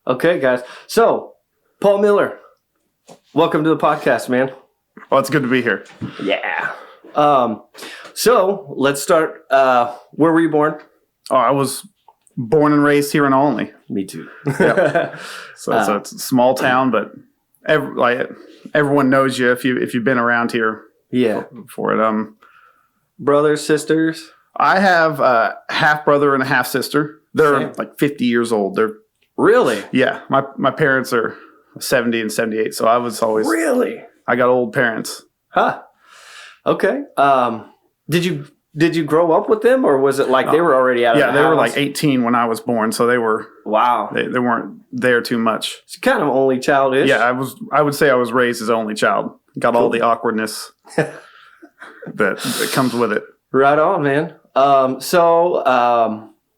Okay, guys. So, Paul Miller, welcome to the podcast, man. Well, it's good to be here. Yeah. So let's start. Where were you born? Oh, I was born and raised here in Olney. Me too. Yep. So it's a small town, but everyone knows you if you've been around here. Yeah. For it. Brothers, sisters. I have a half brother and a half sister. They're Same. like 50 years old. They're Really? yeah. My parents are 70 and 78, so I was always Really? I got old parents. Huh. Okay. Did you grow up with them, or was it like they were already out of the Yeah, they house? were like 18 when I was born, so they were Wow. they weren't there too much. It's kind of only childish. Yeah, I would say I was raised as only child. Got all the awkwardness that comes with it. Right on, man.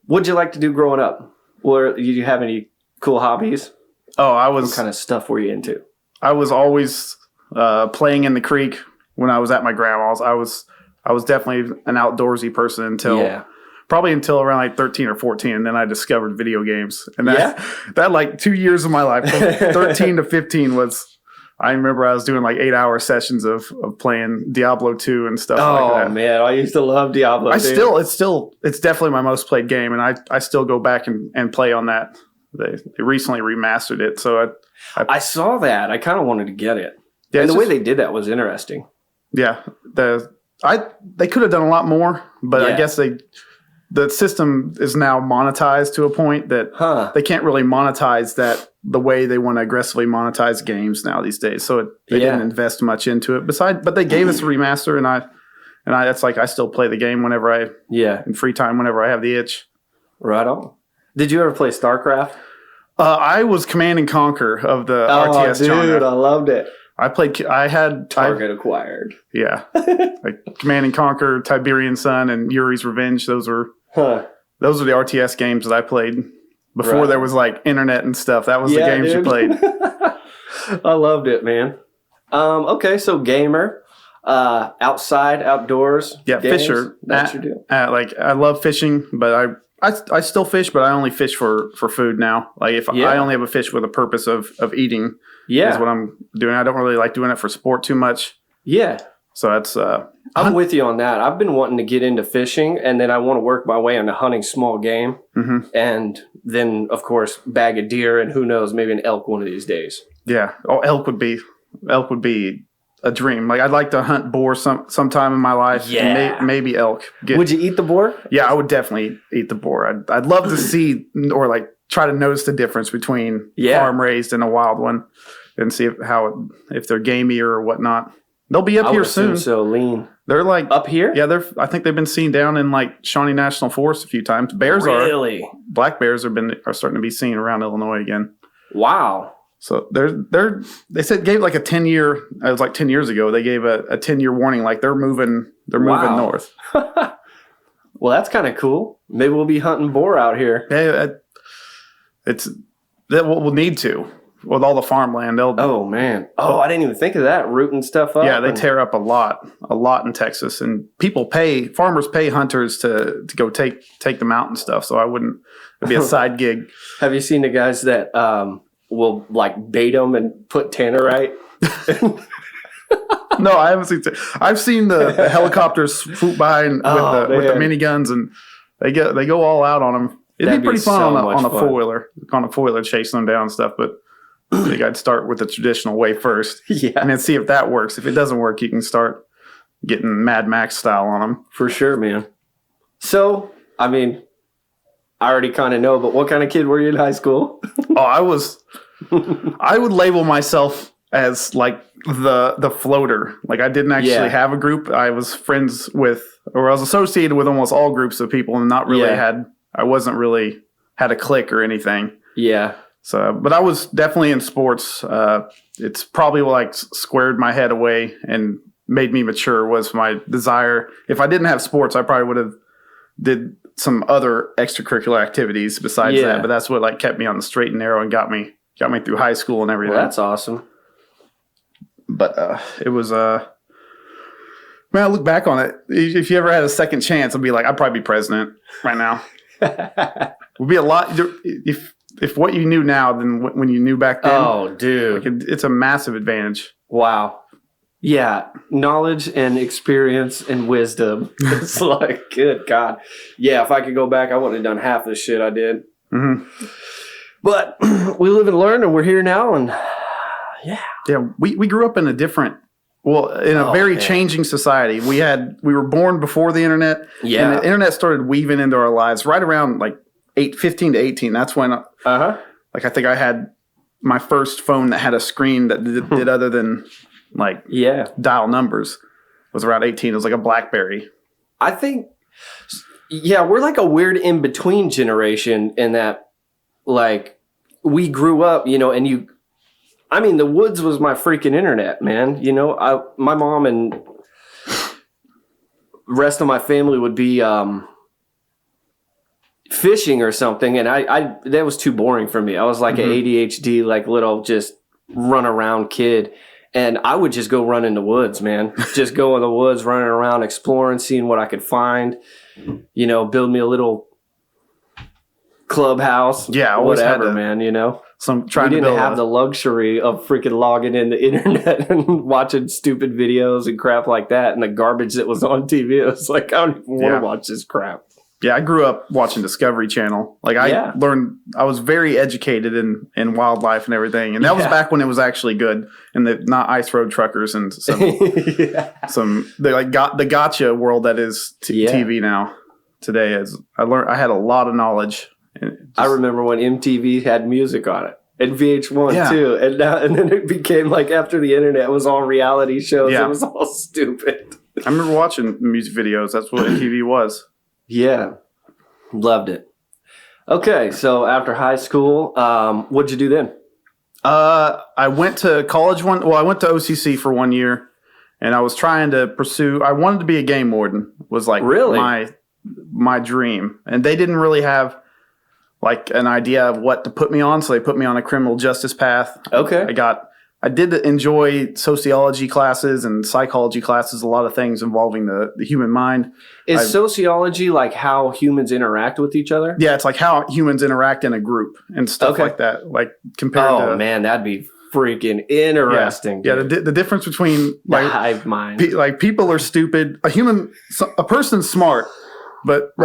What'd you like to do growing up? Or did you have any cool hobbies? Oh, What kind of stuff were you into? I was always playing in the creek when I was at my grandma's. I was definitely an outdoorsy person until around like 13 or 14, and then I discovered video games. And that like 2 years of my life, from 13 to 15 was. I remember I was doing like 8-hour sessions of playing Diablo 2 and stuff like that. Oh man, I used to love Diablo. It's definitely my most played game, and I still go back and play on that. They recently remastered it, so I saw that. I kind of wanted to get it. Yeah, and the way they did that was interesting. Yeah, they could have done a lot more, but I guess the system is now monetized to a point that they can't really monetize that the way they want to aggressively monetize games now these days. So they didn't invest much into it. But they gave us a remaster, and I that's like I still play the game whenever in free time whenever I have the itch. Right on. Did you ever play StarCraft? I was Command and Conquer of the RTS genre. Dude, I loved it. I had Target acquired. Yeah, like Command and Conquer, Tiberian Sun, and Yuri's Revenge. Those were the RTS games that I played before there was like internet and stuff. That was the games you played. I loved it, man. Okay, so gamer, outside, outdoors. Yeah, games, fisher. That's your deal. Like I love fishing, but I still fish, but I only fish for food now. Like if I only have a fish with a purpose of eating. Yeah, is what I'm doing. I don't really like doing it for sport too much. Yeah. So that's I'm with you on that. I've been wanting to get into fishing, and then I want to work my way into hunting small game, and then of course bag a deer, and who knows, maybe an elk one of these days. Yeah. Oh, elk would be a dream. Like I'd like to hunt boar sometime in my life. Yeah. Maybe elk. Would you eat the boar? Yeah, I would definitely eat the boar. I'd love to see or like try to notice the difference between farm raised and a wild one, and see if they're gamey or whatnot. They'll be up here soon. So lean. They're like up here. Yeah, I think they've been seen down in like Shawnee National Forest a few times. Bears really? Black bears are starting to be seen around Illinois again. Wow. So they said gave like a 10-year. It was like 10 years ago. They gave a 10-year warning. Like they're moving north. Well, that's kind of cool. Maybe we'll be hunting boar out here. Yeah, we'll need to. With all the farmland, oh man! Oh, I didn't even think of that, rooting stuff up. Yeah, they tear up a lot in Texas, and farmers pay hunters to go take them out and stuff. So it'd be a side gig. Have you seen the guys that will like bait them and put tannerite? No, I haven't seen. I've seen the helicopters swoop by with the miniguns, and they go all out on them. It'd be pretty fun on a four-wheeler chasing them down and stuff, but. I think I'd start with the traditional way first, and then see if that works. If it doesn't work, you can start getting Mad Max style on them. For sure, man. So, I mean, I already kind of know, but what kind of kid were you in high school? I would label myself as like the floater. Like I didn't actually have a group. I was friends with, or I was associated with almost all groups of people, and not really I wasn't really had a clique or anything. Yeah. So, but I was definitely in sports. It's probably like squared my head away and made me mature was my desire. If I didn't have sports, I probably would have did some other extracurricular activities besides that. But that's what like kept me on the straight and narrow and got me through high school and everything. Well, that's awesome. But it was man, I look back on it. If you ever had a second chance, I'd be like, I'd probably be president right now. Would be a lot if if what you knew now than when you knew back then. Oh, dude. It's a massive advantage. Wow. Yeah. Knowledge and experience and wisdom. It's like, good God. Yeah, if I could go back, I wouldn't have done half the shit I did. Mm-hmm. But we live and learn, and we're here now, and yeah. Yeah, we grew up in a very changing society. We were born before the internet. Yeah. And the internet started weaving into our lives right around like 15 to 18. That's when like I think I had my first phone that had a screen that did other than like dial numbers. It was around 18. It was like a BlackBerry. I think we're like a weird in-between generation in that like we grew up, and the woods was my freaking internet, man. My mom and rest of my family would be fishing or something, and I that was too boring for me. I was like an ADHD, like little just run around kid, and I would just go run in the woods, man. Just go in the woods, running around, exploring, seeing what I could find. Build me a little clubhouse. Yeah, whatever, man. We didn't have the luxury of freaking logging in the internet and watching stupid videos and crap like that, and the garbage that was on TV. It was like, I don't even want to watch this crap. Yeah, I grew up watching Discovery Channel. Like I was very educated in wildlife and everything. And that was back when it was actually good, and not ice road truckers and the gotcha world that is TV now. Today I had a lot of knowledge. I remember when MTV had music on it. And VH1 too. And then it became like after the internet was all reality shows. Yeah. It was all stupid. I remember watching music videos. That's what MTV was. Yeah. Loved it. Okay, so after high school, what'd you do then? I went to college I went to OCC for 1 year, and I was trying to I wanted to be a game warden. Was like really my dream. And they didn't really have like an idea of what to put me on, so they put me on a criminal justice path. Okay. I did enjoy sociology classes and psychology classes, a lot of things involving the human mind. Is sociology like how humans interact with each other? Yeah, it's like how humans interact in a group and stuff like that. Like compared to... Oh, man, that'd be freaking interesting. Yeah, the difference between... like the hive mind. Like people are stupid. A person's smart, but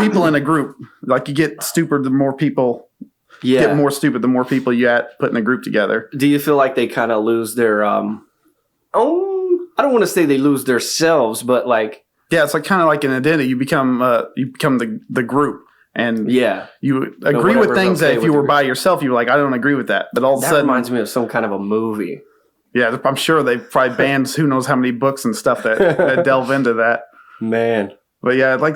people in a group, like you get stupid the more people... Yeah. Get more stupid the more people you put in a group together. Do you feel like they kind of lose their I don't want to say they lose their selves, but like it's like kind of like an identity. You become the group, and you agree with things that if you were by yourself, you were like, I don't agree with that. But all of a sudden, that reminds me of some kind of a movie. Yeah, I'm sure they probably banned who knows how many books and stuff that delve into that. Man, but yeah, like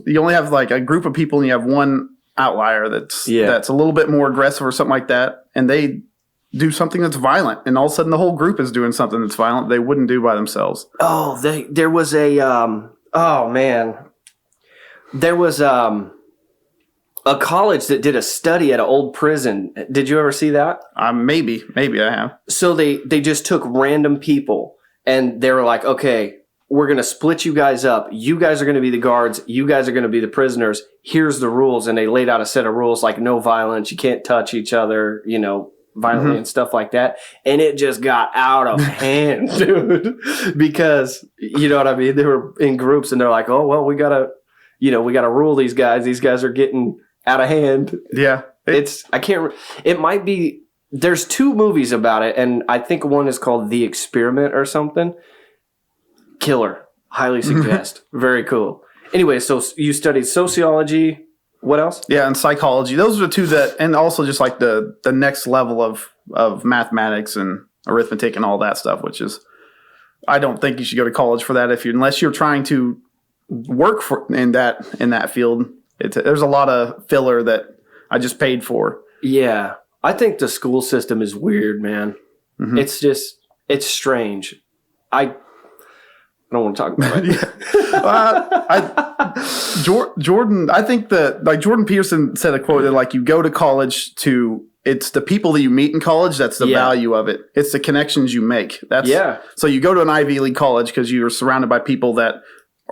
you only have like a group of people, and you have one outlier that's a little bit more aggressive or something like that, and they do something that's violent, and all of a sudden the whole group is doing something that's violent they wouldn't do by themselves. Oh, there was a there was a college that did a study at an old prison. Did you ever see that? Maybe I have. So they just took random people, and they were like, okay, we're going to split you guys up. You guys are going to be the guards. You guys are going to be the prisoners. Here's the rules. And they laid out a set of rules like no violence. You can't touch each other, violently and stuff like that. And it just got out of hand, dude, because you know what I mean? They were in groups and they're like, oh, well, we got to rule these guys. These guys are getting out of hand. Yeah. It might be, there's 2 movies about it. And I think one is called The Experiment or something. Killer. Highly suggest. Very cool. Anyway, so you studied sociology. What else? Yeah, and psychology. Those are the 2 that, and also just like the next level of mathematics and arithmetic and all that stuff, which is, I don't think you should go to college for that unless you're trying to work in that field. There's a lot of filler that I just paid for. Yeah. I think the school system is weird, man. Mm-hmm. It's strange. I don't want to talk about it. Jordan, I think that like Jordan Peterson said a quote that like you go to college it's the people that you meet in college that's the value of it. It's the connections you make. So you go to an Ivy League college because you're surrounded by people that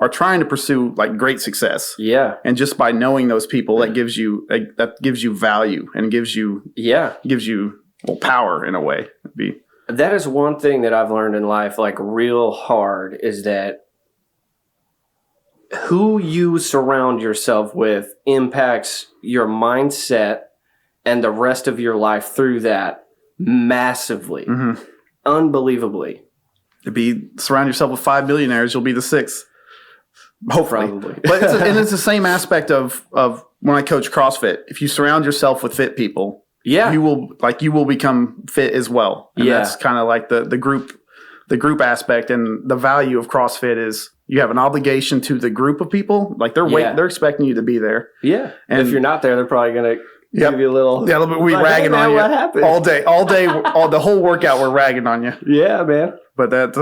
are trying to pursue like great success. Yeah. And just by knowing those people, that gives you value and gives you power in a way. That is one thing that I've learned in life, like real hard, is that who you surround yourself with impacts your mindset and the rest of your life through that massively, unbelievably. Surround yourself with 5 millionaires, you'll be the 6th. Hopefully. Probably. But it's the same aspect of when I coach CrossFit. If you surround yourself with fit people, you will become fit as well. And that's kind of like the group aspect, and the value of CrossFit is you have an obligation to the group of people. Like they're expecting you to be there. Yeah. And if you're not there, they're probably going to give you a little. Yeah, we ragging on you. What happened? All day, the whole workout we're ragging on you. Yeah, man. But that's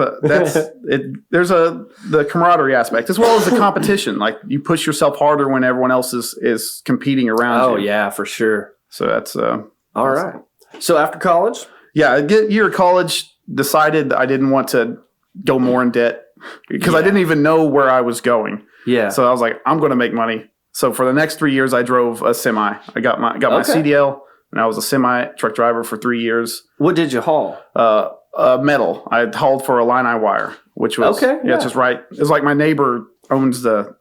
it. There's the camaraderie aspect as well as the competition. Like you push yourself harder when everyone else is competing around you. Oh yeah, for sure. So that's all right. So after college, year of college, decided I didn't want to go more in debt because I didn't even know where I was going. Yeah. So I was like, I'm going to make money. So for the next 3 years, I drove a semi. I got my CDL, and I was a semi truck driver for 3 years. What did you haul? Metal. I hauled for Illini Wire, which was it's just right. It's like my neighbor owns the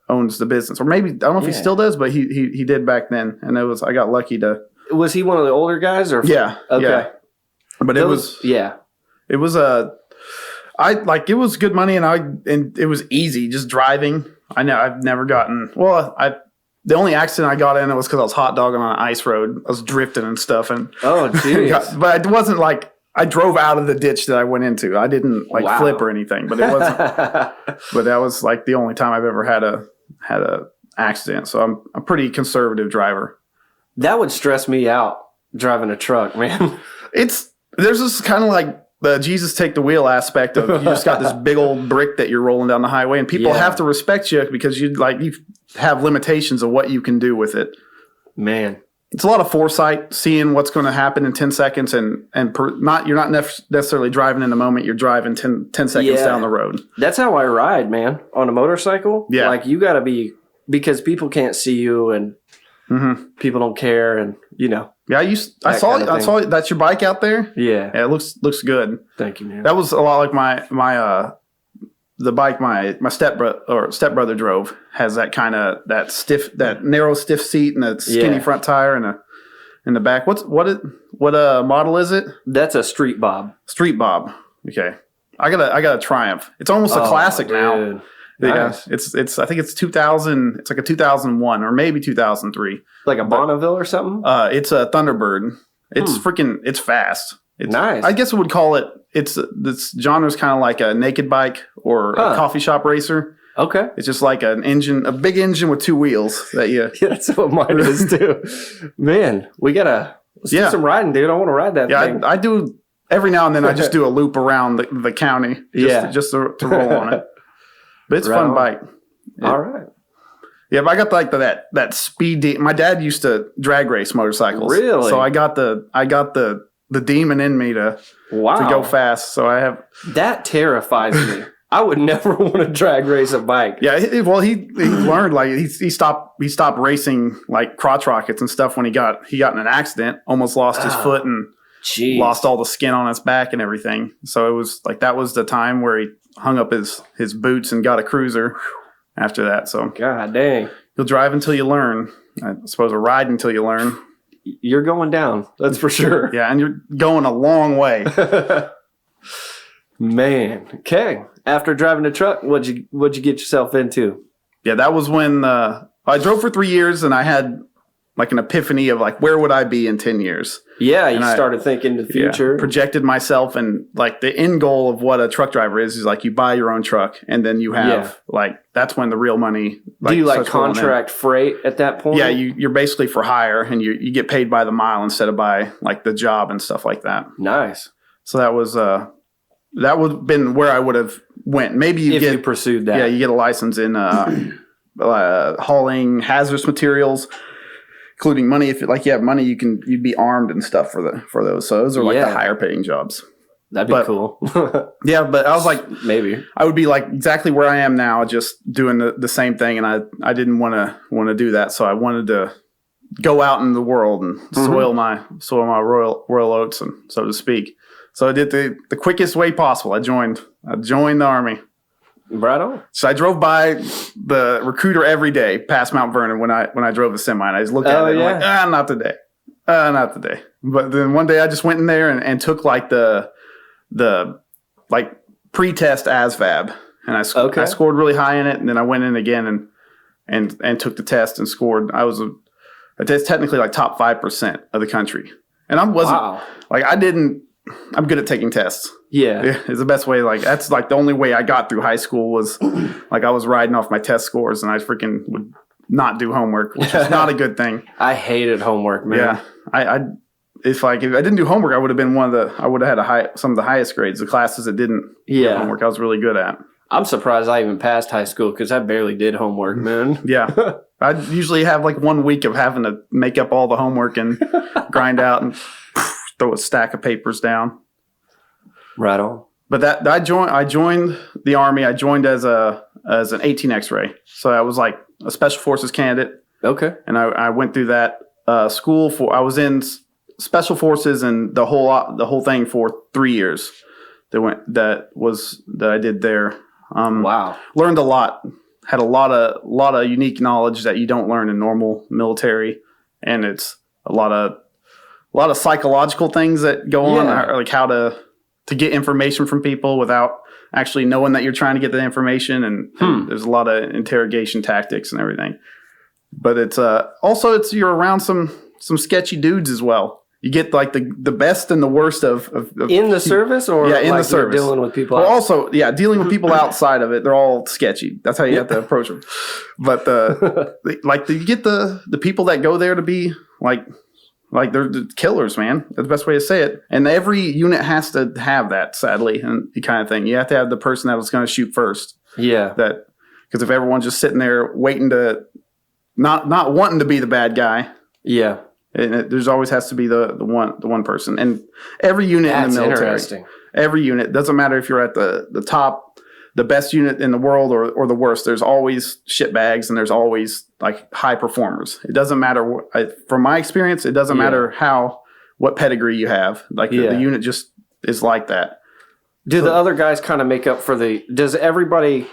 business, or maybe I don't know if he still does, but he did back then, and I got lucky to. Was he one of the older guys or? Yeah. Okay. Yeah. But it was it was good money, and it was easy just driving. I've never gotten the only accident I got in it was because I was hot dogging on an ice road. I was drifting and stuff, and but it wasn't like I drove out of the ditch that I went into. I didn't flip or anything, but it wasn't. But that was like the only time I've ever had a accident. So I'm a pretty conservative driver. That would stress me out driving a truck, man. There's this kind of like the Jesus take the wheel aspect of you just got this big old brick that you're rolling down the highway, and people have to respect you because you have limitations of what you can do with it. Man, it's a lot of foresight, seeing what's going to happen in 10 seconds, and you're not necessarily driving in the moment. You're driving 10 seconds down the road. That's how I ride, man, on a motorcycle. Yeah, like you got to be, because people can't see you and people don't care, and Yeah, I saw it. That's your bike out there. Yeah, it looks good. Thank you, man. That was a lot like my the bike my stepbrother drove. Has that kind of that narrow stiff seat and a skinny front tire and in the back. What model is it? That's a Street Bob. Street Bob. Okay, I got a Triumph. It's almost a classic now. Nice. Yeah, it's I think it's 2000. It's like a 2001 or maybe 2003. Like a Bonneville or something. It's a Thunderbird. It's it's fast. It's nice. I guess I would call it. This genre's kind of like a naked bike or a coffee shop racer. Okay. It's just like a big engine with 2 wheels that you. Yeah, that's what mine is too. Man, let's do some riding, dude. I want to ride that thing. I do every now and then. I just do a loop around the county. Just to roll on it. But it's a fun bike. Yeah. All right. Yeah, but I got like that speed. My dad used to drag race motorcycles. Really? So I got the demon in me to go fast. So I have that terrifies me. I would never want to drag race a bike. Yeah, he learned like he stopped racing like crotch rockets and stuff when he got in an accident, almost lost his foot and lost all the skin on his back and everything. So it was like that was the time where he hung up his boots and got a cruiser after that. So God dang. You'll drive until you learn. I suppose a ride until you learn. You're going down. That's for sure. Yeah, and you're going a long way. Man. Okay. After driving a truck, what'd you get yourself into? Yeah, that was when I drove for 3 years and I had like an epiphany of like, where would I be in 10 years? Yeah, and I started thinking the future. Yeah, projected myself, and like the end goal of what a truck driver is like you buy your own truck and then you have like, that's when the real money. Like, do you like contract freight at that point? Yeah, you're basically for hire and you get paid by the mile instead of by like the job and stuff like that. Nice. So that was, that would have been where I would have went. Maybe you pursued that. Yeah, you get a license in hauling hazardous materials, including money. If you have money, you'd be armed and stuff for those. So those are like the higher paying jobs. That'd be cool. Yeah, but I was like, maybe I would be like exactly where I am now, just doing the same thing, and I didn't want to do that, so I wanted to go out in the world and soil my royal oats, and so to speak. So I did the quickest way possible. I joined the Army. Right on. So I drove by the recruiter every day past Mount Vernon when I drove the semi, and I just looked at it and I'm like, not today. Not today. But then one day I just went in there and took like the like pre-test ASVAB, and I scored really high in it, and then I went in again and took the test and scored. I was technically like top 5% of the country, and I wasn't like I'm good at taking tests. Yeah, it's the best way. Like that's like the only way I got through high school was like I was riding off my test scores, and I freaking would not do homework, which is not a good thing. I hated homework, man. Yeah, if I didn't do homework, I would have been I would have had some of the highest grades. The classes that didn't do homework, I was really good at. I'm surprised I even passed high school because I barely did homework, man. Yeah, I usually have like 1 week of having to make up all the homework and grind out and throw a stack of papers down. Right on. But I joined the Army. I joined as an 18 X-ray, so I was like a Special Forces candidate. Okay. And I went through that school I was in Special Forces and the whole thing for 3 years. That I did there. Wow. Learned a lot. Had a lot of unique knowledge that you don't learn in normal military, and it's a lot of psychological things that go on, like how to get information from people without actually knowing that you're trying to get the information, and there's a lot of interrogation tactics and everything. But it's also you're around some sketchy dudes as well. You get like the best and the worst of in the service, or in the service, dealing with people. Well, also dealing with people outside of it. They're all sketchy. That's how you have to approach them. But you get the people that go there to be like they're the killers, man. That's the best way to say it. And every unit has to have that, sadly, and the kind of thing. You have to have the person that was going to shoot first. Yeah. Because if everyone's just sitting there waiting to not wanting to be the bad guy. Yeah. There's always has to be the one person, and every unit in the military, every unit, doesn't matter if you're at the top, the best unit in the world or the worst. There's always shitbags, and there's always like high performers. It doesn't matter from my experience. It doesn't matter what pedigree you have. Like the unit just is like that. Do the other guys kind of make up for does everybody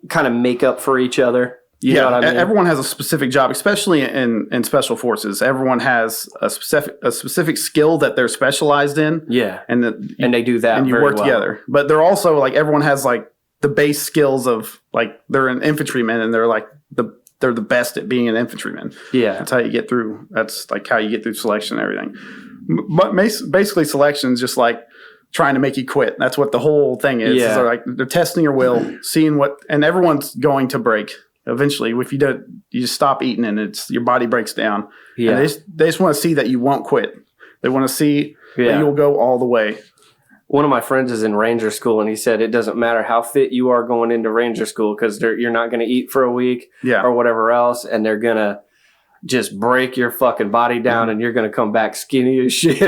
kind of make up for each other? You know what I mean? Everyone has a specific job, especially in special forces. Everyone has a specific skill that they're specialized in. Yeah, and they do that, and you work together. But they're also like everyone has like the base skills of like they're an infantryman, and they're like they're the best at being an infantryman. Yeah, that's how you get through. That's like how you get through selection and everything. But basically, selection is just like trying to make you quit. That's what the whole thing is. Yeah, they're testing your will, seeing and everyone's going to break. Eventually, if you don't, you just stop eating and your body breaks down. Yeah. And they just want to see that you won't quit. They want to see that you'll go all the way. One of my friends is in Ranger School, and he said it doesn't matter how fit you are going into Ranger School because you're not going to eat for a week or whatever else, and they're going to just break your fucking body down, and you're going to come back skinny as shit.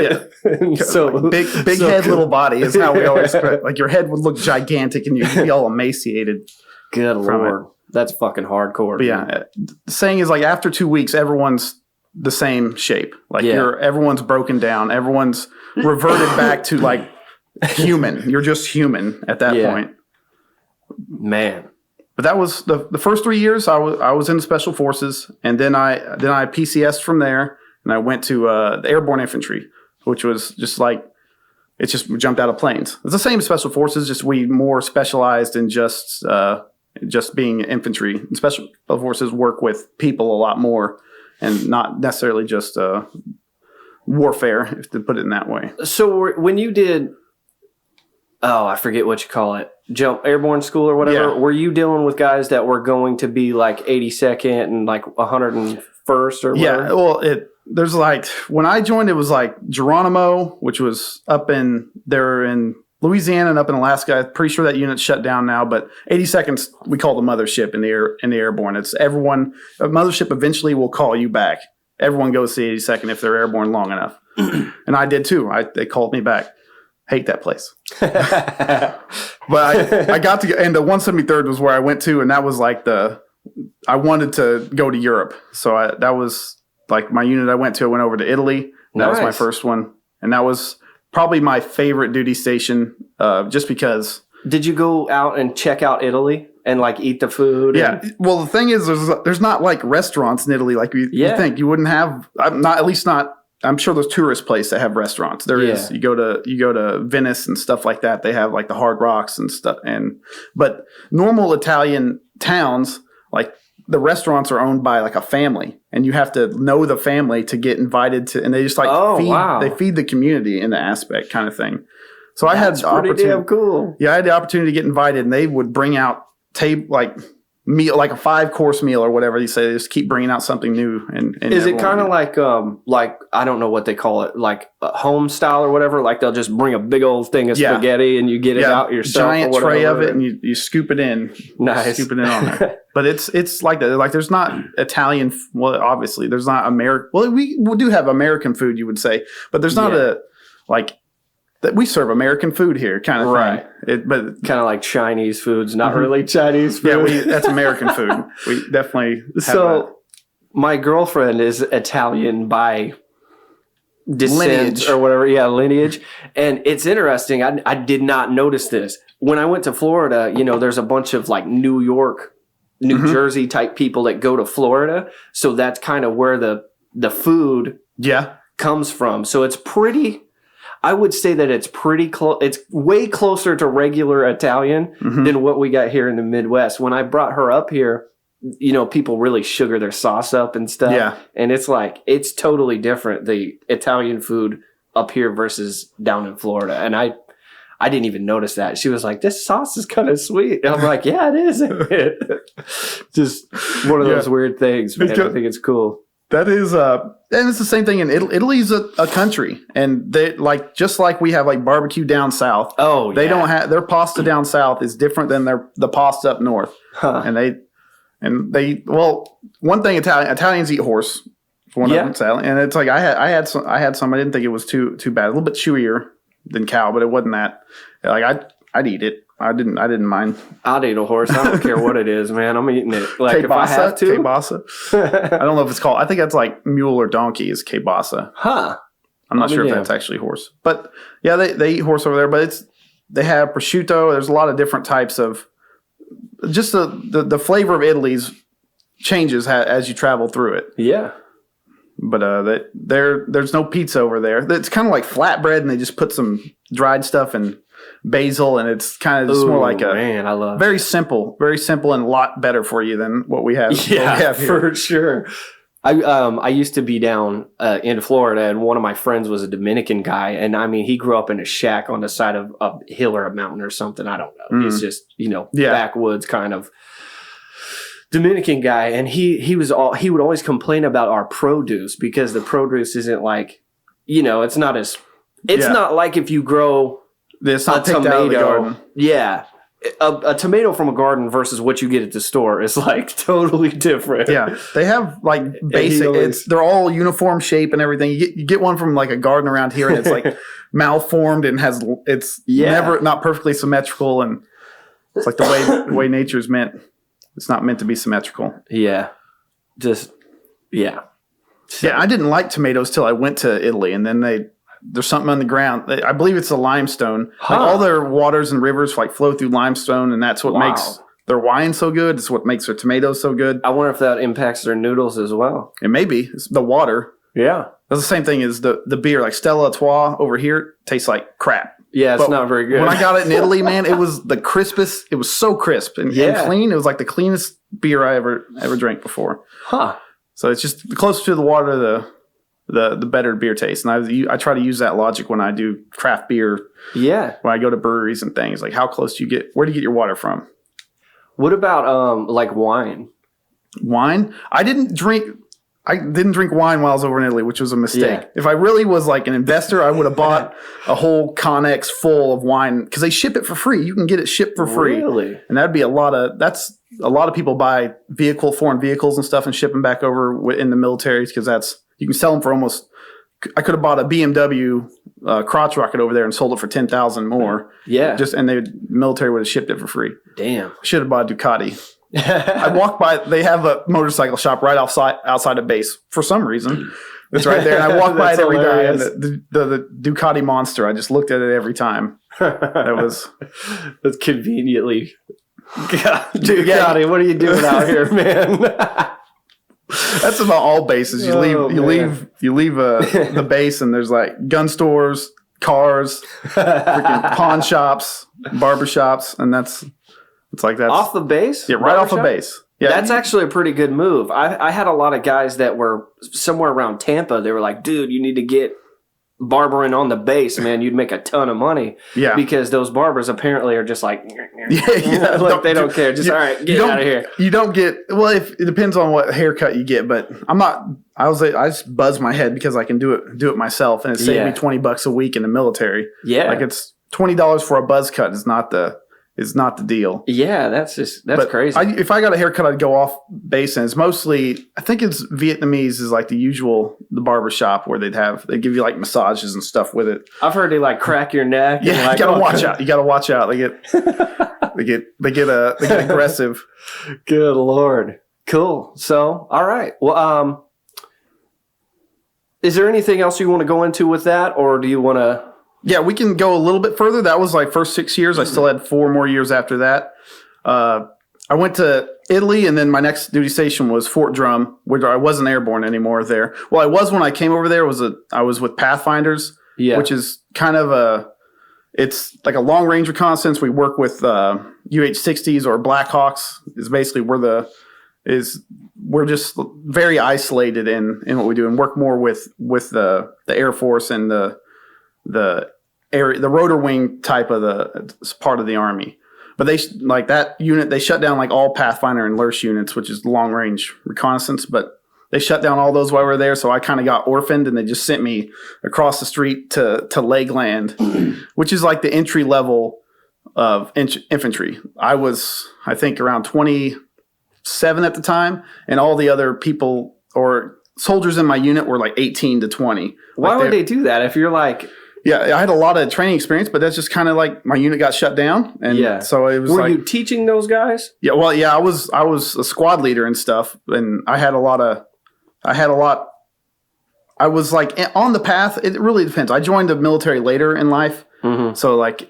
Yeah. So like big head, little body is how we always like your head would look gigantic, and you'd be all emaciated. Good Lord. That's fucking hardcore. But the saying is like after 2 weeks, everyone's the same shape. Like everyone's broken down. Everyone's reverted back to like human. You're just human at that point. Man. But that was the first 3 years I was in the Special Forces, and then I PCS'd from there, and I went to the Airborne Infantry, which was just like we jumped out of planes. It's the same as Special Forces, just we more specialized in just being infantry. And Special Forces work with people a lot more and not necessarily just warfare, if to put it in that way. So when you did, I forget what you call it, Airborne School or whatever, were you dealing with guys that were going to be like 82nd and like 101st or whatever? Yeah, well, there's like, when I joined, it was like Geronimo, which was up in Louisiana and up in Alaska. I'm pretty sure that unit's shut down now, but 82nd, we call the mothership in the Airborne. It's everyone. A mothership eventually will call you back. Everyone goes to the 82nd if they're airborne long enough. And I did too. They called me back. Hate that place. But I got to, and the 173rd was where I went to, and that was like I wanted to go to Europe. So that was like my unit I went to. I went over to Italy. That was my first one. And that was probably my favorite duty station, just because. Did you go out and check out Italy and like eat the food? Yeah. Well, the thing is, there's not like restaurants in Italy like you think. You wouldn't have, I'm sure there's tourist places that have restaurants. There is. You go to Venice and stuff like that. They have like the Hard Rocks and stuff. But normal Italian towns, like the restaurants are owned by like a family, and you have to know the family to get invited to. And they just they feed the community in the aspect kind of thing. So I had the opportunity. Damn cool. Yeah, I had the opportunity to get invited, and they would bring out meal, like a 5-course meal or whatever you say. They just keep bringing out something new. And is it kind of like I don't know what they call it, like home style or whatever? Like they'll just bring a big old thing of spaghetti and you get it out yourself. Giant tray of it, and you scoop it in. Nice. Scoop it in on there. But it's like that. Like there's not Italian. Well, obviously there's not American. Well, we do have American food, you would say, but there's not that we serve American food here, kind of thing. But kind of like Chinese foods, not really Chinese food. Yeah, that's American food. We definitely have So my girlfriend is Italian by descent lineage or whatever. Yeah, lineage. And it's interesting. I did not notice this. When I went to Florida, there's a bunch of like New York, New Jersey type people that go to Florida. So that's kind of where the food comes from. So it's I would say that it's pretty close. It's way closer to regular Italian than what we got here in the Midwest. When I brought her up here, people really sugar their sauce up and stuff. Yeah. And it's totally different, the Italian food up here versus down in Florida. And I didn't even notice that. She was like, this sauce is kind of sweet. And I'm like, yeah, it is. Just one of those weird things, man. I think it's cool. That is, and it's the same thing in Italy. Italy's a country, and they just like we have like barbecue down south. Oh, yeah. They don't have their pasta down south is different than the pasta up north. And they one thing Italians eat horse. One of them, and it's like I had some. I didn't think it was too bad. A little bit chewier than cow, but it wasn't that. Like I'd eat it. I didn't mind. I'd eat a horse. I don't care what it is, man. I'm eating it. Like if I have to. Kielbasa. I don't know if it's called. I think that's like mule or donkey is kielbasa. Huh. I'm not sure if that's actually horse. But yeah, they eat horse over there. But they have prosciutto. There's a lot of different types of. Just the flavor of Italy's changes as you travel through it. Yeah. But there's no pizza over there. It's kind of like flatbread, and they just put some dried stuff and basil, and it's kind of just more like I love very simple, and a lot better for you than what we have. Yeah, for sure. I used to be down in Florida, and one of my friends was a Dominican guy, and I mean he grew up in a shack on the side of a hill or a mountain or something. I don't know. He's just backwoods kind of Dominican guy, and he would always complain about our produce because the produce isn't like it's not not like if you grow. It's not picked out of the garden. Yeah. A tomato from a garden versus what you get at the store is like totally different. Yeah. They have like basic, they're all uniform shape and everything. You get one from like a garden around here and it's like malformed and it's never not perfectly symmetrical. And it's like the way nature's meant. It's not meant to be symmetrical. Yeah. Yeah, I didn't like tomatoes till I went to Italy, and then there's something on the ground. I believe it's a limestone. Like all their waters and rivers flow through limestone, and that's what makes their wine so good. It's what makes their tomatoes so good. I wonder if that impacts their noodles as well. It may be. It's the water. Yeah. That's the same thing as the beer. Like Stella Artois over here tastes like crap. Yeah, it's not very good. When I got it in Italy, man, it was the crispest. It was so crisp and clean. It was like the cleanest beer I ever drank before. Huh. So it's just the closer to the water, the better beer taste. And I try to use that logic when I do craft beer. Yeah. When I go to breweries and things, like how close do you get? Where do you get your water from? What about like wine? Wine? I didn't drink wine while I was over in Italy, which was a mistake. Yeah. If I really was like an investor, I would have bought a whole Connex full of wine because they ship it for free. You can get it shipped for free. Really? And that'd be a lot of people buy foreign vehicles and stuff and ship them back over in the militaries because you can sell them for almost I could have bought a BMW crotch rocket over there and sold it for 10,000 more. Yeah. And the military would have shipped it for free. Damn. Should have bought a Ducati. I walked by. They have a motorcycle shop right outside of base for some reason. It's right there, and I walk by it every day. And the Ducati Monster. I just looked at it every time. That's conveniently. God, Ducati, what are you doing out here, man? That's about all bases. You leave the base, and there's like gun stores, cars, freaking pawn shops, barber shops, and that's off the base. Yeah, right off the base. Yeah, that's actually a pretty good move. I had a lot of guys that were somewhere around Tampa. They were like, dude, you need to get barbering on the base, man. You'd make a ton of money. Yeah. Because those barbers apparently are just like, like they don't care. Just, all right, get out of here. You don't get, well, it depends on what haircut you get, but I just buzz my head because I can do it myself, and it saved me $20 a week in the military. Yeah. Like it's $20 for a buzz cut is not the deal. Yeah, that's crazy. If I got a haircut, I'd go off base, and it's mostly, I think it's Vietnamese is like the barber shop where they'd give you like massages and stuff with it. I've heard they like crack your neck. Yeah, you gotta watch out. You gotta watch out. They get aggressive. Good Lord. Cool. So, all right. Well, is there anything else you want to go into with that, or do you want to? Yeah, we can go a little bit further. That was like first 6 years. I still had 4 more years after that. I went to Italy, and then my next duty station was Fort Drum, where I wasn't airborne anymore there. Well, I was when I came over there. I was with Pathfinders, which is kind of it's like a long range reconnaissance. We work with UH-60s or Blackhawks. Is basically we're just very isolated in what we do, and work more with the Air Force and the rotor wing type of part of the Army. But they like that unit, they shut down like all Pathfinder and Lurch units, which is long range reconnaissance, but they shut down all those while we were there. So I kind of got orphaned, and they just sent me across the street to Lakeland, which is like the entry level of infantry. I was, I think, around 27 at the time, and all the other people or soldiers in my unit were like 18 to 20. Why would they do that if you're like... Yeah, I had a lot of training experience, but that's just kind of like my unit got shut down, and so it was. Were you teaching those guys? Yeah, well, I was a squad leader and stuff, and I was like on the path. It really depends. I joined the military later in life, so like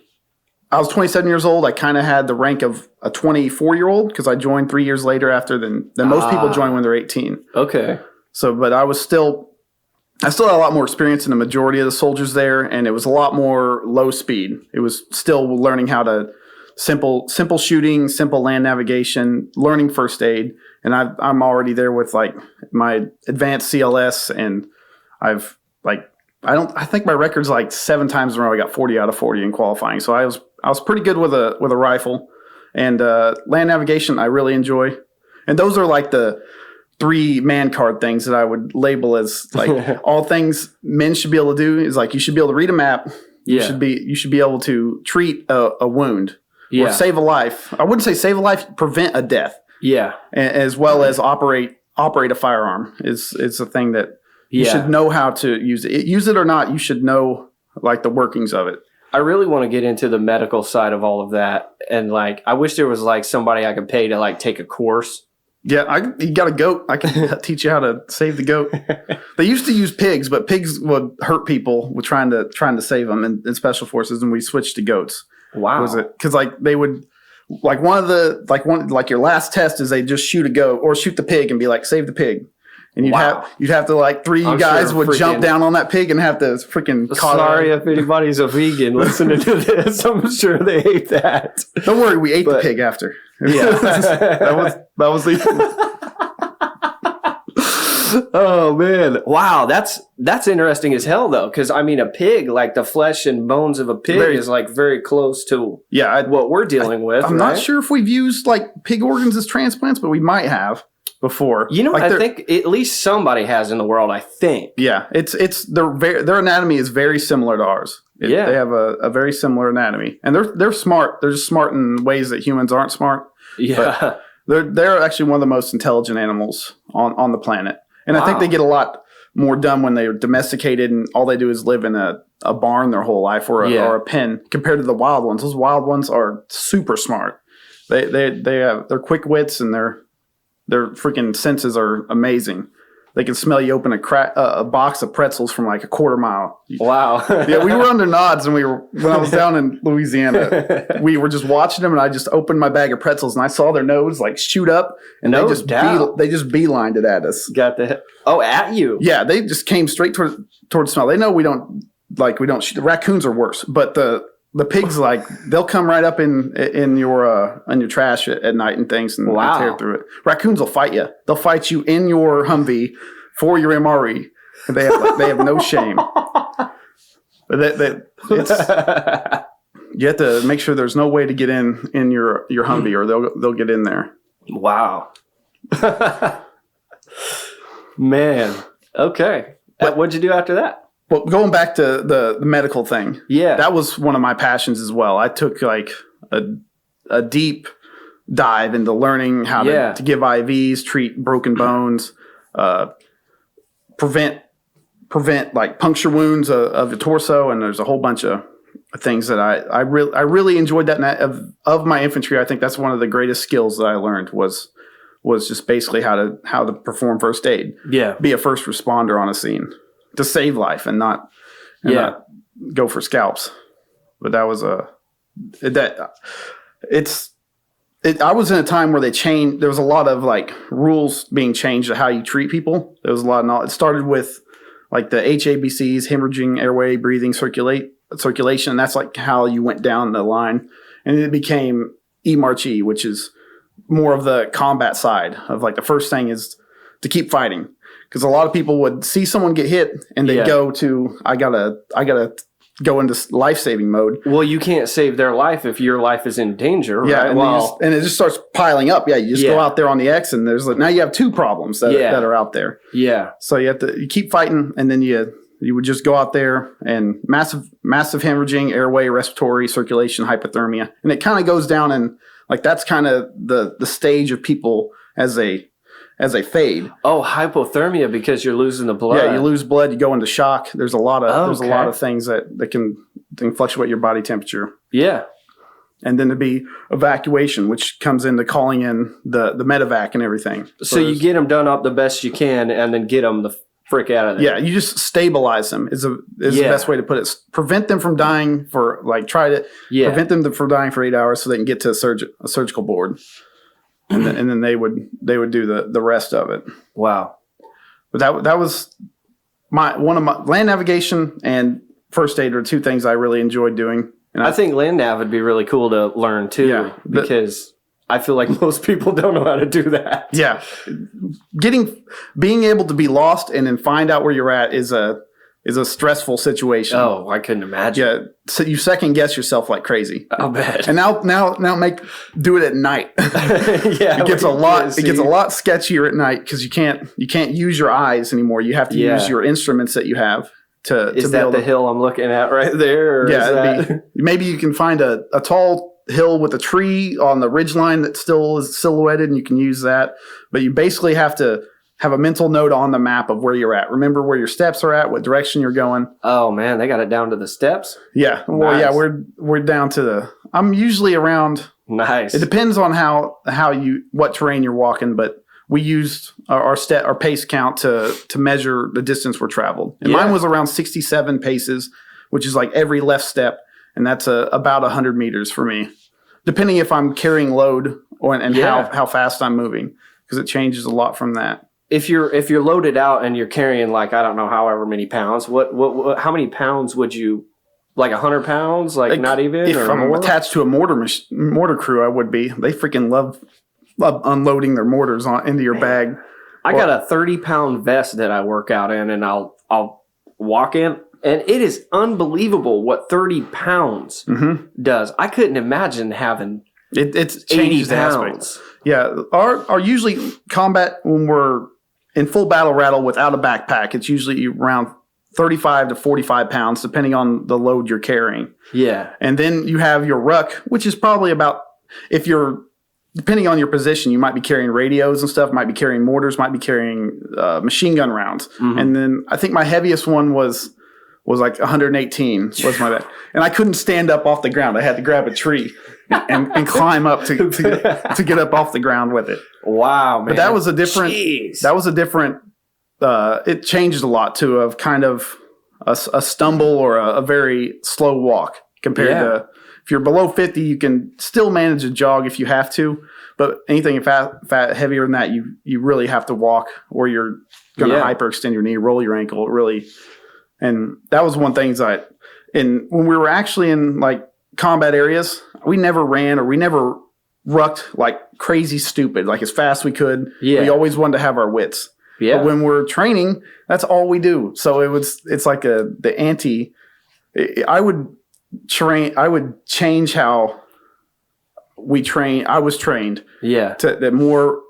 I was 27 years old. I kind of had the rank of a 24-year-old because I joined 3 years later after than most people join when they're 18. Okay. So, but I still had a lot more experience than the majority of the soldiers there, and it was a lot more low speed. It was still learning how to simple shooting, simple land navigation, learning first aid, and I'm already there with like my advanced CLS, and I think my record's like 7 times in a row I got 40 out of 40 in qualifying. So I was pretty good with a rifle, and land navigation I really enjoy, and those are like the 3 man card things that I would label as like all things men should be able to do is like you should be able to read a map. You should be able to treat a wound or save a life. I wouldn't say save a life, prevent a death. Yeah. As well as operate a firearm is a thing that you should know how to use it. Use it or not, you should know like the workings of it. I really want to get into the medical side of all of that, and like I wish there was like somebody I could pay to like take a course. Yeah, you got a goat. I can teach you how to save the goat. They used to use pigs, but pigs would hurt people with trying to save them in special forces, and we switched to goats. Wow. Was it because like they would like your last test is they just shoot a goat or shoot the pig and be like save the pig, and you'd have to like 3 guys would jump down on that pig and have to freaking. Sorry if anybody's a vegan listening to this. I'm sure they hate that. Don't worry, we ate the pig after. Yeah, that was the. Oh man! Wow, that's interesting as hell though, because I mean, a pig, like the flesh and bones of a pig, is like very close to what we're dealing with. I'm not sure if we've used like pig organs as transplants, but we might have before. You know, like I think at least somebody has in the world. I think. Yeah, it's their anatomy is very similar to ours. They have a very similar anatomy, and they're smart. They're just smart in ways that humans aren't smart. Yeah, they're actually one of the most intelligent animals on the planet, and I think they get a lot more done when they're domesticated and all they do is live in a barn their whole life or a pen compared to the wild ones. Those wild ones are super smart. They're quick wits and their freaking senses are amazing. They can smell you open a box of pretzels from like a quarter mile. Wow. Yeah, we were under nods and when I was down in Louisiana, we were just watching them and I just opened my bag of pretzels and I saw their nose like shoot up and they just beelined it at us. At you. Yeah, they just came straight toward smell. They know we don't shoot. The raccoons are worse, but the pigs, like, they'll come right up in your trash at night and things and tear through it. Raccoons will fight you. They'll fight you in your Humvee for your MRE. They have no shame. But you have to make sure there's no way to get in your Humvee or they'll get in there. Wow. Man. Okay. What'd you do after that? Well, going back to the medical thing, that was one of my passions as well. I took like a deep dive into learning how to give IVs, treat broken bones, prevent like puncture wounds of the torso, and there's a whole bunch of things that I really enjoyed that. And of my infantry, I think that's one of the greatest skills that I learned was just basically how to perform first aid. Yeah, be a first responder on a scene. To save life and not go for scalps. But that was I was in a time where there was a lot of like rules being changed to how you treat people. There was a lot of knowledge. It started with like the HABCs, hemorrhaging, airway, breathing, circulation. And that's like how you went down the line. And it became EMARCH-E, which is more of the combat side of like the first thing is to keep fighting. Because a lot of people would see someone get hit and they go to, I gotta go into life-saving mode. Well, you can't save their life if your life is in danger, right? Yeah, and it just starts piling up. Yeah, you just go out there on the X and now you have two problems that are out there. Yeah. So you keep fighting and then you would just go out there and massive hemorrhaging, airway, respiratory, circulation, hypothermia. And it kind of goes down and like that's kind of the stage of people as they fade. Oh, hypothermia because you're losing the blood. Yeah, you lose blood, you go into shock. There's a lot of things that can fluctuate your body temperature. Yeah. And then to be evacuation, which comes into calling in the medevac and everything. So you get them done up the best you can and then get them the frick out of there. Yeah, you just stabilize them is the best way to put it. Prevent them from dying for prevent them from dying for 8 hours so they can get to a surgical board. And then they would do the rest of it. Wow. But that was one of my land navigation and first aid are two things I really enjoyed doing. And I think land nav would be really cool to learn too, because I feel like most people don't know how to do that. Yeah. Being able to be lost and then find out where you're at is a stressful situation. Oh, I couldn't imagine. Yeah, so you second guess yourself like crazy. I'll bet. And now do it at night. Yeah, it gets a lot sketchier at night because you can't use your eyes anymore. You have to use your instruments that you have to. Is that the hill I'm looking at right there? Or maybe you can find a tall hill with a tree on the ridgeline that still is silhouetted, and you can use that. But you basically have to have a mental note on the map of where you're at. Remember where your steps are at, what direction you're going. Oh man, they got it down to the steps? Yeah. Well, nice. Yeah, we're down to I'm usually around. Nice. It depends on what terrain you're walking, but we used our pace count to measure the distance we're traveled. And mine was around 67 paces, which is like every left step, and that's about 100 meters for me. Depending if I'm carrying load and how fast I'm moving, because it changes a lot from that. If you're loaded out and you're carrying like I don't know however many pounds, what how many pounds would you like 100 pounds? Like not even. If I'm attached to a mortar crew, I would be. They freaking love unloading their mortars into your bag. I got a 30-pound vest that I work out in, and I'll walk in, and it is unbelievable what 30 pounds does. I couldn't imagine having it's 80 pounds. Yeah, our usually combat when we're in full battle rattle without a backpack, it's usually around 35 to 45 pounds, depending on the load you're carrying. Yeah. And then you have your ruck, which is probably about, if you're depending on your position, you might be carrying radios and stuff, might be carrying mortars, might be carrying machine gun rounds. Mm-hmm. And then I think my heaviest one was like 118 was my best. And I couldn't stand up off the ground. I had to grab a tree and climb up to get up off the ground with it. Wow, man. But that was a different, it changed a lot too, of kind of a stumble or a very slow walk compared to, if you're below 50, you can still manage a jog if you have to, but anything heavier than that, you really have to walk, or you're going to hyperextend your knee, roll your ankle, really. And that was one thing when we were actually in like combat areas, we never ran or we never rucked like crazy stupid, like as fast as we could. Yeah. We always wanted to have our wits. Yeah. But when we're training, that's all we do. So it's like I would change how we train. I was trained. Yeah. To more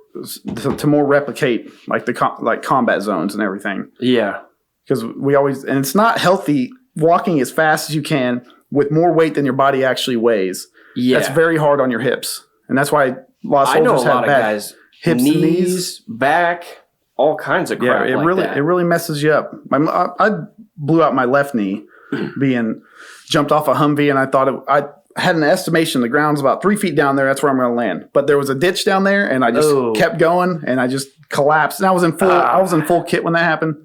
replicate like like combat zones and everything. Yeah. Because and it's not healthy walking as fast as you can with more weight than your body actually weighs. Yeah. That's very hard on your hips. And that's why a lot of soldiers have bad guys, hips, knees, back, all kinds of crap. Yeah, it really messes you up. I blew out my left knee jumped off a Humvee, and I thought I had an estimation the ground's about 3 feet down there. That's where I'm going to land. But there was a ditch down there, and I just kept going, and I just collapsed. And I was in full kit when that happened.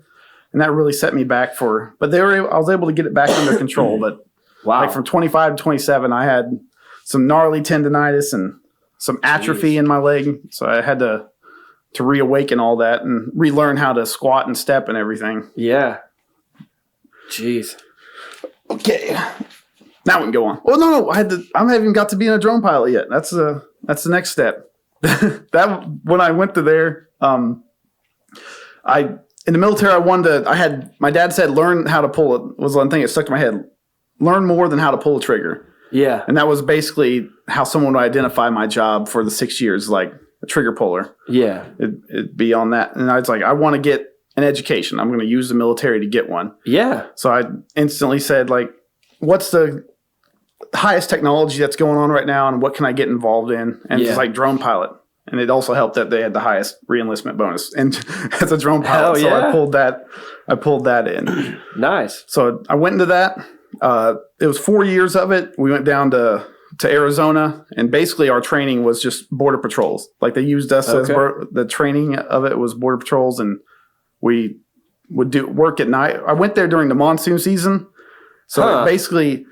And that really set me back but I was able to get it back under control. But like from 25 to 27, I had some gnarly tendonitis and some atrophy in my leg. So I had to reawaken all that and relearn how to squat and step and everything. Yeah. Jeez. Okay. Now we can go on. Oh no, I haven't even got to be a drone pilot yet. That's the next step. When I went to there, in the military, my dad said, learn how to pull it, was one thing that stuck to my head. Learn more than how to pull a trigger. Yeah. And that was basically how someone would identify my job for the 6 years, like a trigger puller. Yeah. It'd be on that. And I was like, I want to get an education. I'm going to use the military to get one. Yeah. So I instantly said, like, what's the highest technology that's going on right now, and what can I get involved in? And it's like drone pilot. And it also helped that they had the highest re-enlistment bonus and as a drone pilot. So I pulled that in. Nice. So I went into that. It was 4 years of it. We went down to Arizona, and basically our training was just border patrols. Like they used us as the training of it was border patrols, and we would do work at night. I went there during the monsoon season. So basically,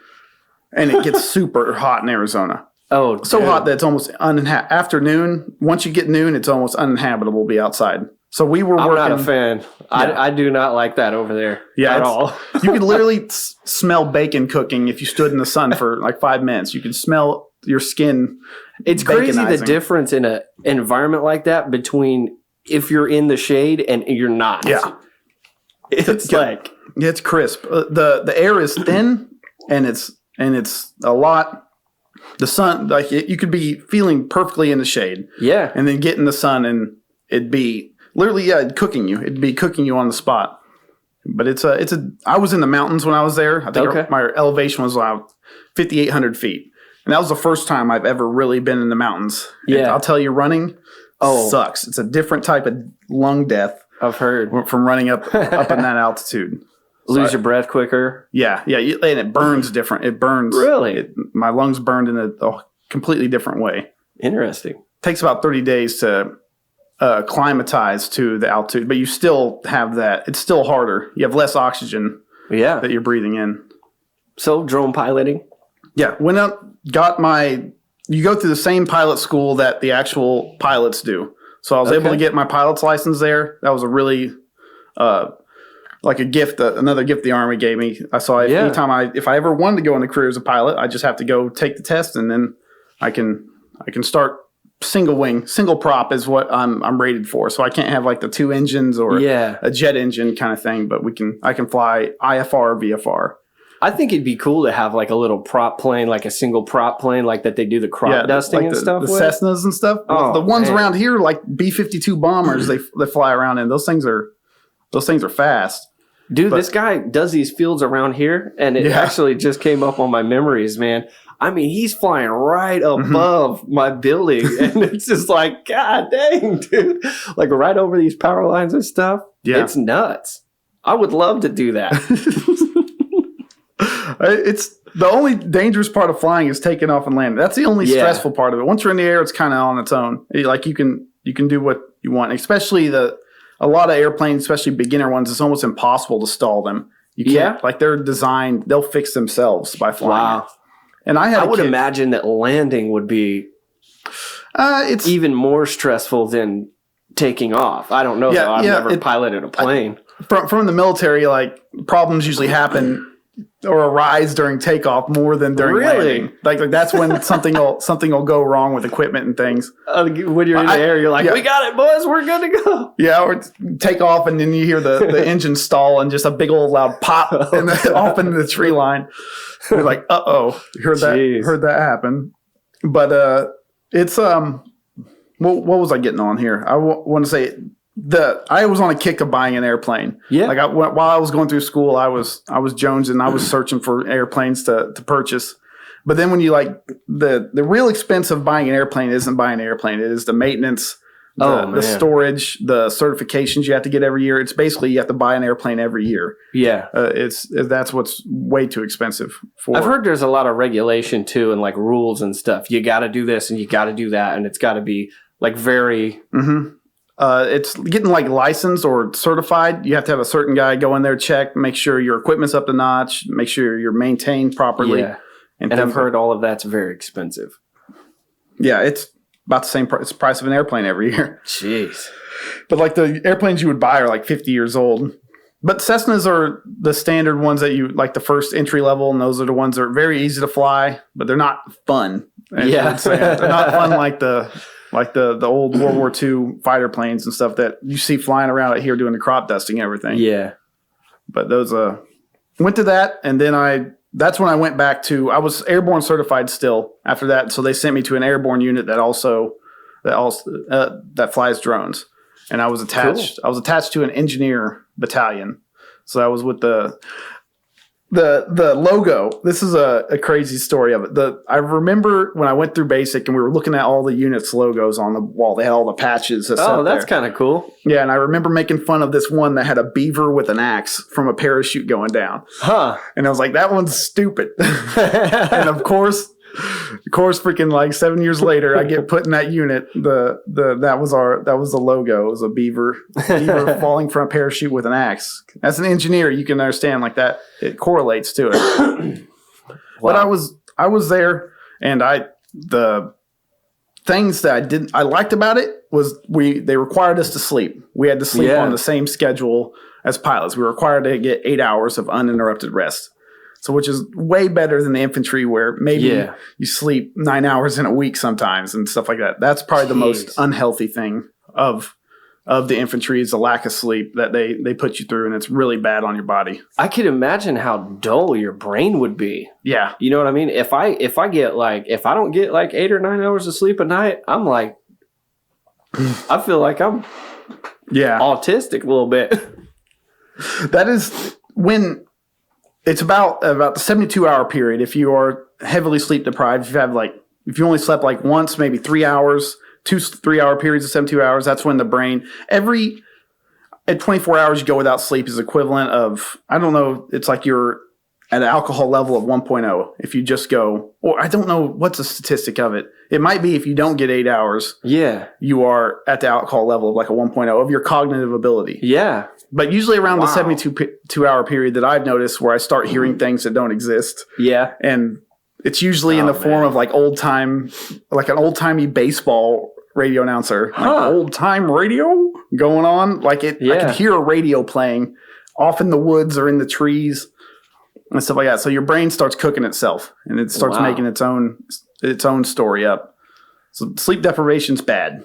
and it gets super hot in Arizona. Oh, so hot that it's almost afternoon. Once you get noon, it's almost uninhabitable to be outside. So we were working. I'm not a fan. Yeah. I do not like that over there at all. You could literally smell bacon cooking if you stood in the sun for like 5 minutes. You could smell your skin. It's crazy the difference in an environment like that between if you're in the shade and you're not. Yeah. It's like. Yeah, it's crisp. The air is thin and it's a lot. The sun, like you could be feeling perfectly in the shade. Yeah. And then get in the sun and it'd be literally, cooking you. It'd be cooking you on the spot. But I was in the mountains when I was there. I think my elevation was about 5,800 feet. And that was the first time I've ever really been in the mountains. Yeah. And I'll tell you, running sucks. It's a different type of lung death. I've heard. From running up in that altitude. Lose your breath quicker. Yeah. And it burns different. It burns. Really? My lungs burned in a completely different way. Interesting. Takes about 30 days to acclimatize to the altitude, but you still have that. It's still harder. You have less oxygen that you're breathing in. So drone piloting? Yeah. Went up, you go through the same pilot school that the actual pilots do. So I was able to get my pilot's license there. That was a really... like a gift, another gift the Army gave me. I saw anytime if I ever wanted to go in the career as a pilot, I just have to go take the test, and then I can start single prop is what I'm rated for. So I can't have like the 2 engines or a jet engine kind of thing, but I can fly IFR, VFR. I think it'd be cool to have like a little prop plane, like a single prop plane, like that they do the crop dusting like and stuff with. The Cessnas and stuff. Oh, the ones around here, like B-52 bombers, they fly around in. Those things are fast. Dude, this guy does these fields around here, and it actually just came up on my memories, man. I mean, he's flying right above my building. And it's just like, God dang, dude. Like right over these power lines and stuff. Yeah. It's nuts. I would love to do that. It's the only dangerous part of flying is taking off and landing. That's the only stressful part of it. Once you're in the air, it's kind of on its own. Like you can do what you want. Especially a lot of airplanes, especially beginner ones, it's almost impossible to stall them. You can't, like they're designed, they'll fix themselves by flying. Wow. And I would imagine that landing would be it's even more stressful than taking off. I don't know. Yeah, I've never piloted a plane. From the military, like problems usually happen or arise during takeoff more than during landing. Like that's when something will go wrong with equipment and things. When you're in the air, you're like, we got it, boys. We're good to go. Yeah, or take off and then you hear the engine stall and just a big old loud pop and off into the tree line. You're like, uh-oh. Heard that happen. But it's what was I getting on here? I want to say I was on a kick of buying an airplane. Yeah. Like while I was going through school, I was jonesing. I was searching for airplanes to purchase. But then when you like the real expense of buying an airplane isn't buying an airplane. It is the maintenance, the storage, the certifications you have to get every year. It's basically you have to buy an airplane every year. Yeah. That's what's way too expensive for. I've heard there's a lot of regulation too and like rules and stuff. You got to do this and you got to do that. And it's got to be like very... Mm-hmm. It's getting like licensed or certified. You have to have a certain guy go in there, check, make sure your equipment's up to notch, make sure you're maintained properly. Yeah. And I've heard all of that's very expensive. Yeah, it's about the same price. It's the price of an airplane every year. Jeez. But like the airplanes you would buy are like 50 years old. But Cessnas are the standard ones that you like the first entry level, and those are the ones that are very easy to fly, but they're not fun. Yeah. They're not fun like the old World War II fighter planes and stuff that you see flying around out here doing the crop dusting and everything. Yeah. But those went to that, and then that's when I went back to I was airborne certified still after that, so they sent me to an airborne unit that flies drones. And I was attached. Cool. I was attached to an engineer battalion. So I was with the logo. This is a crazy story of it. I remember when I went through basic and we were looking at all the units logos on the wall. They had all the patches. That's kind of cool. Yeah, and I remember making fun of this one that had a beaver with an axe from a parachute going down. Huh. And I was like, that one's stupid. And of course, freaking like 7 years later, I get put in that unit. That was the logo. It was a beaver falling from a parachute with an axe. As an engineer, you can understand like that. It correlates to it. Wow. But I was there, and the things that I liked about it was they required us to sleep. We had to sleep on the same schedule as pilots. We were required to get 8 hours of uninterrupted rest. So, which is way better than the infantry, where maybe you sleep 9 hours in a week sometimes and stuff like that. That's probably the most unhealthy thing of the infantry is the lack of sleep that they put you through, and it's really bad on your body. I could imagine how dull your brain would be. Yeah, you know what I mean. If I don't get like 8 or 9 hours of sleep a night, I'm like, I feel like I'm autistic a little bit. That is when. It's about the 72-hour period. If you are heavily sleep deprived, if you only slept like once, maybe 3 hours, 2 3-hour periods of 72 hours, that's when the brain at 24 hours you go without sleep is equivalent of, I don't know, it's like you're at an alcohol level of 1.0. If you just go, or I don't know what's the statistic of it. It might be if you don't get 8 hours, you are at the alcohol level of like a 1.0 of your cognitive ability. Yeah. But usually around the 72-hour period that I've noticed where I start hearing things that don't exist. Yeah. And it's usually in the form of like like an old-timey baseball radio announcer. Like old-time radio going on. Like I could hear a radio playing off in the woods or in the trees and stuff like that. So your brain starts cooking itself and it starts making its own story up. So sleep deprivation's bad.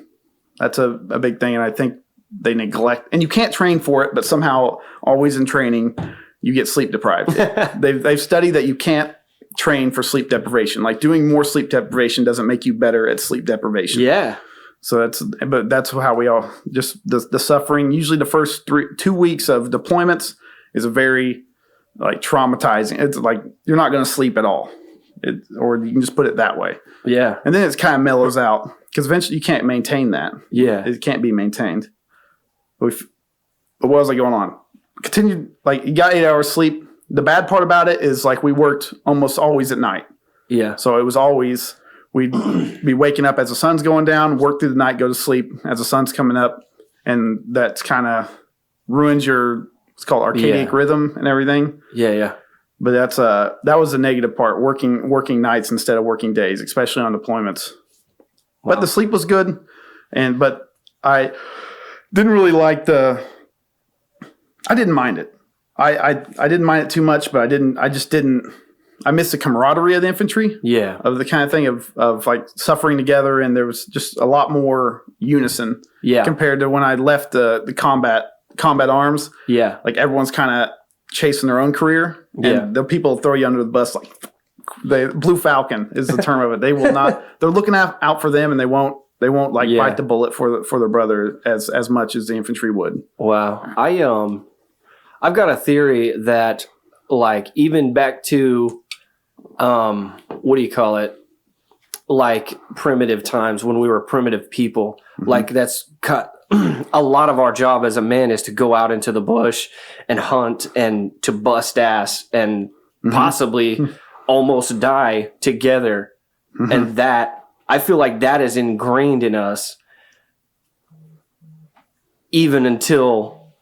That's a big thing, and I think they neglect, and you can't train for it, but somehow always in training, you get sleep deprived. They've studied that you can't train for sleep deprivation. Like doing more sleep deprivation doesn't make you better at sleep deprivation. Yeah. So that's how we all just the suffering. Usually the first 2 weeks of deployments is a very like traumatizing. It's like you're not going to sleep at all. or you can just put it that way. Yeah. And then it kind of mellows out because eventually you can't maintain that. Yeah. It can't be maintained. But what was I going on? Continued, like, you got 8 hours sleep. The bad part about it is, like, we worked almost always at night. Yeah. So it was always, we'd be waking up as the sun's going down, work through the night, go to sleep as the sun's coming up. And that's kind of ruins your, it's called archaic rhythm and everything. Yeah, yeah. But that was the negative part, working nights instead of working days, especially on deployments. Wow. But the sleep was good, but I didn't really like I didn't mind it. I didn't mind it too much, but I missed the camaraderie of the infantry. Yeah. Of the kind of thing of like suffering together, and there was just a lot more unison. Yeah. Compared to when I left the combat arms. Yeah. Like everyone's kind of chasing their own career, and the people throw you under the bus like the Blue Falcon is the term of it. They will not. They're looking out for them, and they won't like bite the bullet for their brother as much as the infantry would. Wow. I've got a theory that, like, even back to what do you call it? Like primitive times when we were primitive people. Mm-hmm. Like that's cut. A lot of our job as a man is to go out into the bush and hunt and to bust ass and possibly almost die together. Mm-hmm. And that, I feel like that is ingrained in us even until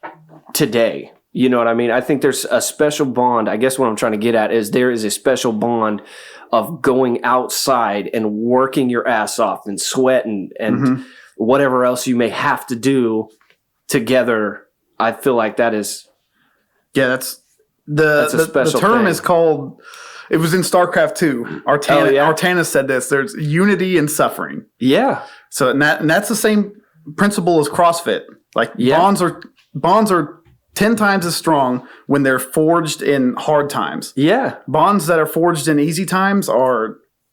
today. You know what I mean? I think there's a special bond. I guess what I'm trying to get at is there is a special bond of going outside and working your ass off and sweating and whatever else you may have to do together. I feel like that is. Yeah, that's a special the term thing. Is called. It was in StarCraft 2. Artana said this. There's unity in suffering. Yeah. So and that's the same principle as CrossFit. Like bonds are 10 times as strong when they're forged in hard times. Yeah. Bonds that are forged in easy times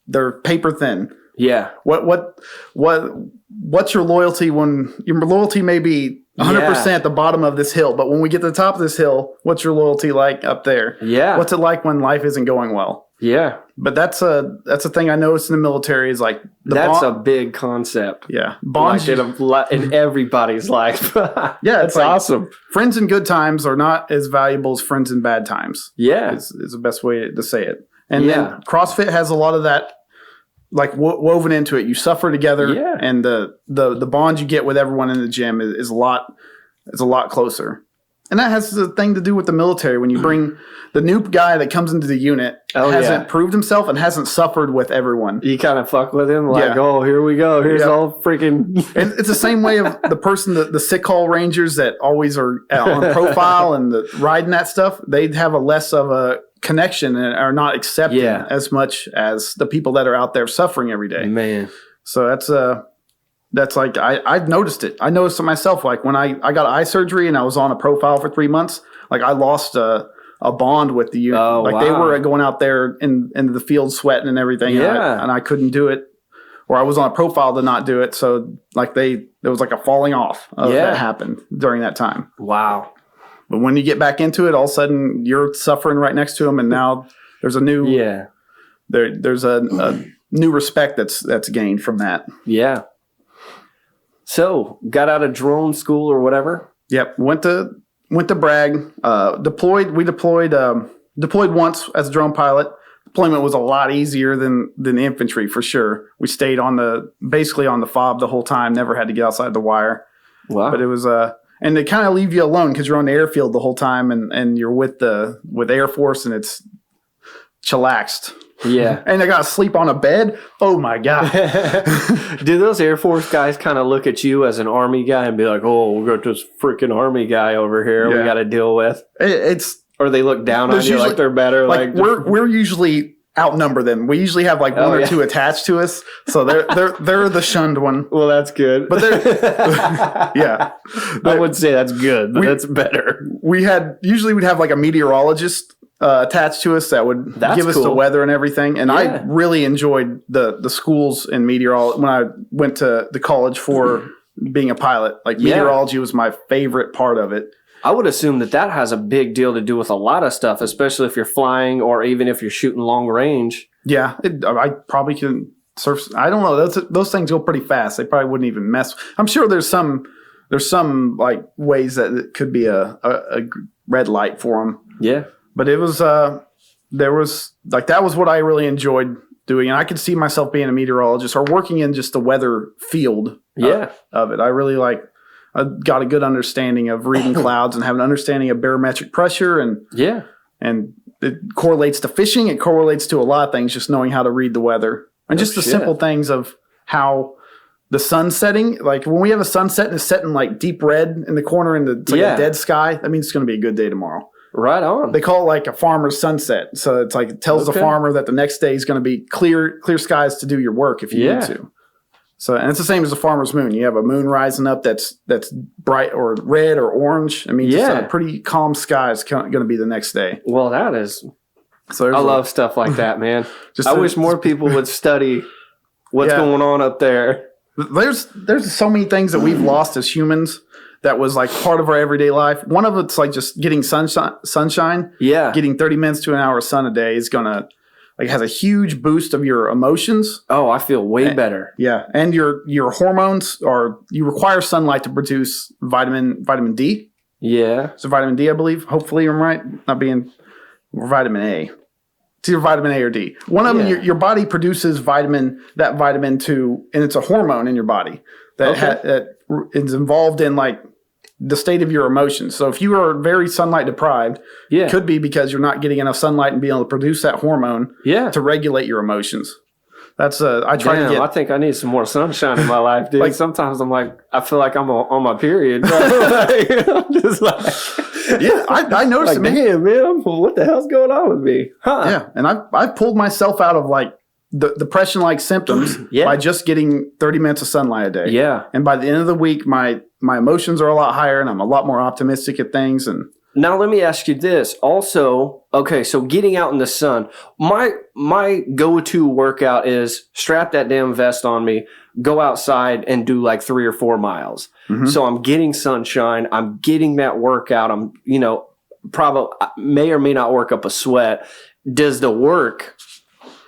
they're paper thin. Yeah. What's your loyalty when your loyalty may be 100% at the bottom of this hill, but when we get to the top of this hill, what's your loyalty like up there? Yeah. What's it like when life isn't going well? Yeah. But that's a thing I noticed in the military is like that's a big concept. Yeah. Bonds like in everybody's life. Yeah, it's like, awesome. Friends in good times are not as valuable as friends in bad times. Yeah. Is the best way to say it. And then CrossFit has a lot of that like woven into it. You suffer together, and the bond you get with everyone in the gym is a lot closer. And that has a thing to do with the military. When you bring the new guy that comes into the unit hasn't proved himself and hasn't suffered with everyone. You kind of fuck with him like, oh, here we go. Here's all freaking. And it's the same way of the person, the sick hall rangers that always are on profile and riding that stuff. They have a less of a connection and are not accepted as much as the people that are out there suffering every day. Man. So that's like, I've noticed it. I noticed it myself. Like when I got eye surgery and I was on a profile for 3 months, like I lost a bond with the unit. Oh, like they were going out there into the field sweating and everything. Yeah. And I couldn't do it, or I was on a profile to not do it. So like there was like a falling off of that happened during that time. Wow. But when you get back into it, all of a sudden you're suffering right next to them. And now there's a new, there's a new respect that's gained from that. Yeah. So, got out of drone school or whatever? Yep. Went to Bragg. Deployed. We deployed once as a drone pilot. Deployment was a lot easier than the infantry for sure. We stayed basically on the fob the whole time. Never had to get outside the wire. Wow. But it was and they kind of leave you alone because you're on the airfield the whole time and you're with Air Force and it's chillaxed. Yeah. And I got to sleep on a bed. Oh, my God. Do those Air Force guys kind of look at you as an Army guy and be like, oh, we got this freaking Army guy over here we got to deal with? Or they look down on you like they're better? Like we're usually outnumber them. We usually have like one or two attached to us. So they're the shunned one. Well, that's good. But I would say that's good, but that's better. We'd have like a meteorologist attached to us that would give us the weather and everything. And I really enjoyed the schools in meteorology when I went to the college for being a pilot. Like meteorology was my favorite part of it. I would assume that has a big deal to do with a lot of stuff, especially if you're flying or even if you're shooting long range. Yeah, I probably can surf. I don't know. Those things go pretty fast. They probably wouldn't even mess. I'm sure there's some like ways that it could be a red light for them. Yeah. But it was there was like that was what I really enjoyed doing, and I could see myself being a meteorologist or working in just the weather field. Of it. I really I got a good understanding of reading clouds and have an understanding of barometric pressure and it correlates to fishing. It correlates to a lot of things, just knowing how to read the weather. And just the simple things of how the sun setting, like when we have a sunset and it's setting like deep red in the corner and it's like a dead sky, that means it's going to be a good day tomorrow. Right on. They call it like a farmer's sunset. So it's like it tells the farmer that the next day is going to be clear skies to do your work if you need to. So, and it's the same as a farmer's moon. You have a moon rising up that's bright or red or orange. I mean, just a pretty calm sky is going to be the next day. Well, that is. So I love stuff like that, man. I wish more people would study what's going on up there. There's so many things that we've lost as humans that was like part of our everyday life. One of it's like just getting sunshine. Yeah. Getting 30 minutes to an hour of sun a day is going to has a huge boost of your emotions. Oh, I feel way better. Yeah. And your hormones you require sunlight to produce vitamin D. Yeah. So vitamin D, I believe. Hopefully I'm right. Not being vitamin A. It's either vitamin A or D. One of them, your body produces vitamin to, and it's a hormone in your body that is involved in like the state of your emotions. So if you are very sunlight deprived, it could be because you're not getting enough sunlight and being able to produce that hormone to regulate your emotions. That's I think I need some more sunshine in my life, dude. Like, sometimes I'm like, I feel like I'm on my period. I'm just like, I noticed like, it, man, what the hell's going on with me? Yeah, and I've pulled myself out of like the depression-like symptoms by just getting 30 minutes of sunlight a day. Yeah, and by the end of the week, my emotions are a lot higher, and I'm a lot more optimistic at things. And now let me ask you this. Also, okay, so getting out in the sun, my go-to workout is strap that damn vest on me, go outside and do like 3 or 4 miles. Mm-hmm. So I'm getting sunshine. I'm getting that workout. I'm, probably may or may not work up a sweat. Does the work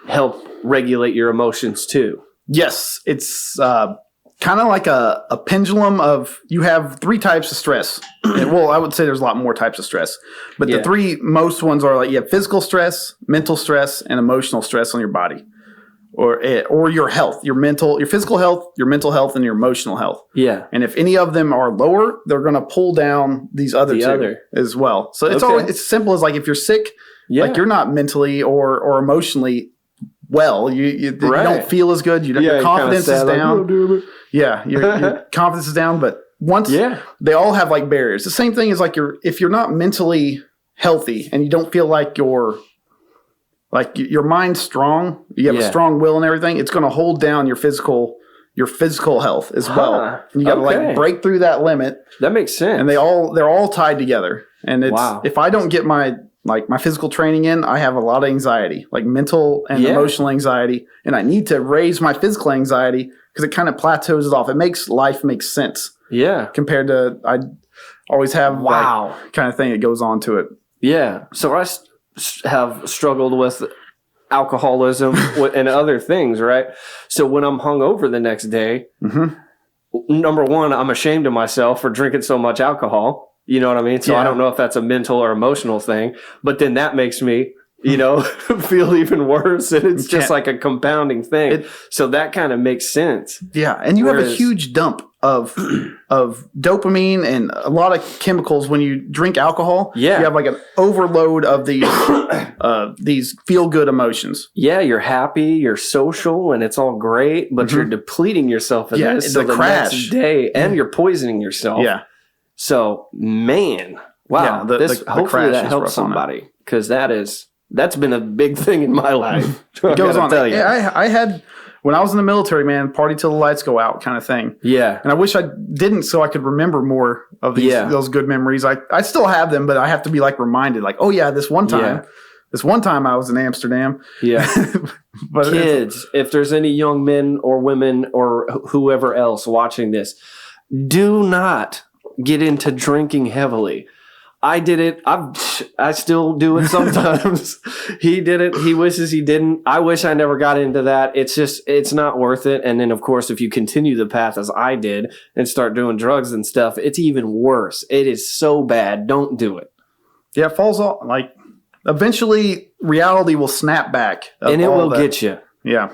help regulate your emotions too? Yes, it's kind of like a pendulum of, you have 3 types of stress. Well, I would say there's a lot more types of stress, but the 3 most ones are like you have physical stress, mental stress, and emotional stress on your body, or your health, your physical health, your mental health, and your emotional health. Yeah. And if any of them are lower, they're going to pull down these other two as well. So it's it's simple as like if you're sick, like you're not mentally or emotionally well, you don't feel as good. Your confidence is down. Like, your confidence is down. But once they all have like barriers. The same thing is like if you're not mentally healthy and you don't feel like your mind's strong, you have a strong will and everything, it's going to hold down your physical health as well. And you got to like break through that limit. That makes sense. And they're all tied together. And it's if I don't get my physical training in, I have a lot of anxiety, like mental and emotional anxiety, and I need to raise my physical anxiety because it kind of plateaus it off. It makes life make sense. Yeah. Compared to I always have kind of thing that goes on to it. Yeah. So I have struggled with alcoholism and other things, right? So when I'm hungover the next day, number one, I'm ashamed of myself for drinking so much alcohol. You know what I mean? So I don't know if that's a mental or emotional thing, but then that makes me, feel even worse. And it's just like a compounding thing. So that kind of makes sense. Yeah. And you have a huge dump of dopamine and a lot of chemicals when you drink alcohol. Yeah. You have like an overload of these feel-good emotions. Yeah. You're happy, you're social, and it's all great, but you're depleting yourself in this. So the next day, and you're poisoning yourself. Yeah. So, man, wow. Hopefully that helps somebody, because that's been a big thing in my life. It goes on. Yeah, I had, when I was in the military, man, party till the lights go out kind of thing. Yeah. And I wish I didn't, so I could remember more of those good memories. I still have them, but I have to be like reminded, like, oh yeah, this one time I was in Amsterdam. Yeah. But kids, if there's any young men or women or whoever else watching this, do not get into drinking heavily. I did it. I still do it sometimes. He did it. He wishes he didn't. I wish I never got into that. It's not worth it. And then, of course, if you continue the path as I did and start doing drugs and stuff, it's even worse. It is so bad. Don't do it. Yeah, it falls off. Like, eventually, reality will snap back. And it will get you. Yeah.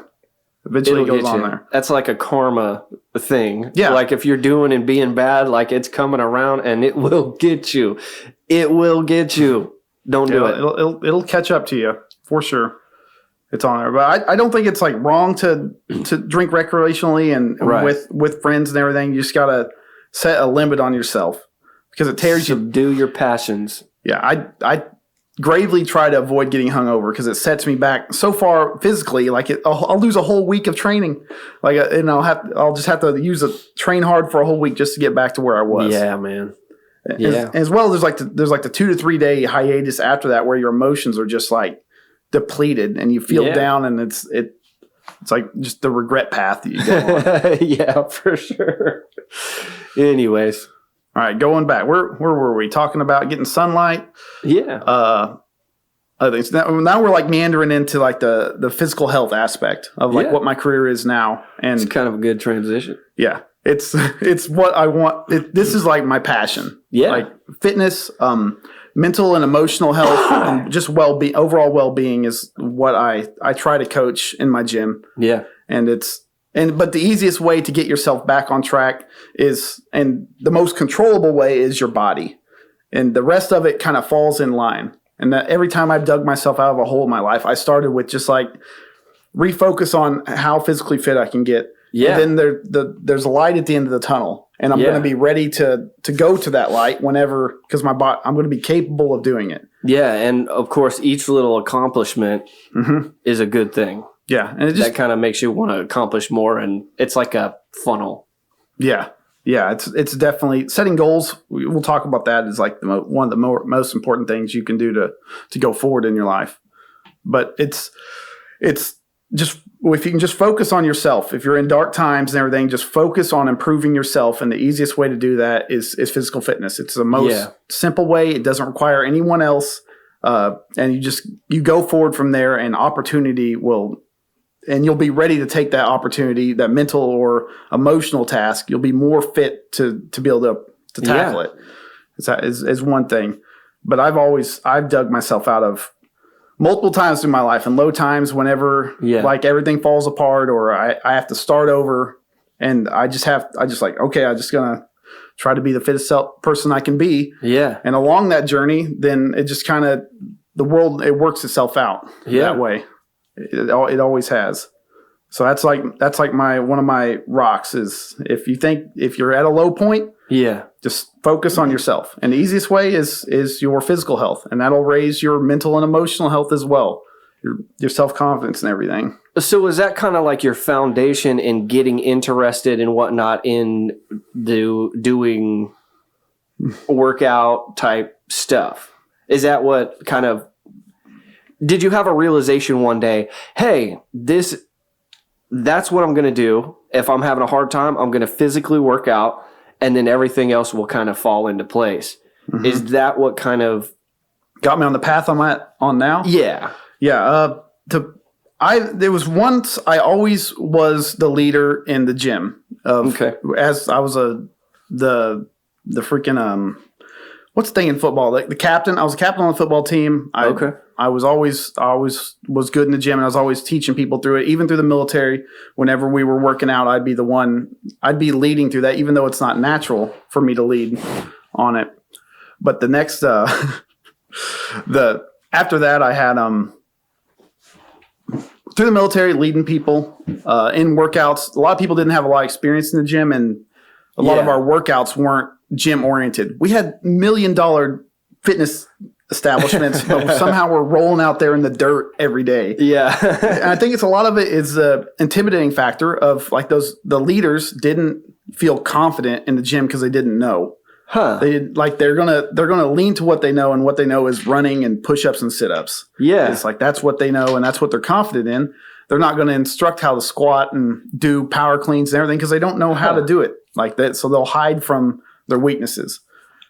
Eventually it goes on there. That's like a karma thing. Yeah. Like if you're doing and being bad, like it's coming around and it will get you. It will get you. Don't do it. It'll catch up to you for sure. It's on there. But I don't think it's like wrong to drink recreationally and with friends and everything. You just got to set a limit on yourself because it tears you. Subdue your passions. Yeah. I gravely try to avoid getting hungover because it sets me back so far physically. Like I'll lose a whole week of training. Like, and I'll just have to train hard for a whole week just to get back to where I was. Yeah, man. Yeah. As well, there's like the 2 to 3 day hiatus after that where your emotions are just like depleted and you feel down and it's like just the regret path that you go on. Yeah, for sure. Anyways. All right, going back, where were we talking about getting sunlight? Yeah. Other things. Now we're like meandering into like the physical health aspect of like what my career is now, and it's kind of a good transition. Yeah, it's what I want. This is like my passion. Yeah, like fitness, mental and emotional health, and just overall well-being is what I try to coach in my gym. Yeah, but the easiest way to get yourself back on track and the most controllable way is your body. And the rest of it kind of falls in line. And that every time I've dug myself out of a hole in my life, I started with just like refocus on how physically fit I can get. Yeah. And then there's a light at the end of the tunnel. And I'm going to be ready to go to that light whenever, because I'm going to be capable of doing it. Yeah. And of course, each little accomplishment is a good thing. Yeah, and that kind of makes you want to accomplish more, and it's like a funnel. Yeah, it's definitely setting goals. We'll talk about that as like one of the most important things you can do to go forward in your life. But it's just if you can just focus on yourself. If you're in dark times and everything, just focus on improving yourself, and the easiest way to do that is physical fitness. It's the most simple way. It doesn't require anyone else, and you go forward from there, and opportunity will. And you'll be ready to take that opportunity, that mental or emotional task. You'll be more fit to be able to tackle it. Is one thing. But I've dug myself out of multiple times in my life, and low times whenever like everything falls apart or I have to start over, and I'm just gonna try to be the fittest person I can be. Yeah. And along that journey, then it just kind of it works itself out that way. It always has. So that's like one of my rocks is if you're at a low point, just focus on yourself. And the easiest way is your physical health, and that'll raise your mental and emotional health as well. Your self-confidence and everything. So is that kind of like your foundation in getting interested and whatnot in doing workout type stuff? Is that what kind of did you have a realization one day, hey, that's what I'm going to do. If I'm having a hard time, I'm going to physically work out, and then everything else will kind of fall into place. Mm-hmm. Is that what kind of got me on the path I'm on now? Yeah. Yeah. There was once I always was the leader in the gym. As I was the freaking what's the thing in football? Like the captain. I was a captain on the football team. I was always was good in the gym, and I was always teaching people through it. Even through the military, whenever we were working out, I'd be leading through that, even though it's not natural for me to lead on it. But the next, after that, I had through the military leading people in workouts. A lot of people didn't have a lot of experience in the gym, and a lot of our workouts weren't gym oriented. We had $1 million fitness establishments, but somehow we're rolling out there in the dirt every day. Yeah. And I think a lot of it is the intimidating factor of like the leaders didn't feel confident in the gym because they didn't know. Huh. They're gonna lean to what they know, and what they know is running and push-ups and sit-ups. Yeah. It's like that's what they know and that's what they're confident in. They're not going to instruct how to squat and do power cleans and everything because they don't know how to do it like that. So they'll hide from their weaknesses.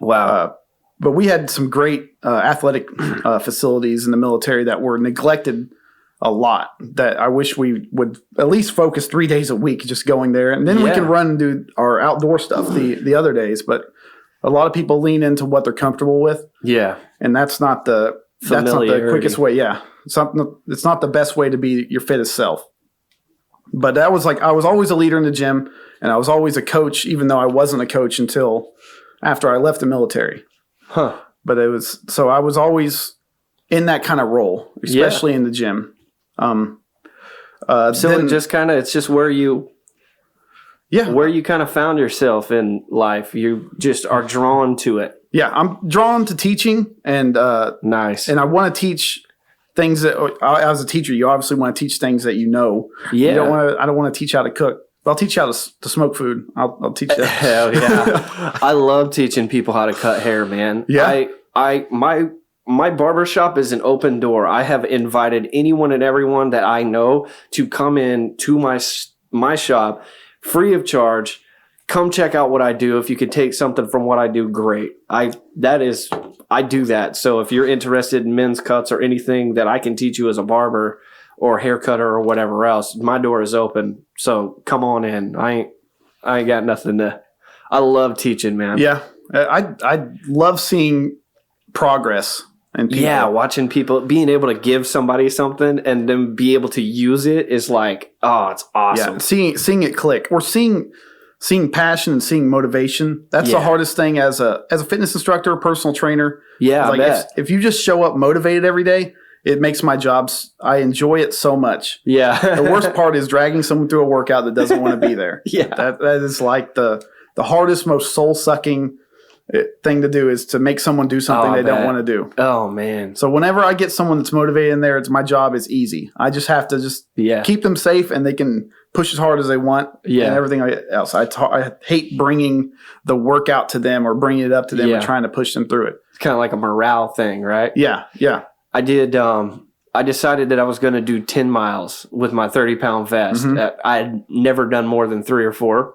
Wow. but we had some great athletic facilities in the military that were neglected a lot, that I wish we would at least focus 3 days a week just going there. And then we can run and do our outdoor stuff the other days. But a lot of people lean into what they're comfortable with. Yeah. And that's not the quickest way. Yeah. It's not the best way to be your fittest self. But that was I was always a leader in the gym, and I was always a coach, even though I wasn't a coach until after I left the military. Huh. But I was always in that kind of role, especially in the gym. So it's just where you kind of found yourself in life. You just are drawn to it. Yeah, I'm drawn to teaching, and nice. And I want to teach things that, as a teacher, you obviously want to teach things that you know. Yeah. I don't want to teach how to cook. But I'll teach you how to smoke food. I'll teach that. Hell yeah. I love teaching people how to cut hair, man. Yeah. My barbershop is an open door. I have invited anyone and everyone that I know to come in to my shop free of charge. Come check out what I do. If you could take something from what I do, great. I do that. So if you're interested in men's cuts or anything that I can teach you as a barber or hair cutter or whatever else, my door is open. So come on in. I ain't got nothing to. I love teaching, man. Yeah, I love seeing progress. And yeah, watching people, being able to give somebody something and then be able to use it is like, oh, it's awesome. Yeah, seeing it click, or seeing passion and seeing motivation. That's the hardest thing as a fitness instructor or personal trainer. Yeah, like if you just show up motivated every day, it makes my jobs. I enjoy it so much. Yeah. The worst part is dragging someone through a workout that doesn't want to be there. Yeah, that is like the hardest, most soul sucking thing to do, is to make someone do something they don't want to do. Oh man. So whenever I get someone that's motivated in there, my job is easy. I just have to keep them safe, and they can push as hard as they want. Yeah. And everything else. I hate bringing the workout to them or bringing it up to them and trying to push them through it. It's kind of like a morale thing, right? Yeah. Yeah. I did. I decided that I was going to do 10 miles with my 30-pound vest. Mm-hmm. I had never done more than 3 or 4.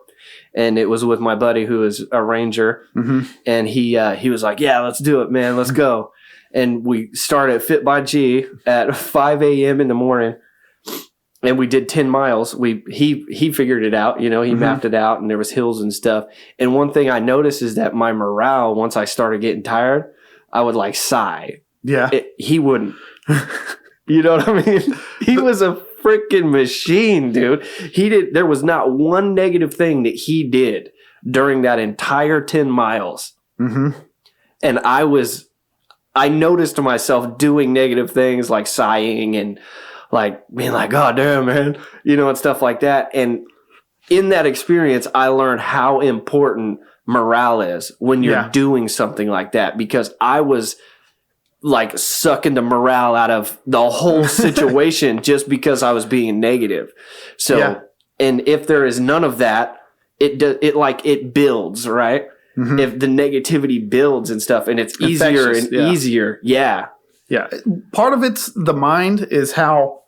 And it was with my buddy who is a ranger. Mm-hmm. And he was like, yeah, let's do it, man. Let's go. And we started Fit by G at 5 a.m. in the morning. And we did 10 miles. He figured it out, he mapped it out, and there was hills and stuff. And one thing I noticed is that my morale, once I started getting tired, I would like sigh. Yeah. He wouldn't. You know what I mean? He was a freaking machine, dude. There was not one negative thing that he did during that entire 10 miles. Mm-hmm. And I noticed myself doing negative things like sighing and like being like, oh, damn, man, and stuff like that. And in that experience, I learned how important morale is when you're doing something like that, because I was like sucking the morale out of the whole situation just because I was being negative. So, and if there is none of that, it builds, right? Mm-hmm. If the negativity builds and stuff, and it's easier and easier. Yeah. Yeah. Part of it's the mind, is how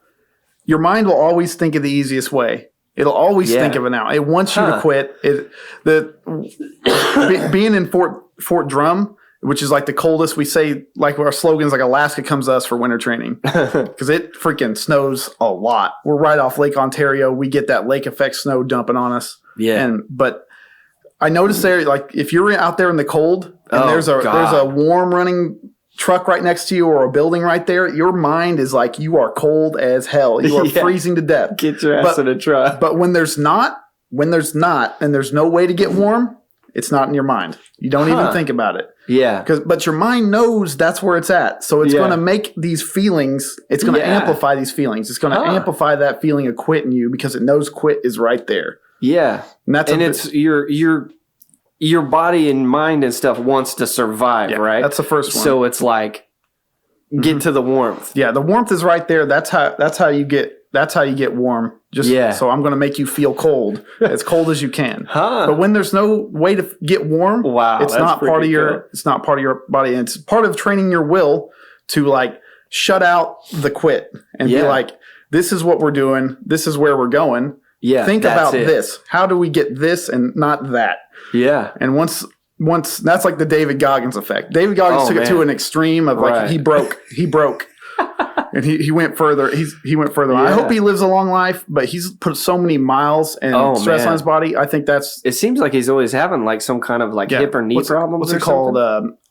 your mind will always think of the easiest way. It'll always think of it now. It wants you to quit. Being in Fort Drum, which is like the coldest, we say, like our slogan is like Alaska comes to us for winter training, because it freaking snows a lot. We're right off Lake Ontario. We get that lake effect snow dumping on us. Yeah. But I noticed there, like if you're out there in the cold and there's a warm running truck right next to you or a building right there, your mind is like, you are cold as hell. You are freezing to death. Get your ass in a truck. But when there's not, and there's no way to get warm, it's not in your mind. You don't even think about it. Yeah. But your mind knows that's where it's at. So it's going to make these feelings, it's going to amplify these feelings. It's going to amplify that feeling of quit in you, because it knows quit is right there. Yeah. And it's your body and mind and stuff wants to survive, right? That's the first one. So it's like, get to the warmth. Yeah, the warmth is right there. That's how you get warm. So I'm going to make you feel cold, as cold as you can. But when there's no way to get warm, it's not part of your body. And it's part of training your will to like shut out the quit and be like, this is what we're doing. This is where we're going. Yeah. Think about this. How do we get this and not that? Yeah. And once once that's like the David Goggins effect. David Goggins took it to an extreme of like he broke. And he went further. He went further. Yeah. I hope he lives a long life, but he's put so many miles and stress on his body. I think that's. It seems like he's always having like some kind of like hip or knee problems. What's it called?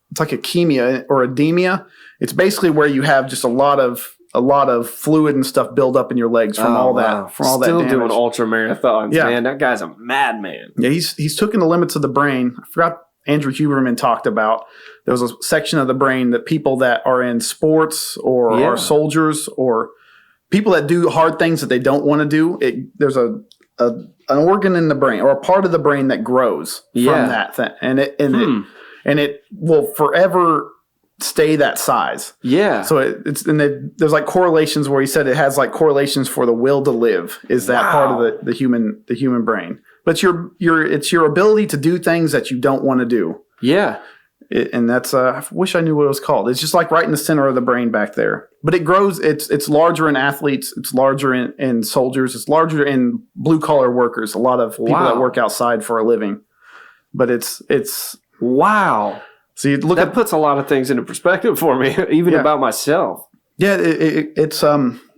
It's like ischemia or edemia. It's basically where you have just a lot of fluid and stuff build up in your legs from all that. From all that damage. Still doing ultra marathons, man. That guy's a madman. Yeah, he's taken the limits of the brain. I forgot. Andrew Huberman talked about there was a section of the brain that people that are in sports or are soldiers or people that do hard things that they don't want to do. There's an organ in the brain or a part of the brain that grows from that thing, and it will forever stay that size. Yeah. So there's like correlations where he said it has like correlations for the will to live is that part of the human brain. But it's your ability to do things that you don't want to do. Yeah. And that's I wish I knew what it was called. It's just like right in the center of the brain back there. But it grows. It's larger in athletes. It's larger in soldiers. It's larger in blue collar workers. A lot of people that work outside for a living. But it's wow. So you look that puts a lot of things into perspective for me, even about myself. Yeah, it's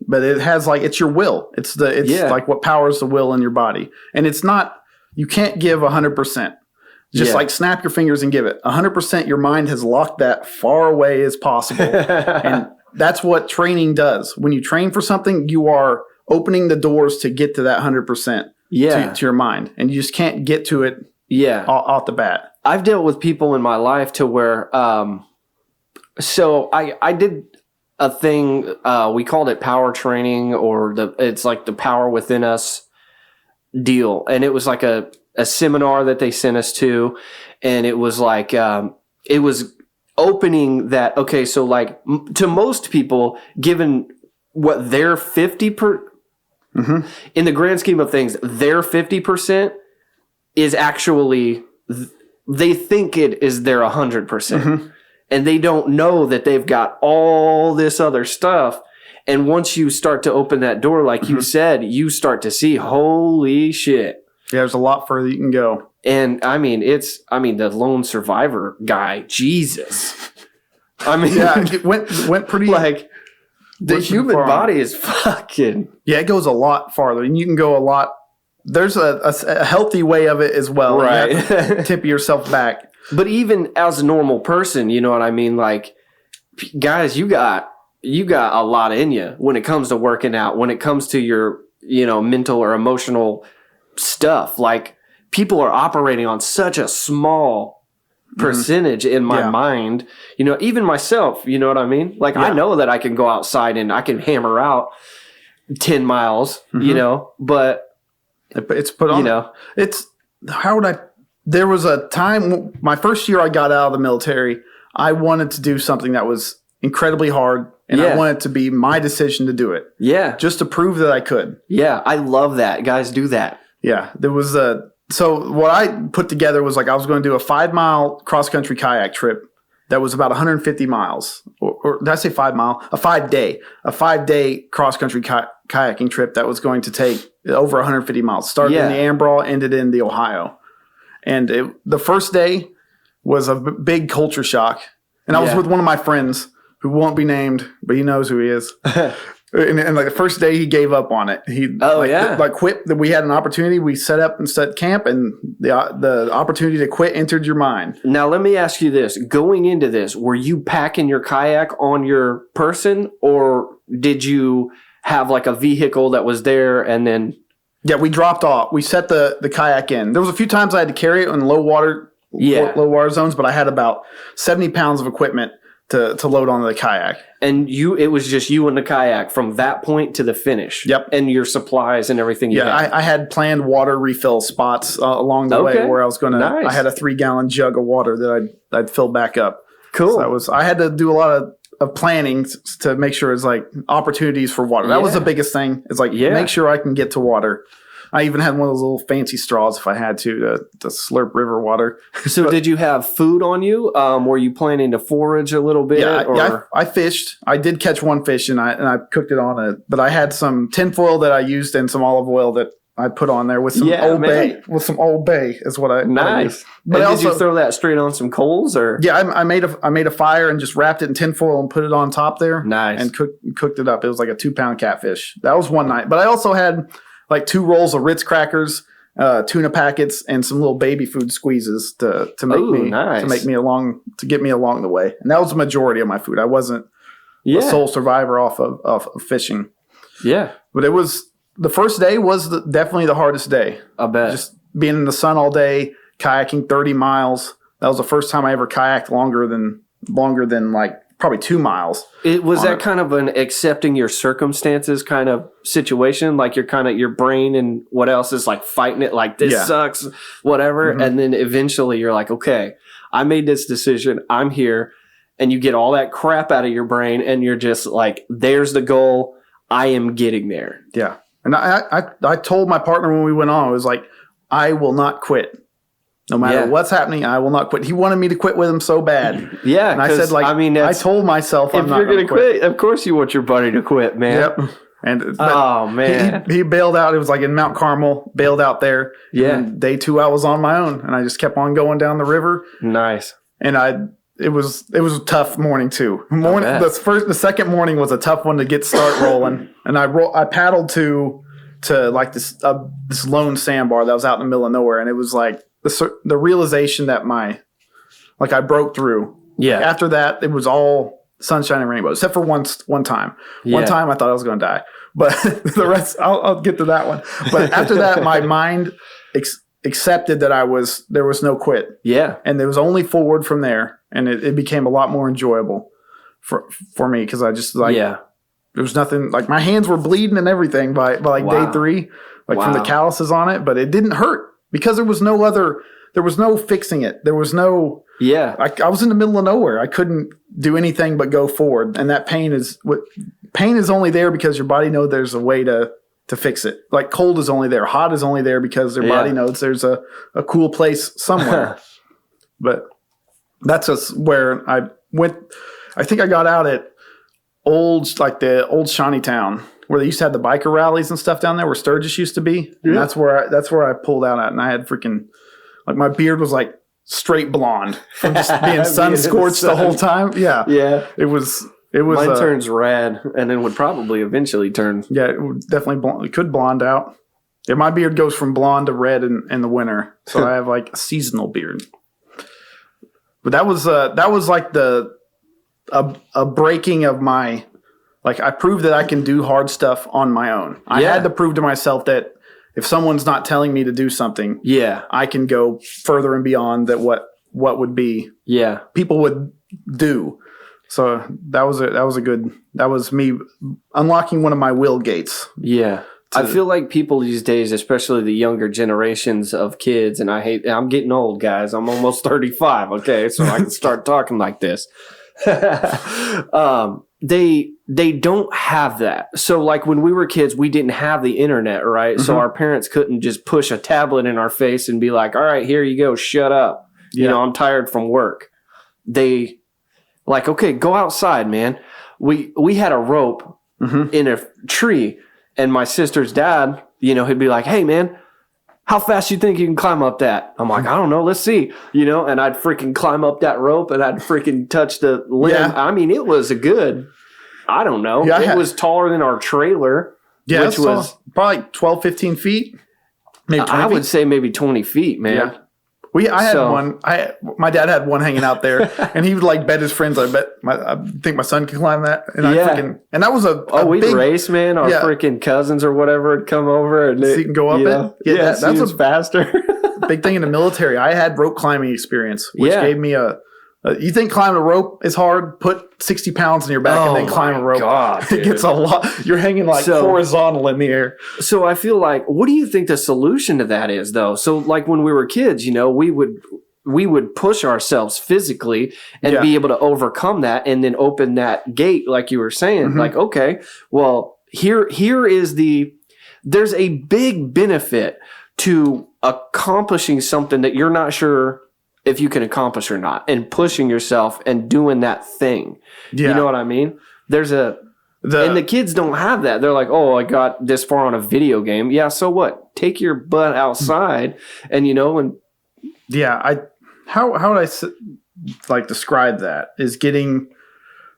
but it has like it's your will. It's like what powers the will in your body, and it's not. You can't give 100%. Just like snap your fingers and give it 100%. Your mind has locked that far away as possible, and that's what training does. When you train for something, you are opening the doors to get to that 100%. To your mind, and you just can't get to it. Off the bat. I've dealt with people in my life to where, so I did a thing, we called it power training or it's like the power within us deal. And it was like a seminar that they sent us to. And it was like, it was opening that, okay, so like to most people, given what their 50% in the grand scheme of things, their 50% is actually, they think it is their 100%. And they don't know that they've got all this other stuff. And once you start to open that door, like you said, you start to see, holy shit. Yeah, there's a lot further you can go. And I mean, the lone survivor guy, Jesus. I mean, it went pretty like the human body is fucking. Yeah, it goes a lot farther, and you can go a lot. There's a healthy way of it as well. Right. You have to tip yourself back. But even as a normal person, you know what I mean? Like, guys, you got a lot in you when it comes to working out, when it comes to your, mental or emotional stuff. Like, people are operating on such a small percentage in my mind. Even myself, you know what I mean? Like, I know that I can go outside and I can hammer out 10 miles, but it's put on. There was a time, my first year I got out of the military, I wanted to do something that was incredibly hard, and I wanted it to be my decision to do it. Yeah. Just to prove that I could. Yeah, I love that. Guys, do that. Yeah. There was so what I put together was like I was going to do a 5-mile cross-country kayak trip that was about 150 miles. Or did I say 5 mile? A 5-day cross-country kayaking trip that was going to take over 150 miles. Started in the Ambraw, ended in the Ohio. And the first day was a big culture shock. And I was with one of my friends who won't be named, but he knows who he is. and like the first day he gave up on it. He quit. We had an opportunity. We set up and set camp, and the opportunity to quit entered your mind. Now let me ask you this: going into this, were you packing your kayak on your person, or did you have like a vehicle that was there and then? Yeah, we dropped off. We set the kayak in. There was a few times I had to carry it in low water zones, but I had about 70 pounds of equipment to load onto the kayak. And it was just you and the kayak from that point to the finish. Yep. And your supplies and everything you had. I had planned water refill spots along the way where I was going to. Nice. I had a 3-gallon jug of water that I'd fill back up. Cool. So I had to do a lot of planning to make sure it's like opportunities for water. That was the biggest thing. It's like make sure I can get to water. I even had one of those little fancy straws if I had to slurp river water. So did you have food on you? Were you planning to forage a little bit? Yeah, I fished. I did catch one fish and I cooked it on it. But I had some tinfoil that I used and some olive oil that I put on there with some Old Bay. With some Old Bay is what I nice. But did you throw that straight on some coals or? Yeah, I made a fire and just wrapped it in tinfoil and put it on top there. Nice. And cooked it up. It was like a 2-pound catfish. That was one night. But I also had like 2 rolls of Ritz crackers, tuna packets, and some little baby food squeezes to get me along the way. And that was the majority of my food. I wasn't a sole survivor off of fishing. Yeah. But it was the first day was definitely the hardest day. I bet. Just being in the sun all day, kayaking 30 miles. That was the first time I ever kayaked longer than like probably 2 miles. Was that kind of an accepting your circumstances kind of situation? Like your brain and what else is like fighting it, like this sucks, whatever. Mm-hmm. And then eventually you're like, okay, I made this decision. I'm here. And you get all that crap out of your brain and you're just like, there's the goal. I am getting there. Yeah. And I told my partner when we went on, I was like, I will not quit. No matter what's happening, I will not quit. He wanted me to quit with him so bad. Yeah. And I said, like, I told myself I'm not going to quit. Of course you want your buddy to quit, man. Yep. And man. He bailed out. It was like in Mount Carmel, bailed out there. Yeah. And day 2, I was on my own. And I just kept on going down the river. Nice. And it was a tough morning too. The second morning was a tough one to start rolling. And I paddled to like this lone sandbar that was out in the middle of nowhere. And it was like, the realization that I broke through. Yeah. After that, it was all sunshine and rainbows, except for one time. Yeah. One time I thought I was going to die, but the rest, I'll get to that one. But after that, my mind accepted that there was no quit. Yeah. And there was only forward from there. And it became a lot more enjoyable for me. Cause I just there was nothing, like my hands were bleeding and everything by day 3, from the calluses on it, but it didn't hurt. Because there was no fixing it. There was no, I was in the middle of nowhere. I couldn't do anything but go forward. And that pain is only there because your body knows there's a way to fix it. Like cold is only there. Hot is only there because your body knows there's a cool place somewhere. But that's just where I went. I think I got out at the old Shawnee Town, where they used to have the biker rallies and stuff down there where Sturgis used to be. Yeah. And that's where I pulled out at. And I had freaking, like my beard was like straight blonde from just being sun scorched the whole time. Yeah. Yeah. It was. Mine turns red and then would probably eventually turn. Yeah, it would definitely it could blonde out. Yeah, my beard goes from blonde to red in the winter. So I have like a seasonal beard. But that was like a breaking of my. Like, I proved that I can do hard stuff on my own. I had to prove to myself that if someone's not telling me to do something, I can go further and beyond that what would be people would do. So that was me unlocking one of my will gates. Yeah. I feel like people these days, especially the younger generations of kids, and I'm getting old, guys. I'm almost 35, okay? So I can start talking like this. They don't have that. So like when we were kids, we didn't have the internet, right? Mm-hmm. So our parents couldn't just push a tablet in our face and be like, all right, here you go. Shut up. You know, I'm tired from work. They like, okay, go outside, man. We had a rope in a tree, and my sister's dad, he'd be like, hey man, how fast you think you can climb up that? I'm like, I don't know. Let's see. And I'd freaking climb up that rope and I'd freaking touch the limb. Yeah. I mean, it was a good, I don't know. Yeah, it was taller than our trailer. Yeah, which was probably 12, 15 feet. Maybe 20 feet. Would say maybe 20 feet, man. Yeah. I had one. My dad had one hanging out there, and he would like bet his friends. I think my son can climb that. And and that was we'd big race, man. Our freaking cousins or whatever would come over and so you can go up it. Yeah, that's faster. Big thing in the military. I had rope climbing experience, which gave me you think climbing a rope is hard? Put 60 pounds in your back and then climb a rope. God, it gets a lot. You're hanging like horizontal in the air. So I feel like, what do you think the solution to that is, though? So like when we were kids, we would push ourselves physically and be able to overcome that and then open that gate, like you were saying. Mm-hmm. Like, okay, well, here is there's a big benefit to accomplishing something that you're not sure if you can accomplish or not, and pushing yourself and doing that thing. Yeah. You know what I mean? There's And the kids don't have that. They're like, oh, I got this far on a video game. Yeah, so what? Take your butt outside and, and... Yeah, how would I describe that? Is getting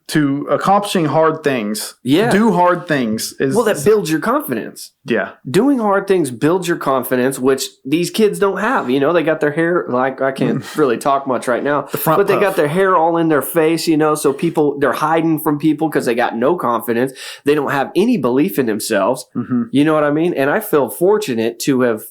to accomplishing hard things. Yeah. Do hard things. That builds your confidence. Yeah. Doing hard things builds your confidence, which these kids don't have. They got their hair, I can't really talk much right now, but they got their hair all in their face, so they're hiding from people because they got no confidence. They don't have any belief in themselves. Mm-hmm. You know what I mean? And I feel fortunate to have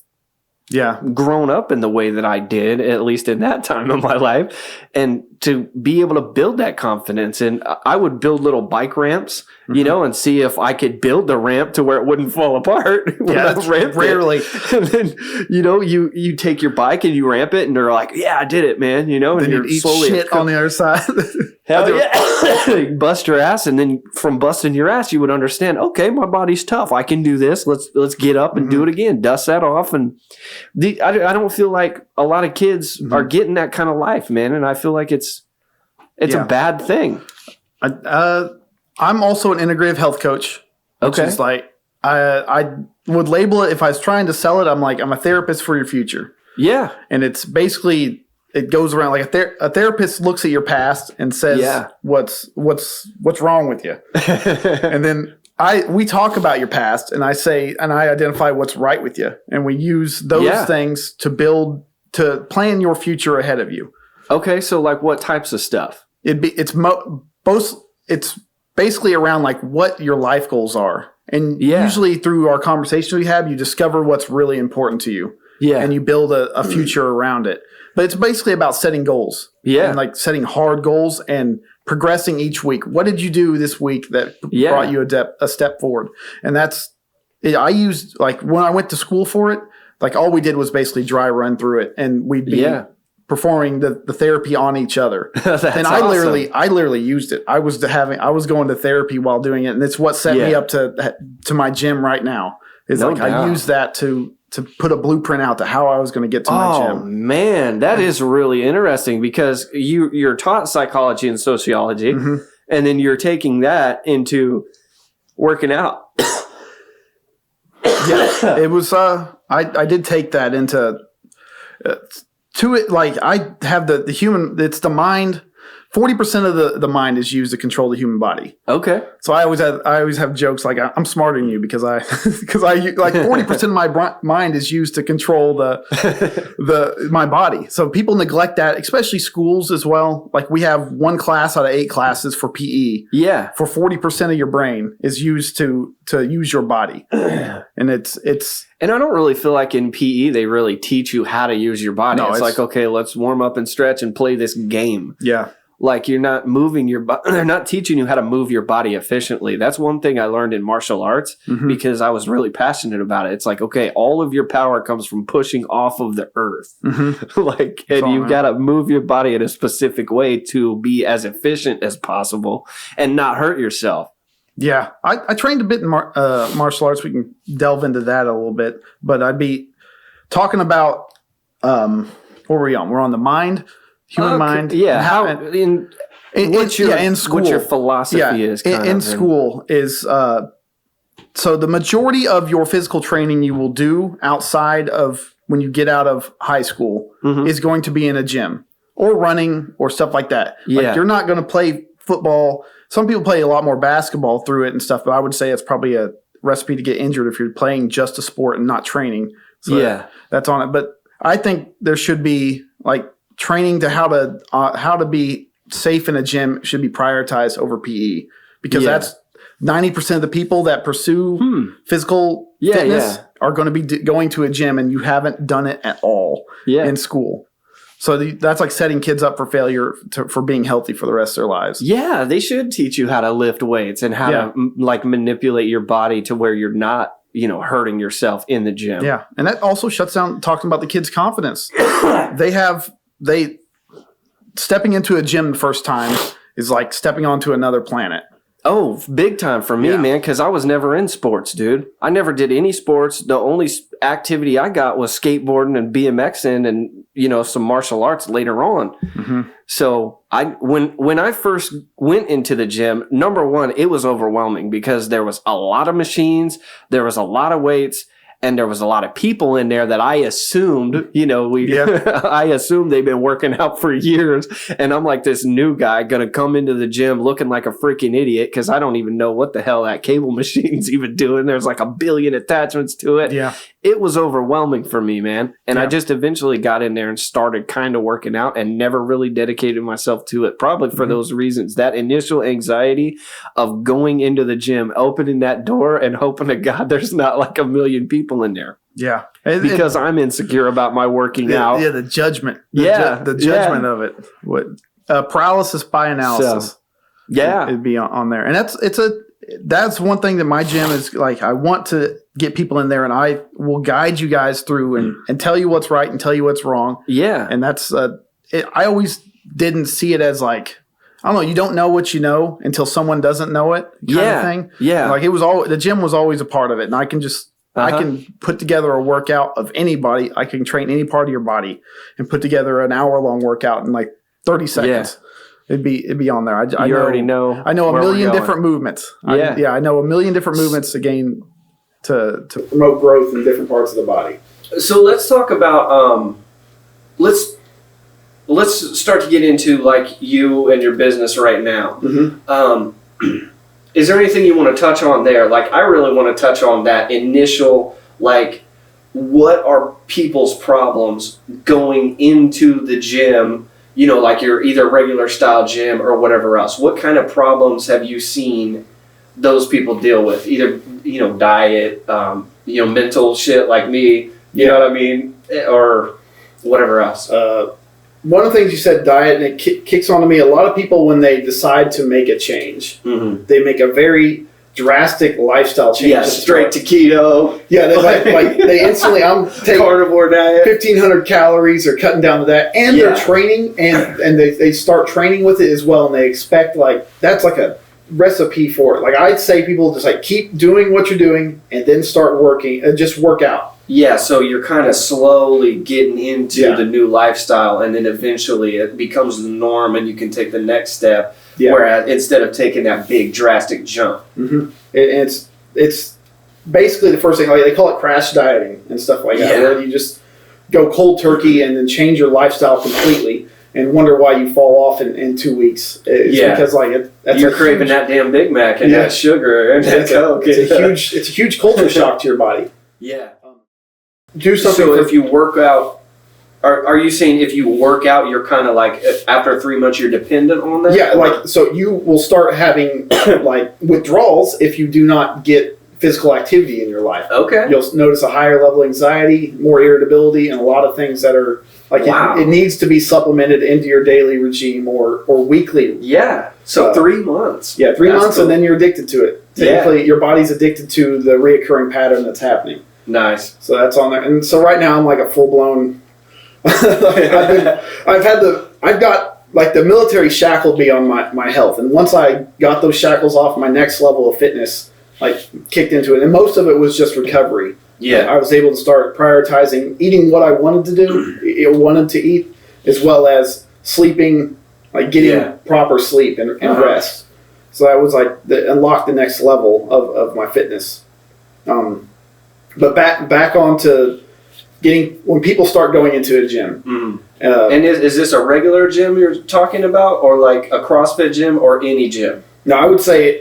grown up in the way that I did, at least in that time of my life, and to be able to build that confidence. And I would build little bike ramps, and see if I could build the ramp to where it wouldn't fall apart. Yeah, that's rarely. And then, you take your bike and you ramp it, and they're like, yeah, I did it, man, and then you're eat slowly shit on the other side. Hell yeah. Bust your ass, and then from busting your ass, you would understand, okay, my body's tough. I can do this. Let's get up and do it again. Dust that off. And I don't feel like a lot of kids are getting that kind of life, man. And I feel like it's a bad thing. I'm also an integrative health coach. Which is like, I would label it, if I was trying to sell it, I'm like, I'm a therapist for your future. Yeah. And it's basically... It goes around like a therapist looks at your past and says, what's wrong with you? And then we talk about your past, and I identify what's right with you. And we use those things to plan your future ahead of you. Okay. So like what types of stuff? It's basically around like what your life goals are. And usually through our conversations we have, you discover what's really important to you. Yeah. And you build a future around it. But it's basically about setting goals. Yeah. And like setting hard goals and progressing each week. What did you do this week that brought you a step forward? And I used, like when I went to school for it, like all we did was basically dry run through it, and we'd be performing the therapy on each other. And I literally used it. I was going to therapy while doing it, and it's what set me up to my gym right now. I use that to put a blueprint out to how I was going to get to my gym. Oh, man, that is really interesting, because you're taught psychology and sociology, and then you're taking that into working out. Yeah, it was, I did take that into, to it, like I have the human, it's the mind. 40% of the mind is used to control the human body. Okay. So I always have jokes like I'm smarter than you because I like 40% of my mind is used to control my body. So people neglect that, especially schools as well. Like we have 1 class out of 8 classes for PE. Yeah. For 40% of your brain is used to use your body. And it's and I don't really feel like in PE they really teach you how to use your body. No, it's like, okay, let's warm up and stretch and play this game. Yeah. Like you're not moving your body. They're not teaching you how to move your body efficiently. That's one thing I learned in martial arts because I was really passionate about it. It's like, okay, all of your power comes from pushing off of the earth. And you've got to move your body in a specific way to be as efficient as possible and not hurt yourself. Yeah. I trained a bit in martial arts. We can delve into that a little bit. But I'd be talking about, what were we on? We're on the mind. Human mind. Yeah. In school. What your philosophy is. In school is, so the majority of your physical training you will do outside of when you get out of high school is going to be in a gym or running or stuff like that. Yeah. Like you're not going to play football. Some people play a lot more basketball through it and stuff, but I would say it's probably a recipe to get injured if you're playing just a sport and not training. So that's on it. But I think there should be like, training to how to be safe in a gym should be prioritized over PE because that's 90% of the people that pursue physical fitness are going to be going to a gym, and you haven't done it at all in school. So that's like setting kids up for failure for being healthy for the rest of their lives. Yeah, they should teach you how to lift weights and how to like manipulate your body to where you're not hurting yourself in the gym. Yeah, and that also shuts down talking about the kids' confidence. They stepping into a gym the first time is like stepping onto another planet. Oh, big time for me, man, because I was never in sports, dude. I never did any sports. The only activity I got was skateboarding and BMXing, and some martial arts later on. So when I first went into the gym, number one, it was overwhelming because there was a lot of machines, there was a lot of weights, and there was a lot of people in there that I assumed, I assumed they've been working out for years. And I'm like this new guy going to come into the gym looking like a freaking idiot because I don't even know what the hell that cable machine's even doing. There's like a billion attachments to it. Yeah. It was overwhelming for me, man. And I just eventually got in there and started kind of working out and never really dedicated myself to it. Probably for those reasons. That initial anxiety of going into the gym, opening that door and hoping to God there's not like a million people in there. Yeah. Because I'm insecure about my working out. Yeah, the judgment. The judgment of it. What paralysis by analysis. So, yeah. It'd be on there. And that's one thing that my gym is like. I want to get people in there, and I will guide you guys through and tell you what's right and tell you what's wrong. Yeah. And that's I always didn't see it as like, I don't know, you don't know what you know until someone doesn't know it kind of thing. Yeah. Like the gym was always a part of it, and I can just I can put together a workout of anybody. I can train any part of your body and put together an hour-long workout in like 30 seconds. It'd be on there. I already know. I know a million different movements. I know a million different movements again to promote growth in different parts of the body. So let's talk about let's start to get into like you and your business right now. Is there anything you want to touch on there? Like, I really want to touch on that initial, like, what are people's problems going into the gym, like your either regular style gym or whatever else? What kind of problems have you seen those people deal with? Either, diet, mental shit like me, you know what I mean? Or whatever else. One of the things you said, diet, and it kicks on to me. A lot of people, when they decide to make a change, they make a very drastic lifestyle change. Yeah, straight to keto. Yeah, they instantly, I'm taking carnivore diet, 1,500 calories, or cutting down to that, and they're training, and they start training with it as well, and they expect that's like a recipe for it. Like, I'd say people just like keep doing what you're doing, and then start working, and just work out. Yeah, so you're kind of slowly getting into the new lifestyle, and then eventually it becomes the norm, and you can take the next step. Yeah. Whereas instead of taking that big drastic jump, it's basically the first thing. Like, they call it crash dieting and stuff like that, where you just go cold turkey and then change your lifestyle completely, and wonder why you fall off in 2 weeks. It's because you're craving that damn Big Mac and that sugar and that Coke. It's a huge culture shock to your body. Yeah. Do something. So if you work out, are you saying if you work out, you're kind of like after 3 months you're dependent on that? Yeah, so you will start having like withdrawals if you do not get physical activity in your life. Okay. You'll notice a higher level of anxiety, more irritability, and a lot of things that are like it needs to be supplemented into your daily regime or weekly. Yeah. So 3 months. Yeah, 3 months, and then you're addicted to it. Typically, your body's addicted to the reoccurring pattern that's happening. Nice. So that's on there. And so right now I'm like a full blown. I've got like the military shackled me on my health, and once I got those shackles off, my next level of fitness like kicked into it, and most of it was just recovery. Yeah, I was able to start prioritizing eating what I wanted to do, wanted to eat, as well as sleeping, like getting proper sleep and rest. So that was like unlocked the next level of my fitness. But back onto getting when people start going into a gym. And is this a regular gym you're talking about, or like a CrossFit gym, or any gym? No, I would say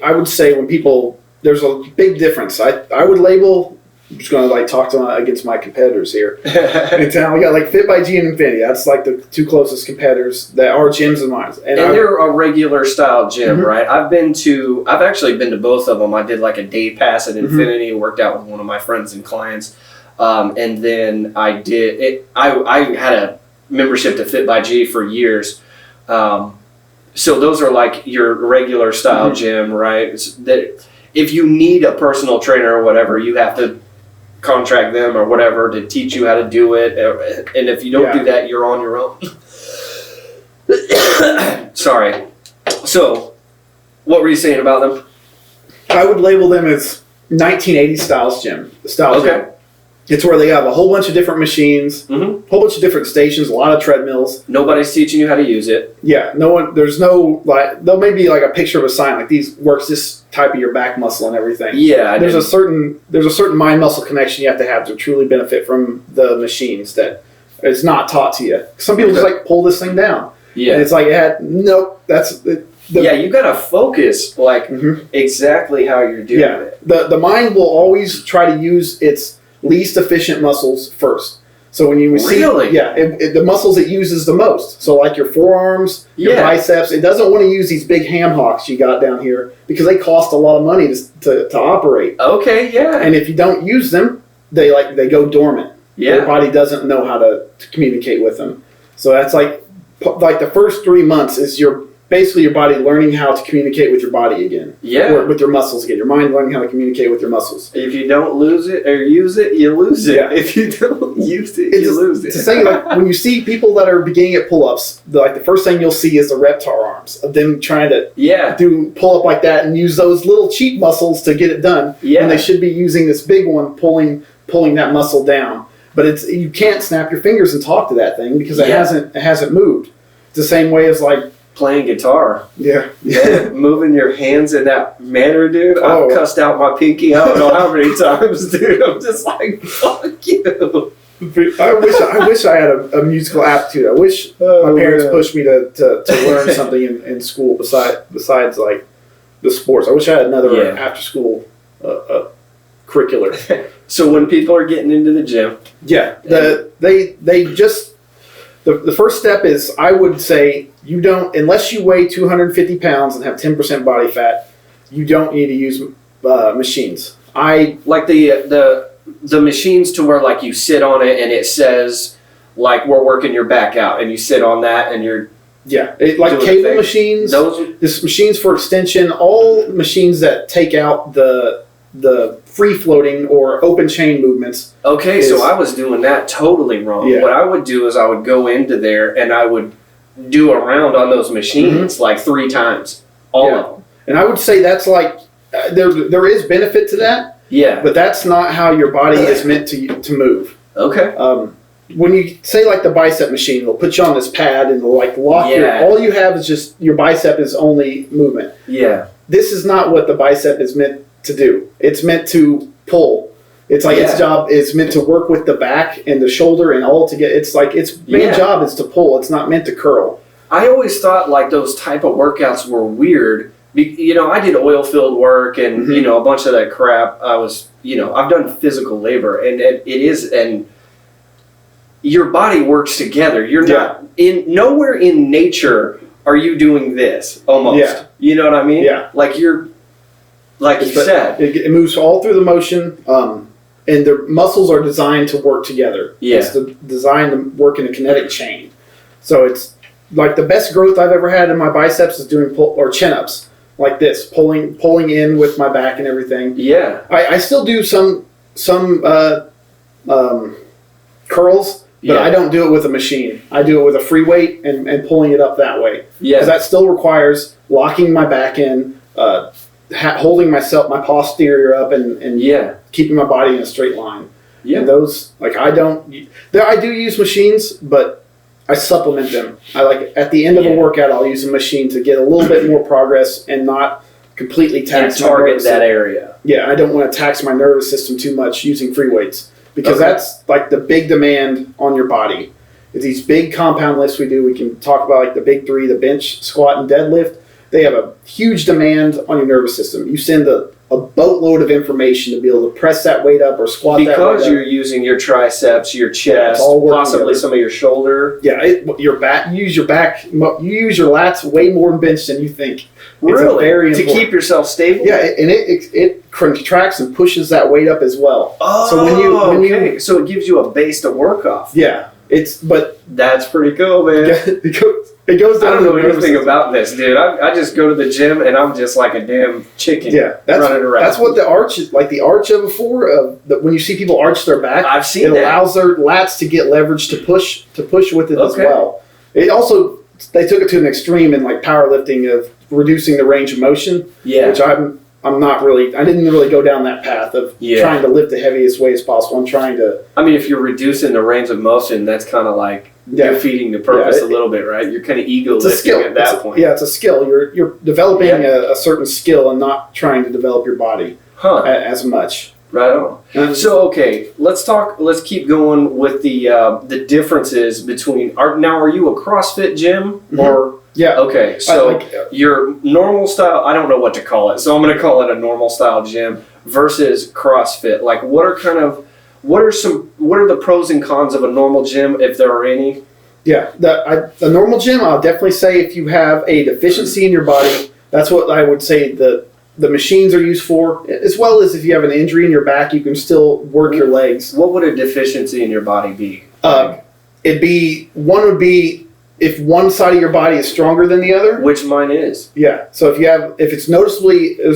when people, there's a big difference. I would label. I'm just going to like talk against my competitors here. In town, we got like Fit by G and Infinity. That's like the two closest competitors that are gyms of mine. And they're a regular style gym, right? I've actually been to both of them. I did like a day pass at Infinity, worked out with one of my friends and clients. And then I had a membership to Fit by G for years. So those are like your regular style gym, right? That if you need a personal trainer or whatever, you have to contract them or whatever to teach you how to do it. And if you don't do that, you're on your own. Sorry. So, what were you saying about them? I would label them as 1980s style gym. It's where they have a whole bunch of different machines, Mm-hmm. whole bunch of different stations, a lot of treadmills. Nobody's teaching you how to use it. Yeah, no one. There's no like. There may be like a picture of a sign like these works this type of your back muscle and everything. Yeah, there's a certain mind muscle connection you have to truly benefit from the machines that it's not taught to you. Some people just like pull this thing down. Yeah, and it's like nope. That's you gotta focus like exactly how you're doing it. The mind will always try to use its least efficient muscles first. So when you see, the muscles it uses the most. So like your forearms, your biceps, it doesn't want to use these big ham hocks you got down here because they cost a lot of money to operate. Okay, yeah. And if you don't use them, they go dormant. Yeah. Your body doesn't know how to communicate with them. So that's like the first 3 months is basically your body learning how to communicate with your body again. Yeah. Or with your muscles again. Your mind learning how to communicate with your muscles. If you don't lose it or use it, you lose it. Yeah. If you don't use it, you lose it. It's the same like when you see people that are beginning at pull-ups, the first thing you'll see is the reptar arms of them trying to do pull up like that and use those little cheap muscles to get it done. Yeah. And they should be using this big one pulling that muscle down. But you can't snap your fingers and talk to that thing because it hasn't moved. It's the same way as like playing guitar. Yeah. Moving your hands in that manner, dude. I've cussed out my pinky I don't know how many times, dude. I'm just like, fuck you. I wish I had a musical aptitude. I wish my parents pushed me to learn something in school besides like the sports. I wish I had another after school curricular. So when people are getting into the gym, the first step is, I would say, you don't, unless you weigh 250 pounds and have 10% body fat, you don't need to use machines. Like the machines to where like you sit on it and it says like we're working your back out and you sit on that and you're like cable machines. This machines for extension, all machines that take out the free floating or open chain movements. Okay, so I was doing that totally wrong. Yeah. What I would do is I would go into there and I would do a round on those machines like 3 times, all of them. And I would say that's like there is benefit to that. Yeah. But that's not how your body is meant to move. Okay. When you say like the bicep machine, it'll put you on this pad and it'll like lock all you have is just your bicep is only movement. Yeah. This is not what the bicep is meant to do. It's meant to pull. It's like its job is meant to work with the back and the shoulder and all together. It's like its main job is to pull. It's not meant to curl. I always thought like those type of workouts were weird. You know, I did oil field work and you know a bunch of that crap. I've done physical labor and it is, and your body works together. You're not nowhere in nature are you doing this almost. Yeah. You know what I mean? Yeah. Like you said. It moves all through the motion, and the muscles are designed to work together. Yeah. It's designed to work in a kinetic chain. So it's like the best growth I've ever had in my biceps is doing chin-ups like this, pulling in with my back and everything. Yeah. I still do some curls, but I don't do it with a machine. I do it with a free weight and pulling it up that way. Yeah. Because that still requires locking my back in, holding my posterior up and keeping my body in a straight line. Yeah. And those, like, I do use machines, but I supplement them. At the end of a workout, I'll use a machine to get a little bit more progress and not completely tax and target that area. Yeah, I don't want to tax my nervous system too much using free weights because that's like the big demand on your body. It's these big compound lifts we do. We can talk about like the big 3, the bench, squat, and deadlift. They have a huge demand on your nervous system. You send a boatload of information to be able to press that weight up or squat that weight up. Because you're using your triceps, your chest, possibly some of your shoulder. Yeah, your back. You use your back. You use your lats way more in bench than you think. Really? Very to keep yourself stable? Yeah, and it contracts and pushes that weight up as well. Oh, so so it gives you a base to work off. Yeah, but that's pretty cool, man. It goes down. I don't know anything about this, dude. I just go to the gym and I'm just like a damn chicken running around. That's what the arch is like. The arch of when you see people arch their back, I've seen it allows their lats to get leverage to push with it as well. It also, they took it to an extreme in like powerlifting of reducing the range of motion. Yeah, which I didn't really go down that path of trying to lift the heaviest weight as possible. I'm trying to. I mean, if you're reducing the range of motion, that's kind of like defeating the purpose a little bit, right? You're kind of ego lifting at that point. Yeah, it's a skill. You're developing a certain skill and not trying to develop your body as much. Right on. So, okay, let's keep going with the differences between, are you a CrossFit gym or? Yeah. Okay, so your normal style, I don't know what to call it, so I'm going to call it a normal style gym versus CrossFit. Like, what are the pros and cons of a normal gym, if there are any? Yeah, the normal gym, I'll definitely say if you have a deficiency in your body, that's what I would say the machines are used for, as well as if you have an injury in your back, you can still work your legs. What would a deficiency in your body be? One would be if one side of your body is stronger than the other. Which mine is. Yeah. So if there's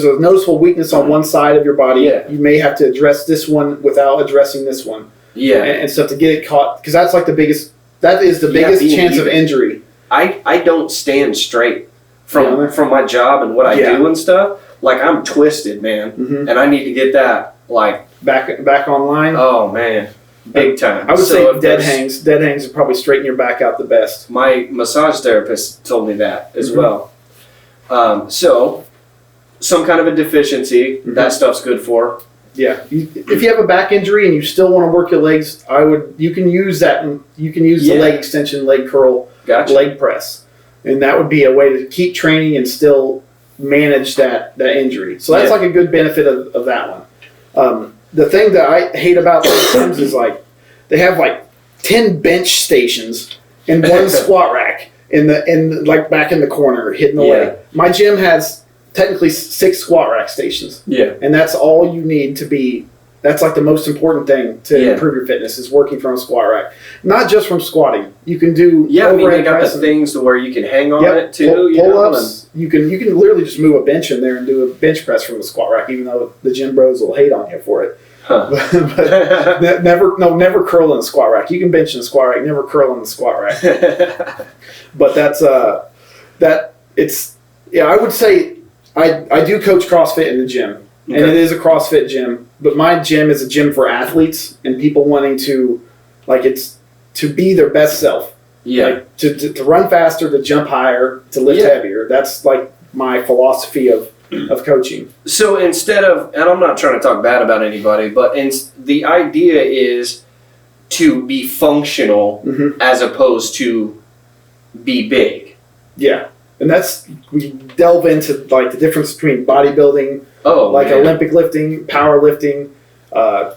a noticeable weakness on one side of your body, you may have to address this one without addressing this one. Yeah. And stuff to get it caught, because that's like the biggest chance of injury. I don't stand straight from my job and what I do and stuff. Like, I'm twisted, man, and I need to get that back online. Oh man, big time. I would say dead hangs would probably straighten your back out the best. My massage therapist told me that as well. So some kind of a deficiency, that stuff's good for. Yeah, if you have a back injury and you still want to work your legs, you can use that. You can use the leg extension, leg curl, leg press, and that would be a way to keep training and still manage that injury. So that's like a good benefit of that one. The thing that I hate about those gyms is like they have like 10 bench stations and one squat rack like back in the corner hidden away. My gym has technically 6 squat rack stations. Yeah. And that's all you need to be. That's like the most important thing to improve your fitness is working from a squat rack. Not just from squatting. You can do they got the things to where you can hang on it too. Pull-ups. You can literally just move a bench in there and do a bench press from the squat rack, even though the gym bros will hate on you for it. Huh. but never curl in the squat rack. You can bench in the squat rack, never curl in the squat rack. But that's I would say I do coach CrossFit in the gym. Okay. And it is a CrossFit gym, but my gym is a gym for athletes and people wanting to, it's to be their best self. Yeah. Like to run faster, to jump higher, to lift heavier. That's like my philosophy of coaching. So instead of, and I'm not trying to talk bad about anybody, but the idea is to be functional as opposed to be big. Yeah. And we delve into the difference between bodybuilding, Olympic lifting, powerlifting,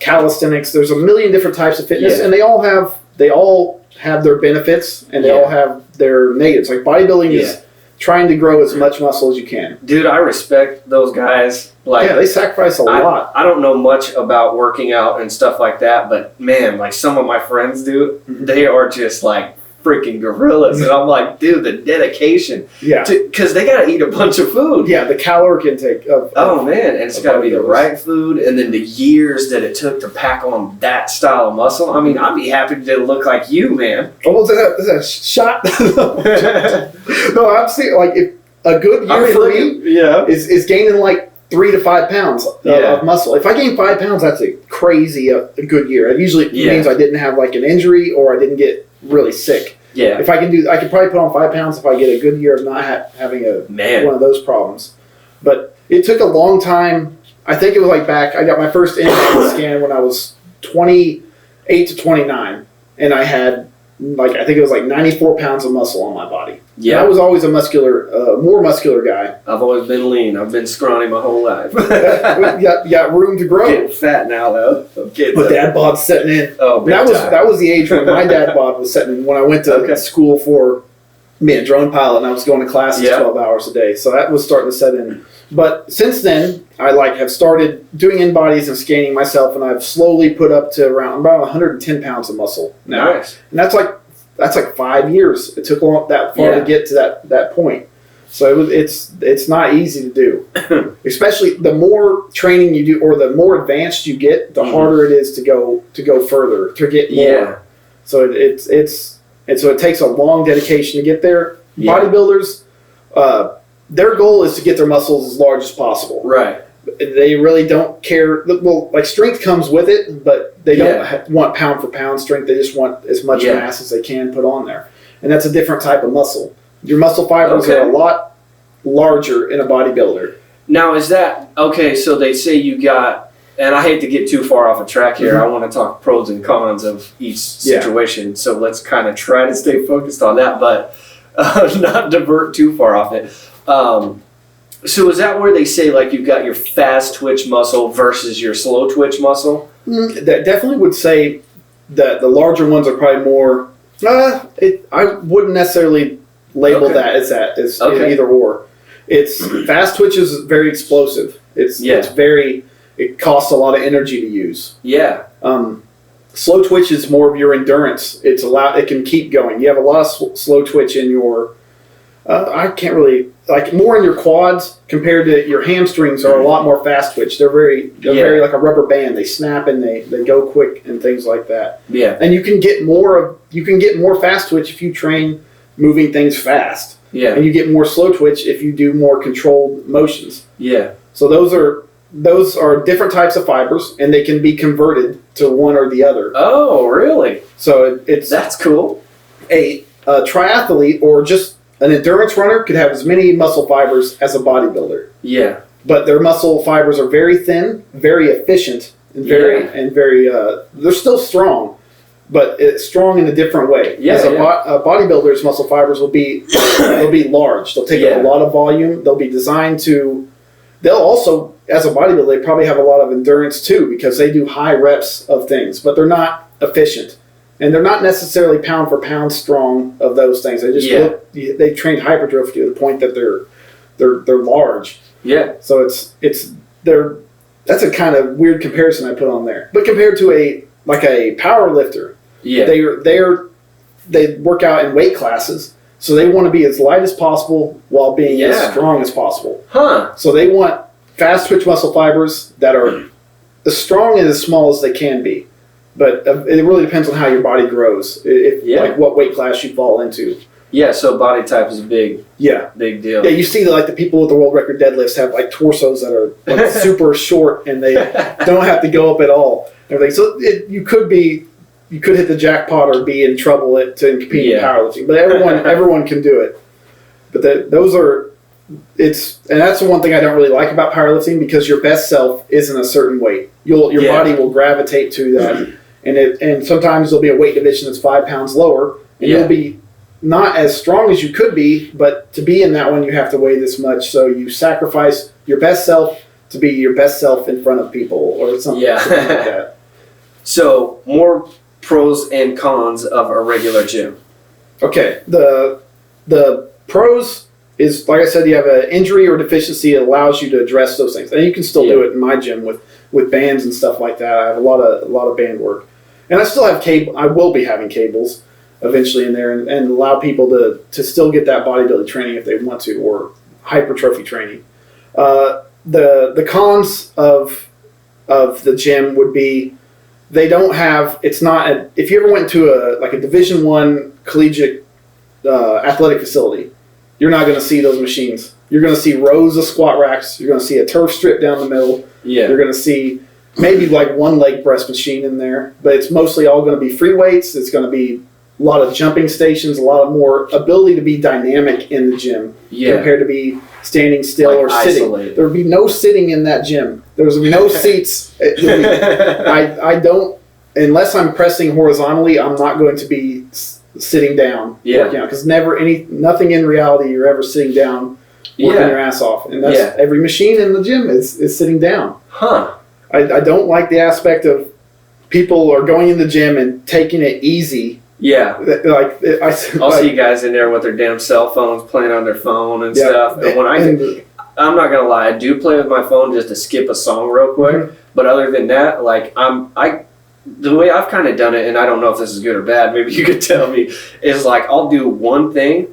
calisthenics. There's a million different types of fitness, and they all have their benefits and they all have their negatives. Like bodybuilding is trying to grow as much muscle as you can. Dude, I respect those guys. They sacrifice a lot. I don't know much about working out and stuff like that, but man, some of my friends do. They are just freaking gorillas, and I'm like, dude, the dedication, because they gotta eat a bunch of food. Yeah, the caloric intake man, and it's gotta be the right food, and then the years that it took to pack on that style of muscle. I mean, I'd be happy to look like you, man. Oh, is that a shot? No, I'm saying if a good year for me is gaining 3 to 5 pounds of muscle. If I gain 5 pounds, that's a good year. It usually means I didn't have an injury or I didn't get really sick. Yeah. If I could probably put on 5 pounds if I get a good year of not having one of those problems. But it took a long time. I think it was I got my first implant scan when I was 28 to 29, and I had I think it was 94 pounds of muscle on my body. Yeah. And I was always a more muscular guy. I've always been lean. I've been scrawny my whole life. You got room to grow. I'm getting fat now, though. But dad bod's setting in. Oh, that was the age when my dad bod was setting in when I went to school for being a drone pilot, and I was going to classes 12 hours a day. So that was starting to set in. But since then, I have started doing in-bodies and scanning myself, and I've slowly put up to around about 110 pounds of muscle now. Nice. And that's 5 years. It took that far to get to that point. So it's not easy to do. Especially the more training you do or the more advanced you get, the harder it is to go further, to get more. Yeah. So it takes a long dedication to get there. Yeah. Bodybuilders, their goal is to get their muscles as large as possible. Right. They really don't care. Well, like strength comes with it, but they don't want pound for pound strength. They just want as much mass as they can put on there. And that's a different type of muscle. Your muscle fibers are a lot larger in a bodybuilder. Now, is that, okay, so they say you got, and I hate to get too far off a track here. I want to talk pros and cons of each situation. So let's kind of try to stay focused on that, but not divert too far off it. So is that where they say like you've got your fast twitch muscle versus your slow twitch muscle? That definitely would say that the larger ones are probably more. I wouldn't necessarily label that as either or. It's fast twitch is very explosive. It's very. It costs a lot of energy to use. Yeah. Slow twitch is more of your endurance. It can keep going. You have a lot of slow twitch in your. I can't really more in your quads compared to your hamstrings are a lot more fast twitch. They're very like a rubber band. They snap and they go quick and things like that. Yeah. And you can get more fast twitch if you train moving things fast. Yeah. And you get more slow twitch if you do more controlled motions. Yeah. So those are different types of fibers, and they can be converted to one or the other. Oh, really? So that's cool. A triathlete or just an endurance runner could have as many muscle fibers as a bodybuilder. Yeah. But their muscle fibers are very thin, very efficient, and very they're still strong, but it's strong in a different way. Yeah, as a bodybuilder's muscle fibers will be large. They'll take up a lot of volume. They'll be designed to. They'll also, as a bodybuilder, they probably have a lot of endurance too because they do high reps of things, but they're not efficient. And they're not necessarily pound for pound strong of those things. They just they trained hypertrophy to the point that they're large. Yeah. So that's a kind of weird comparison I put on there. But compared to a power lifter, they work out in weight classes, so they want to be as light as possible while being as strong as possible. Huh. So they want fast twitch muscle fibers that are as strong and as small as they can be. But it really depends on how your body grows, like what weight class you fall into. Yeah, so body type is a big deal. Yeah, you see the people with the world record deadlifts have like torsos that are super short and they don't have to go up at all. Everything. So you could hit the jackpot or be in trouble to compete in powerlifting. But everyone can do it. But and that's the one thing I don't really like about powerlifting because your best self isn't a certain weight. Your body will gravitate to that. And sometimes there'll be a weight division that's 5 pounds lower, and you'll be not as strong as you could be, but to be in that one, you have to weigh this much. So you sacrifice your best self to be your best self in front of people or something like that. So more pros and cons of a regular gym. Okay, the pros is, like I said, you have an injury or deficiency that allows you to address those things. And you can still do it in my gym with bands and stuff like that. I have a lot of band work. And I still have cable. I will be having cables eventually in there and allow people to still get that bodybuilding training if they want to, or hypertrophy training. The cons of the gym would be they don't have, it's not, if you ever went to a Division I collegiate athletic facility, you're not going to see those machines. You're going to see rows of squat racks. You're going to see a turf strip down the middle. Yeah. You're going to see maybe one leg press machine in there, but it's mostly all going to be free weights. It's going to be a lot of jumping stations, a lot of more ability to be dynamic in the gym compared to be standing still or sitting. There would be no sitting in that gym. There would be no seats. I don't, unless I'm pressing horizontally, I'm not going to be sitting down working out, because nothing in reality you're ever sitting down working your ass off, and that's every machine in the gym is sitting down. I don't like the aspect of people are going in the gym and taking it easy. I'll see guys in there with their damn cell phones playing on their phone and stuff. But I'm not gonna lie, I do play with my phone just to skip a song real quick. Mm-hmm. But other than that, the way I've kind of done it, and I don't know if this is good or bad, maybe you could tell me, is I'll do one thing,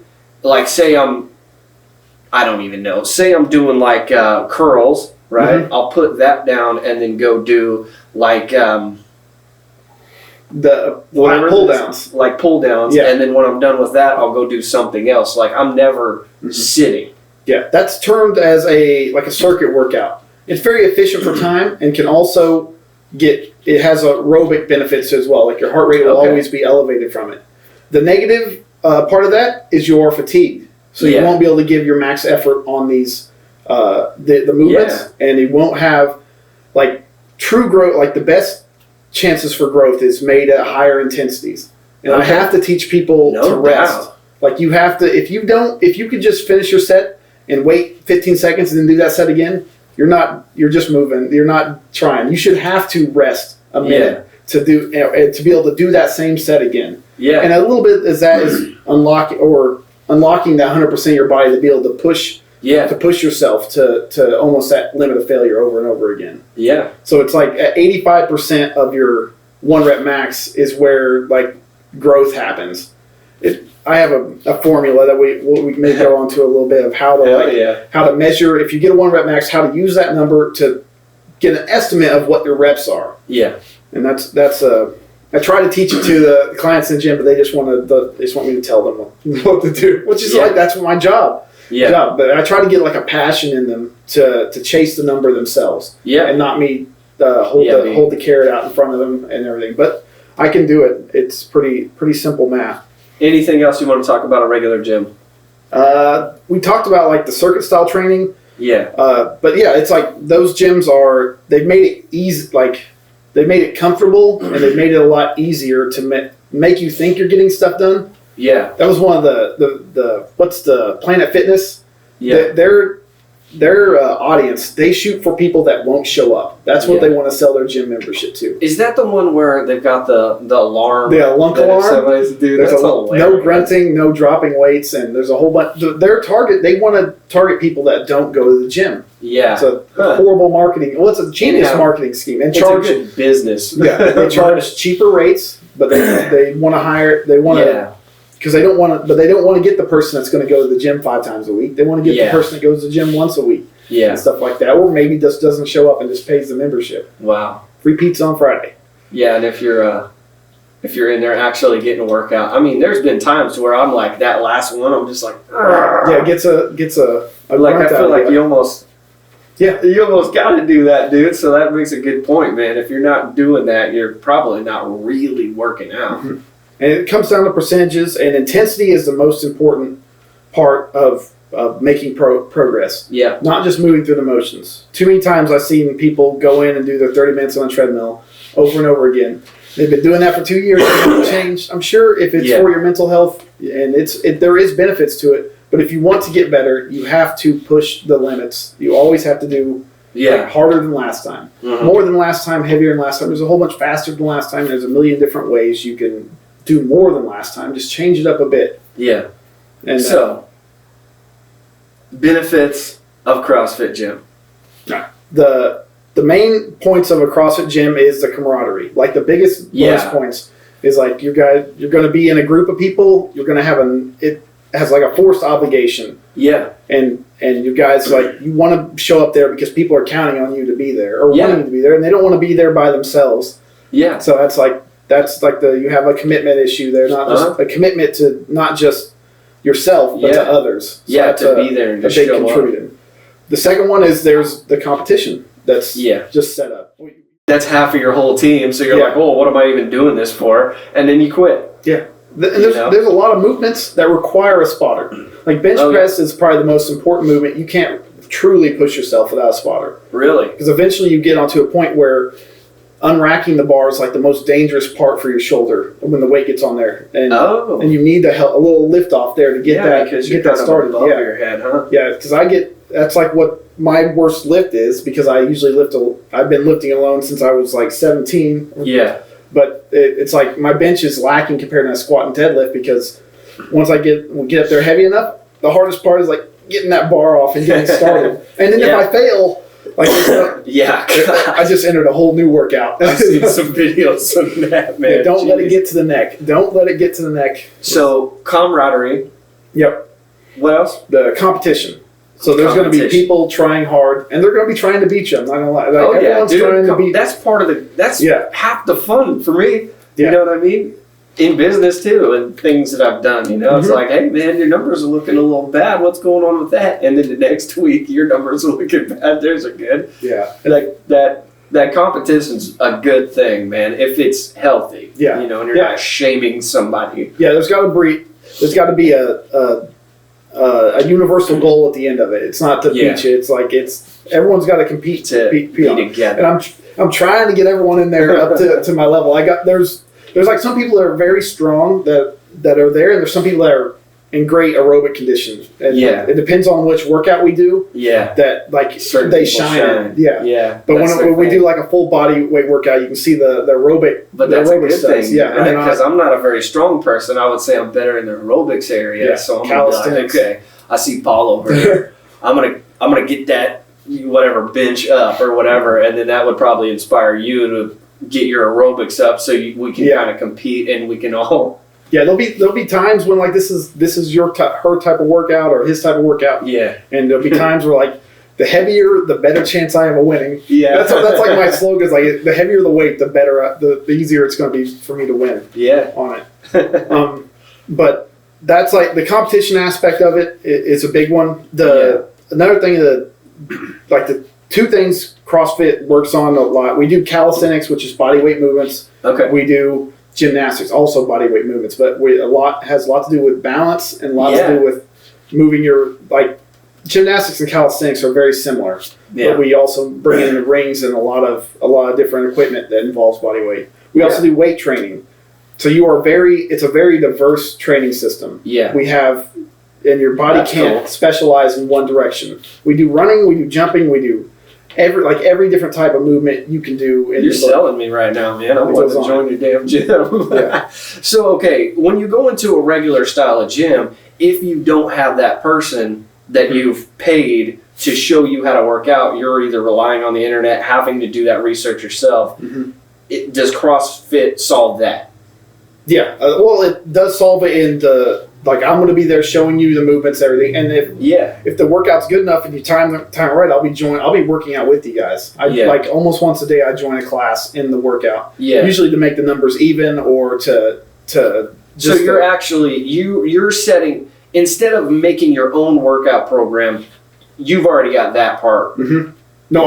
say I don't even know, say I'm doing curls, right? Mm-hmm. I'll put that down and then go do the pull downs, and then when I'm done with that, I'll go do something else. I'm never sitting. Yeah, that's termed as a circuit workout. it's very efficient for time and can also it has aerobic benefits as well. Like your heart rate will always be elevated from it. The negative part of that is you're fatigued. So you won't be able to give your max effort on these the movements, and you won't have like true growth. Like the best chances for growth is made at higher intensities. And I have to teach people to rest. Like you have to, if you could just finish your set and wait 15 seconds and then do that set again, you're just moving. You're not trying. You should have to rest a minute to be able to do that same set again. Yeah. And a little bit is unlocking that 100% of your body to be able to push yourself to almost that limit of failure over and over again. Yeah. So it's like at 85% of your 1 rep max is where like growth happens. I have a formula that we may go on to a little bit of how to measure, if you get a 1 rep max, how to use that number to get an estimate of what your reps are. Yeah. And that's I try to teach it to the clients in the gym, but they just want me to tell them what to do, which is like that's my job. Yeah. But I try to get like a passion in them to chase the number themselves. Yeah. And not me hold the carrot out in front of them and everything. But I can do it. It's pretty simple math. Anything else you want to talk about a regular gym? We talked about like the circuit style training. Yeah. But yeah, it's like those gyms they've made it easy, like they've made it comfortable and they've made it a lot easier to make you think you're getting stuff done. Yeah. That was one of the what's the Planet Fitness? Yeah. Their audience, they shoot for people that won't show up. That's what they want to sell their gym membership to. Is that the one where they've got the alarm? The lunk alarm. No grunting, no dropping weights, and there's a whole bunch. Their target, they want to target people that don't go to the gym. Yeah. It's a horrible marketing. Well, it's a genius marketing scheme. And it's a good business. Yeah. They charge cheaper rates, but they want to hire. They want to. Because they don't want to get the person that's going to go to the gym 5 times a week. They want to get the person that goes to the gym once a week. Yeah. And stuff like that. Or maybe just doesn't show up and just pays the membership. Wow. Free pizza on Friday. Yeah, and if you're in there actually getting a workout, I mean, there's been times where I'm like that last one. I'm just like, yeah, gets a like I feel like you almost got to do that, dude. So that makes a good point, man. If you're not doing that, you're probably not really working out. Mm-hmm. And it comes down to percentages, and intensity is the most important part of making progress. Yeah. Not just moving through the motions. Too many times I've seen people go in and do their 30 minutes on a treadmill over and over again. They've been doing that for 2 years. It hasn't changed. I'm sure if it's for your mental health, and there is benefits to it, but if you want to get better, you have to push the limits. You always have to do harder than last time. Mm-hmm. More than last time, heavier than last time. There's a whole bunch faster than last time. There's a million different ways you can do more than last time. Just change it up a bit. Yeah. And so, benefits of CrossFit gym. The main points of a CrossFit gym is the camaraderie. Like the biggest bonus points is like you're going to be in a group of people. You're going to have it has like a forced obligation. Yeah. And you guys you want to show up there because people are counting on you to be there or wanting to be there, and they don't want to be there by themselves. Yeah. So that's like you have a commitment issue there, not just a commitment to not just yourself, but to others. So to be there and just show up. The second one is there's the competition that's just set up. That's half of your whole team, so you're like, oh, what am I even doing this for? And then you quit. Yeah. And there's a lot of movements that require a spotter. Like bench press is probably the most important movement. You can't truly push yourself without a spotter. Really? Because eventually you get onto a point where unracking the bar is like the most dangerous part for your shoulder when the weight gets on there, and you need a little lift off there to get that started. Above your head, huh? Yeah, because that's like what my worst lift is, because I usually I've been lifting alone since I was like 17. Yeah, but it's like my bench is lacking compared to a squat and deadlift, because once I get up there heavy enough, the hardest part is like getting that bar off and getting started. And then if I fail. I just entered a whole new workout. I've seen some videos of that, man. Yeah, don't let it get to the neck. Don't let it get to the neck. So, camaraderie. Yep. What else? The competition. So there's going to be people trying hard, and they're going to be trying to beat you. I'm not going to lie. Everyone's trying to beat. That's part of that's half the fun for me. Yeah. You know what I mean? in business too, and things that I've done, it's like, hey man, your numbers are looking a little bad. What's going on with that? And then the next week, your numbers are looking bad. Theirs are good. Yeah. Like that competition's a good thing, man, if it's healthy. Yeah. And you're not shaming somebody. Yeah, there's got to be a universal goal at the end of it. It's not to beat you. It's like everyone's got to compete to be together. And I'm trying to get everyone in there up to my level. There's like some people that are very strong that are there, and there's some people that are in great aerobic condition. And it depends on which workout we do. Yeah. That like certain they shine. Yeah. Yeah. But when we do like a full body weight workout, you can see the aerobic. But that's aerobic a good stuff. thing, Yeah. right? Because I'm not a very strong person. I would say I'm better in the aerobics area. Yeah. So I'm gonna be like, okay, I see Paul over here. I'm gonna get that whatever bench up or whatever, and then that would probably inspire you to get your aerobics up, so we can kind of compete, and we can all. Yeah, there'll be times when like this is her type of workout or his type of workout. Yeah. And there'll be times where like the heavier, the better chance I have of winning. Yeah. That's like my slogan is like the heavier the weight, the better, the easier it's going to be for me to win. Yeah. On it. But that's like the competition aspect of it is a big one. Another thing like the two things CrossFit works on a lot. We do calisthenics, which is body weight movements. Okay. We do gymnastics, also body weight movements, but has a lot to do with balance and a lot to do with moving your like gymnastics and calisthenics are very similar. Yeah. But we also bring in the rings and a lot of different equipment that involves body weight. We also do weight training. So it's a very diverse training system. Yeah. We have, and your body can't specialize in one direction. We do running, we do jumping, we do every different type of movement you can do. You're selling me right now, man. I'm going to join your damn gym. Yeah. So, okay, when you go into a regular style of gym, if you don't have that person that you've paid to show you how to work out, you're either relying on the internet, having to do that research yourself. Mm-hmm. Does CrossFit solve that? Yeah. Well, it does solve it in the... Like, I'm going to be there showing you the movements, everything. And if the workout's good enough and you time it right, I'll be working out with you guys. Like almost once a day I join a class in the workout. Yeah. Usually to make the numbers even or to just... So you're actually, you're setting, instead of making your own workout program, you've already got that part. Mm-hmm.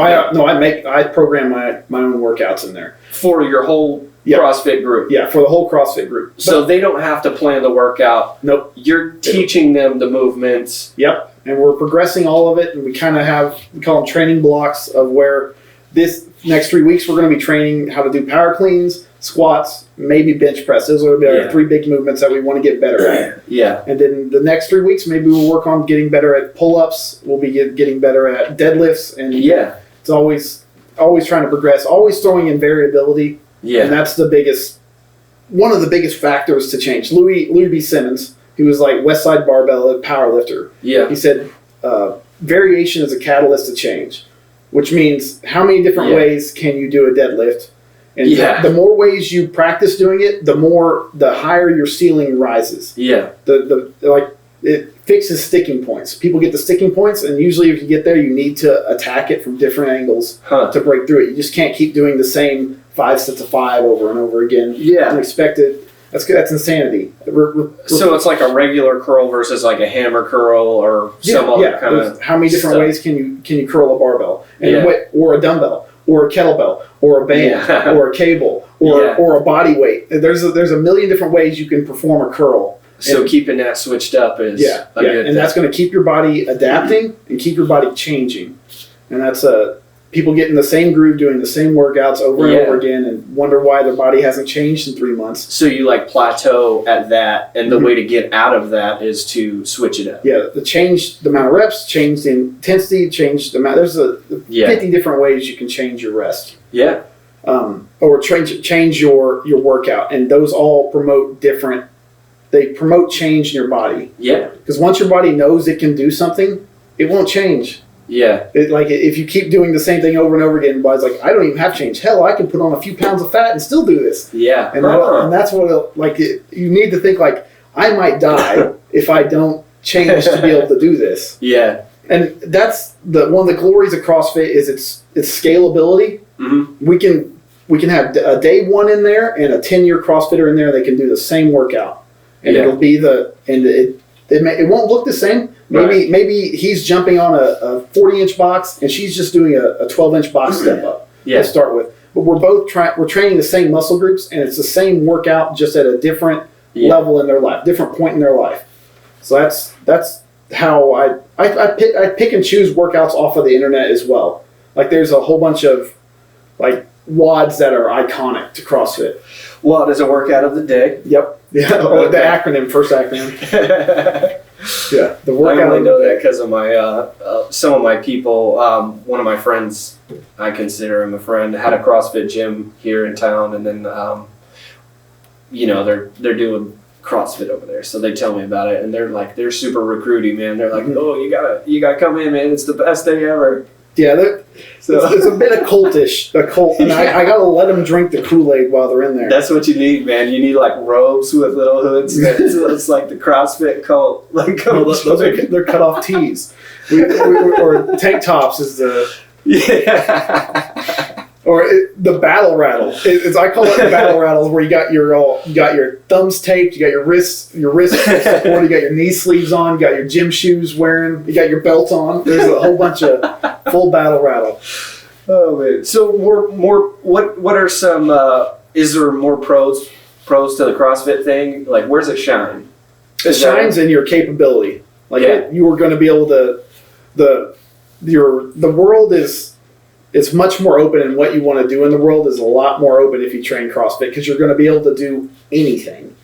I program my own workouts in there. For your whole... CrossFit group. Yeah, for the whole CrossFit group. So they don't have to plan the workout. Nope. You're teaching them the movements. Yep. And we're progressing all of it, and we call them training blocks of where this next 3 weeks we're going to be training how to do power cleans, squats, maybe bench press. Those are our 3 big movements that we want to get better at. Yeah. And then the next 3 weeks maybe we'll work on getting better at pull-ups. We'll be getting better at deadlifts. And it's always trying to progress, always throwing in variability. Yeah, and that's one of the biggest factors to change. Louis B. Simmons, he was like Westside Barbell power lifter. Yeah, he said variation is a catalyst to change, which means how many different ways can you do a deadlift? And the more ways you practice doing it, the higher your ceiling rises. Yeah, it fixes sticking points. People get the sticking points, and usually if you get there, you need to attack it from different angles to break through it. You just can't keep doing the same 5 sets of 5 over and over again. Yeah. And expect it. That's good. That's insanity. So it's like a regular curl versus like a hammer curl or some other kind of... How many different ways can you curl a barbell? Or a dumbbell, or a kettlebell, or a band, or a cable, or a body weight. There's a million different ways you can perform a curl. So keeping that switched up is a good thing. That's going to keep your body adapting and keep your body changing. And that's people get in the same groove doing the same workouts over and over again and wonder why their body hasn't changed in 3 months. So you like plateau at that, and the way to get out of that is to switch it up. Yeah, change the amount of reps, change the intensity, change the amount. There's 50 different ways you can change your rest. Yeah. Or change your workout, and those all promote different. They promote change in your body. Yeah. Because once your body knows it can do something, it won't change. Yeah. If you keep doing the same thing over and over again, the body's like, I don't even have to change. Hell, I can put on a few pounds of fat and still do this. Yeah. And that's what you need to think like, I might die if I don't change to be able to do this. Yeah. And that's one of the glories of CrossFit is its scalability. Mm-hmm. we can have a day one in there and a 10-year CrossFitter in there. They can do the same workout, and it'll be it won't look the same. Maybe he's jumping on a 40-inch box and she's just doing a 12-inch box step up to start with. But we're training the same muscle groups, and it's the same workout, just at a different level in their life, different point in their life. So that's how I pick and choose workouts off of the internet as well. Like there's a whole bunch of like WODs that are iconic to CrossFit. WOD is a workout of the day. Yep. Yeah. The acronym, first acronym. Yeah. The workout. I only know that because of my some of my people. One of my friends, I consider him a friend, had a CrossFit gym here in town, and then they're doing CrossFit over there, so they tell me about it, and they're super recruiting, man. They're like, oh, you gotta come in, man. It's the best thing ever. Yeah, it's a bit of cultish, and I gotta let them drink the Kool-Aid while they're in there. That's what you need, man. You need like robes with little hoods. It's like the CrossFit cult. Like they're cut off tees, or tank tops is the or the battle rattle. I call it the battle rattles, where you got your thumbs taped, you got your wrists supported, you got your knee sleeves on, you got your gym shoes wearing, you got your belt on. There's a whole bunch of full battle rattle. Oh man! So more. What are some? Is there more pros to the CrossFit thing? Like, where's it shine? It shines in your capability. Like you are going to be able to. The world is. It's much more open, and what you want to do in the world is a lot more open if you train CrossFit, because you're going to be able to do anything.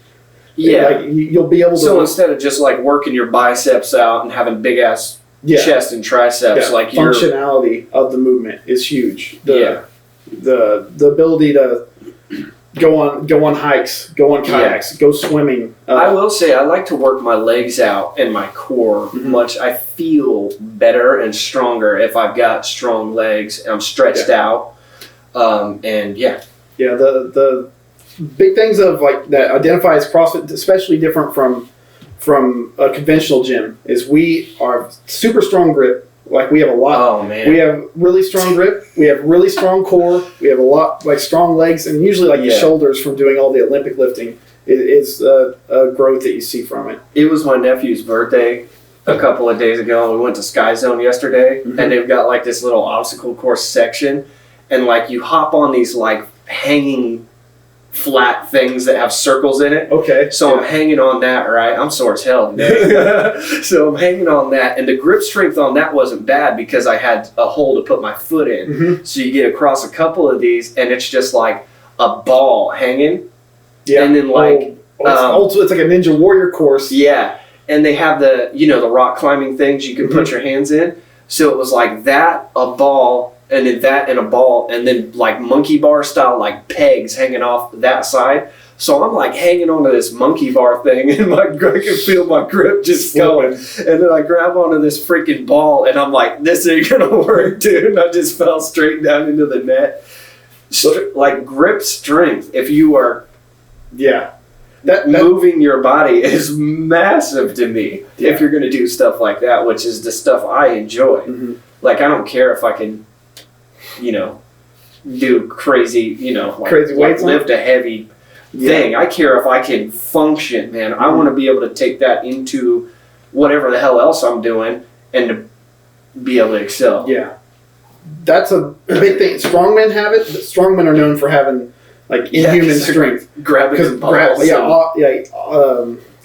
Yeah. Like, you'll be able to. So instead of just like working your biceps out and having big ass chest and triceps, like functionality of the movement is huge. The ability to go on hikes, go on kayaks, go swimming. I will say I like to work my legs out and my core much. I feel better and stronger if I've got strong legs and I'm stretched out. The big things of like that identify as CrossFit, especially different from a conventional gym, is we are super strong grip. Like we have a lot. Oh man. We have really strong grip. We have really strong core. We have a lot like strong legs, and usually like the shoulders from doing all the Olympic lifting is a growth that you see from it. It was my nephew's birthday a couple of days ago, and we went to Sky Zone yesterday, and they've got like this little obstacle course section, and like you hop on these like hanging flat things that have circles in it. Okay. So I'm hanging on that, right? I'm sore as hell today. So I'm hanging on that, and the grip strength on that wasn't bad because I had a hole to put my foot in. So you get across a couple of these, and it's just like a ball hanging. Yeah. And then like it's like a Ninja Warrior course. Yeah. And they have the rock climbing things you can put your hands in. So it was like that, a ball, and then that and a ball, and then like monkey bar style, like pegs hanging off that side. So I'm like hanging onto this monkey bar thing, and I can feel my grip just going. And then I grab onto this freaking ball, and I'm like, this ain't gonna work, dude. And I just fell straight down into the net. Like grip strength, if you are moving your body, is massive to me. If you're gonna do stuff like that, which is the stuff I enjoy. Like I don't care if I can do crazy, crazy weights, lift a heavy thing. I care if I can function, man. I want to be able to take that into whatever the hell else I'm doing and to be able to excel. Yeah. That's a big thing. Strongmen have it. But strongmen are known for having like inhuman strength. Grabbing balls.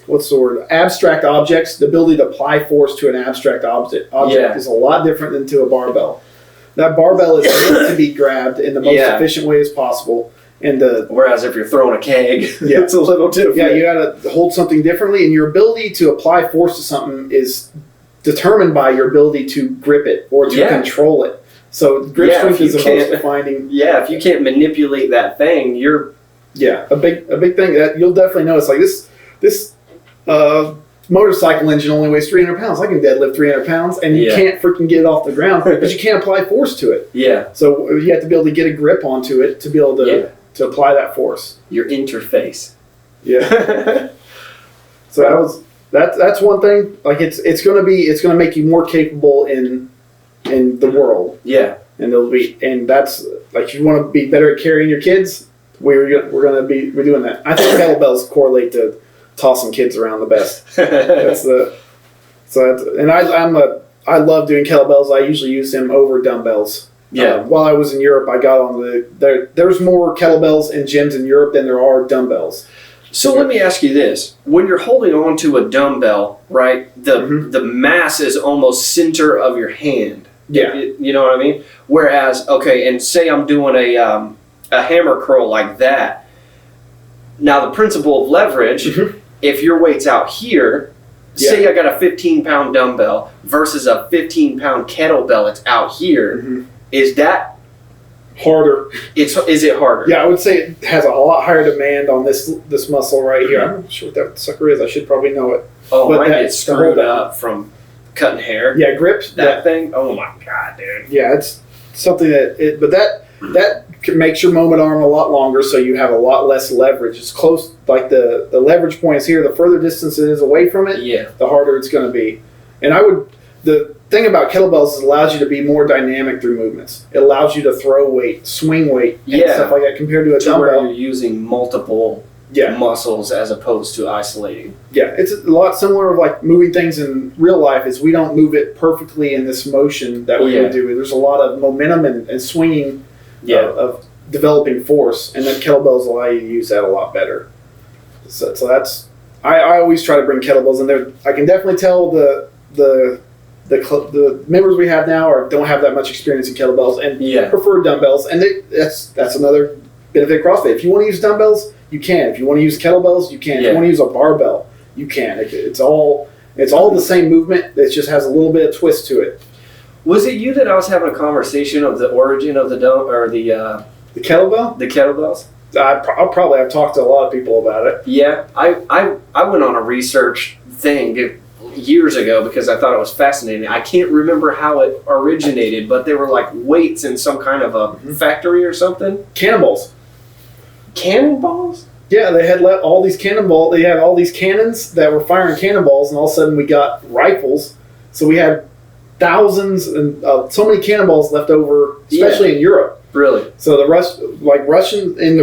What's the word? Abstract objects. The ability to apply force to an abstract object is a lot different than to a barbell. That barbell is meant to be grabbed in the most efficient way as possible. Whereas if you're throwing a keg, it's a little different. Yeah, you got to hold something differently, and your ability to apply force to something is determined by your ability to grip it or to control it. So grip strength is the most defining. Yeah, if you can't manipulate that thing, you're a big thing that you'll definitely notice. Like this motorcycle engine only weighs 300 pounds. I can deadlift 300 pounds, and you can't freaking get it off the ground because you can't apply force to it. Yeah. So you have to be able to get a grip onto it to be able to apply that force. Your interface. Yeah. So that's one thing. Like it's gonna make you more capable in the world. Yeah. And that's like if you want to be better at carrying your kids, we're doing that. I think kettlebells correlate to tossing kids around the best. I love doing kettlebells. I usually use them over dumbbells. Yeah. While I was in Europe, I got on there's more kettlebells in gyms in Europe than there are dumbbells. So let me ask you this: when you're holding on to a dumbbell, right? The mass is almost center of your hand. Yeah. You know what I mean? Whereas, okay, and say I'm doing a hammer curl like that. Now the principle of leverage, if your weight's out here, say I got a 15-pound dumbbell versus a 15-pound kettlebell that's out here, is that harder? Is it harder? Yeah, I would say it has a lot higher demand on this muscle right here. I'm not sure what that sucker is. I should probably know it. Oh, mine gets screwed up from cutting hair. Yeah, grips. That thing. Oh my god, dude. Yeah, it's something that makes your moment arm a lot longer, so you have a lot less leverage. It's close, like the leverage point is here. The further distance it is away from it, the harder it's going to be. And the thing about kettlebells is it allows you to be more dynamic through movements. It allows you to throw weight, swing weight, and stuff like that compared to a dumbbell. Where you're using multiple muscles as opposed to isolating. Yeah, it's a lot similar of like moving things in real life is we don't move it perfectly in this motion that we would do. There's a lot of momentum and swinging of developing force, and then kettlebells allow you to use that a lot better. So that's I always try to bring kettlebells in there. I can definitely tell the members we have now don't have that much experience in kettlebells and prefer dumbbells, and that's another benefit of CrossFit. If you want to use dumbbells, you can. If you want to use kettlebells, you can. If you want to use a barbell, you can. It's all the same movement. It just has a little bit of twist to it. Was it you that I was having a conversation of the origin of the kettlebell? The kettlebells? I've talked to a lot of people about it. Yeah, I went on a research thing years ago because I thought it was fascinating. I can't remember how it originated, but they were like weights in some kind of a factory or something. Cannonballs. Cannonballs? Yeah, they had all these cannonballs. They had all these cannons that were firing cannonballs, and all of a sudden we got rifles. So we had thousands and so many cannonballs left over, especially in Europe. Really? So the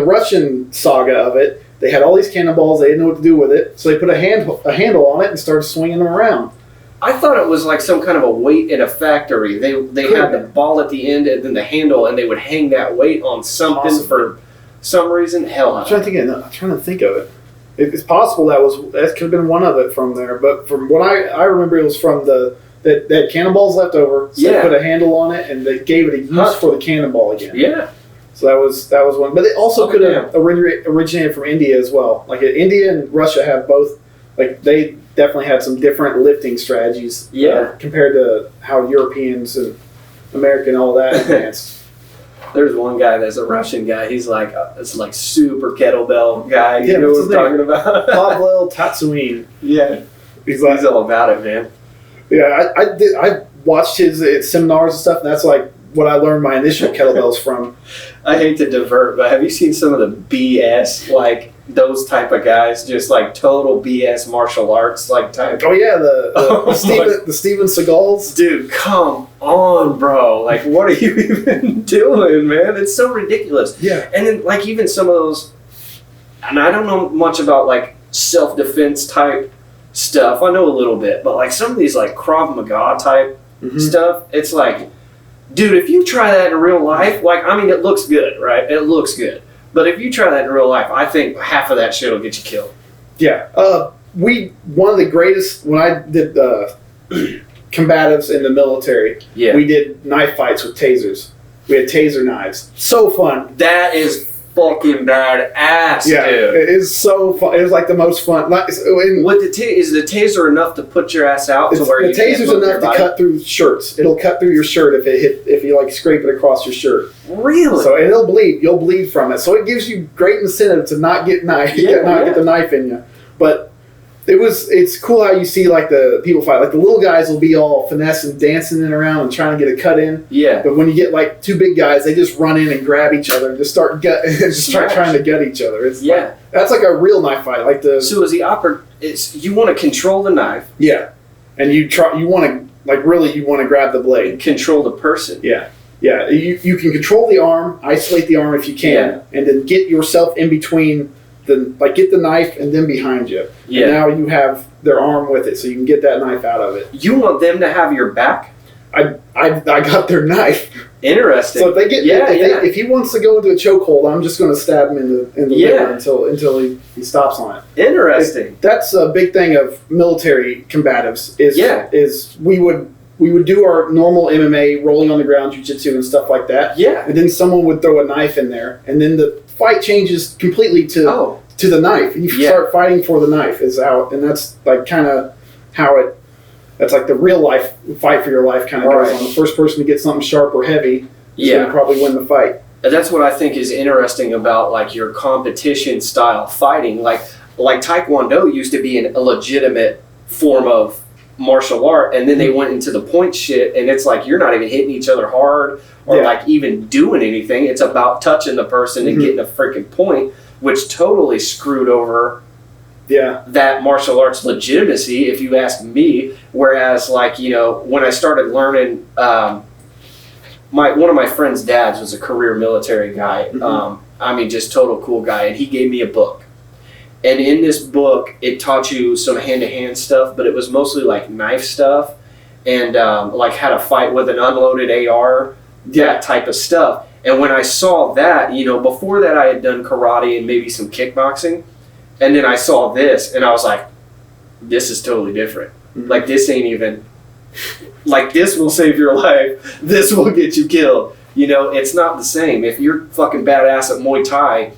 Russian saga of it, they had all these cannonballs. They didn't know what to do with it, so they put a handle on it and started swinging them around. I thought it was like some kind of a weight in a factory. They had the ball at the end and then the handle, and they would hang that weight on something for some reason. Hell, I'm trying to think of it. It's possible that could have been one of it from there, but from what I remember, it was from that had cannonballs left over. So they put a handle on it, and they gave it a use for the cannonball again. Yeah. So that was one, but it also could have originated from India as well. Like India and Russia have both, like they definitely had some different lifting strategies. Compared to how Europeans and American all that advanced. There's one guy that's a Russian guy. He's like it's like super kettlebell guy. Yeah, you know what I'm talking about? Pavel Tatsuin. Yeah, he's all about it, man. Yeah, I watched his seminars and stuff, and that's like what I learned my initial kettlebells from. I hate to divert, but have you seen some of the BS, like those type of guys, just like total BS martial arts like type? Oh yeah, the Steven Seagals. Dude, come on, bro! Like, what are you even doing, man? It's so ridiculous. Yeah, and then like even some of those, and I don't know much about like self-defense type stuff. I know a little bit, but like some of these like Krav Maga type stuff, it's like, dude, if you try that in real life, like, I mean, it looks good, right? It looks good. But if you try that in real life, I think half of that shit will get you killed. Yeah. One of the greatest, when I did combatives in the military, we did knife fights with tasers. We had taser knives. So fun. That is fucking badass, dude. It is so fun. It was like the most fun. Is the taser enough to put your ass out to where the taser's enough to cut through shirts. It'll cut through your shirt if you like scrape it across your shirt. Really? So it'll bleed. You'll bleed from it. So it gives you great incentive to not get get the knife in you. But it's cool how you see like the people fight. Like the little guys will be all finessing, dancing in around and trying to get a cut in. Yeah. But when you get like two big guys, they just run in and grab each other and just start trying to gut each other. It's that's like a real knife fight. Like so is you want to control the knife. Yeah. And you want to grab the blade. Control the person. Yeah. you can control the arm, isolate the arm if you can, and then get yourself in between get the knife and then behind you. Yeah. And now you have their arm with it, so you can get that knife out of it. You want them to have your back? I got their knife. Interesting. So if they get if he wants to go into a chokehold, I'm just going to stab him in the liver until he stops on it. Interesting. That's a big thing of military combatives. Is we would do our normal MMA, rolling on the ground, jiu-jitsu and stuff like that. Yeah. And then someone would throw a knife in there, and then the fight changes completely to the knife. And you start fighting for the knife and that's like kind of how that's like the real life fight for your life kind of goes on. The first person to get something sharp or heavy is going to probably win the fight. And that's what I think is interesting about like your competition style fighting. Like Taekwondo used to be a legitimate form of martial art, and then they went into the point shit, and it's like you're not even hitting each other hard or like even doing anything. It's about touching the person and getting a freaking point, which totally screwed over that martial arts legitimacy, if you ask me. Whereas like, you know, when I started learning, one of my friend's dads was a career military guy. I mean, just total cool guy, and he gave me a book. And in this book, it taught you some hand-to-hand stuff, but it was mostly like knife stuff and like how to fight with an unloaded AR, that type of stuff. And when I saw that, you know, before that I had done karate and maybe some kickboxing, and then I saw this, and I was like, this is totally different. Like, this ain't even, like, this will save your life. This will get you killed. You know, it's not the same. If you're fucking badass at Muay Thai,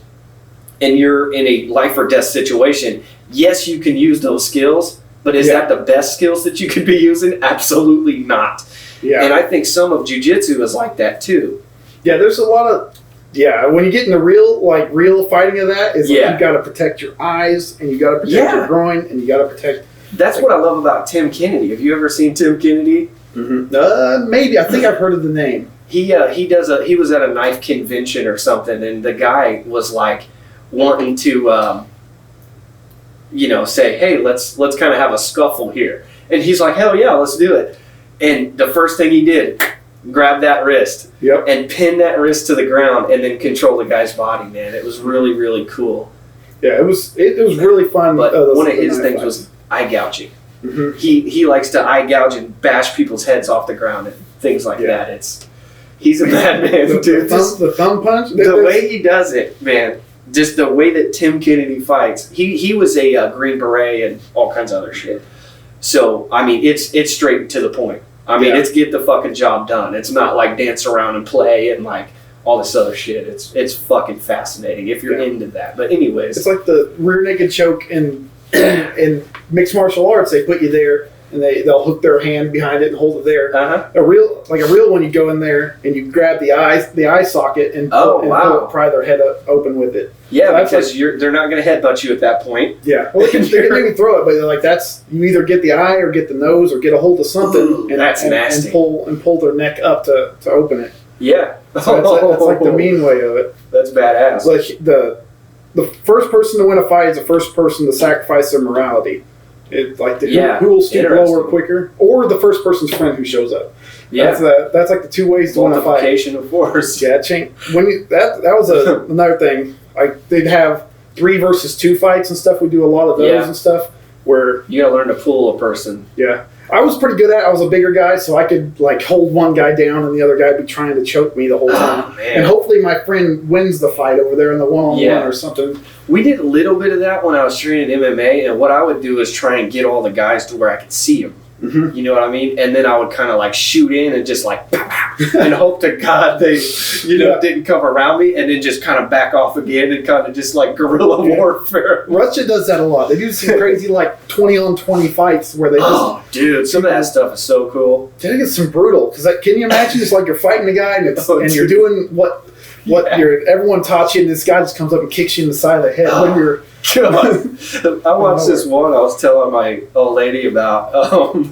and you're in a life or death situation, yes, you can use those skills, but is that the best skills that you could be using? Absolutely not. Yeah. And I think some of jiu-jitsu is like that too. Yeah, there's a lot of, when you get in the real fighting of that, is like you got to protect your eyes, and you got to protect your groin, and you got to protect. That's what I love about Tim Kennedy. Have you ever seen Tim Kennedy? Maybe. I think I've heard of the name. He was at a knife convention or something, and the guy was like, wanting to, say, hey, let's kind of have a scuffle here. And he's like, hell yeah, let's do it. And the first thing he did, grab that wrist and pin that wrist to the ground and then control the guy's body, man. It was really, really cool. Yeah, it was really fun. But one of his things was eye gouging. He likes to eye gouge and bash people's heads off the ground and things like that. He's a madman, dude. The thumb punch? The way he does it, man. Just the way that Tim Kennedy fights. He was a Green Beret and all kinds of other shit. So, I mean, it's straight to the point. I mean, it's get the fucking job done. It's not like dance around and play and like all this other shit. It's fucking fascinating if you're into that. But anyways. It's like the rear naked choke in mixed martial arts. They put you there and they'll hook their hand behind it and hold it there. A real one, you go in there and you grab the eye socket and pry their head open with it. Yeah, so because they're not going to headbutt you at that point. Yeah, well, they can maybe throw it, but like you either get the eye or get the nose or get a hold of something. Ooh, that's nasty. And pull their neck up to open it. Yeah, so that's like the mean way of it. That's badass. Like the first person to win a fight is the first person to sacrifice their morality. It's like who will stoop lower quicker, or the first person's friend who shows up. Yeah, that's like the two ways to win a fight. Multiplication of force. Yeah, that was another thing. Like they'd have 3 versus 2 fights and stuff. We do a lot of those and stuff where you gotta learn to fool a person. Yeah, I was pretty good at it. I was a bigger guy, so I could like hold one guy down and the other guy would be trying to choke me the whole time. And hopefully my friend wins the fight over there in the one-on-one or something. We did a little bit of that when I was training MMA, and what I would do is try and get all the guys to where I could see them. You know what I mean? And then I would kind of like shoot in and just like and hope to God they, didn't come around me, and then just kind of back off again and kind of just like guerrilla warfare. Russia does that a lot. They do some crazy like 20-on-20 fights where they just... dude, some of that stuff is so cool. I think it's some brutal. Because can you imagine just like you're fighting a guy and you're doing what everyone taught you, and this guy just comes up and kicks you in the side of the head when you're... God. I watched this one I was telling my old lady about.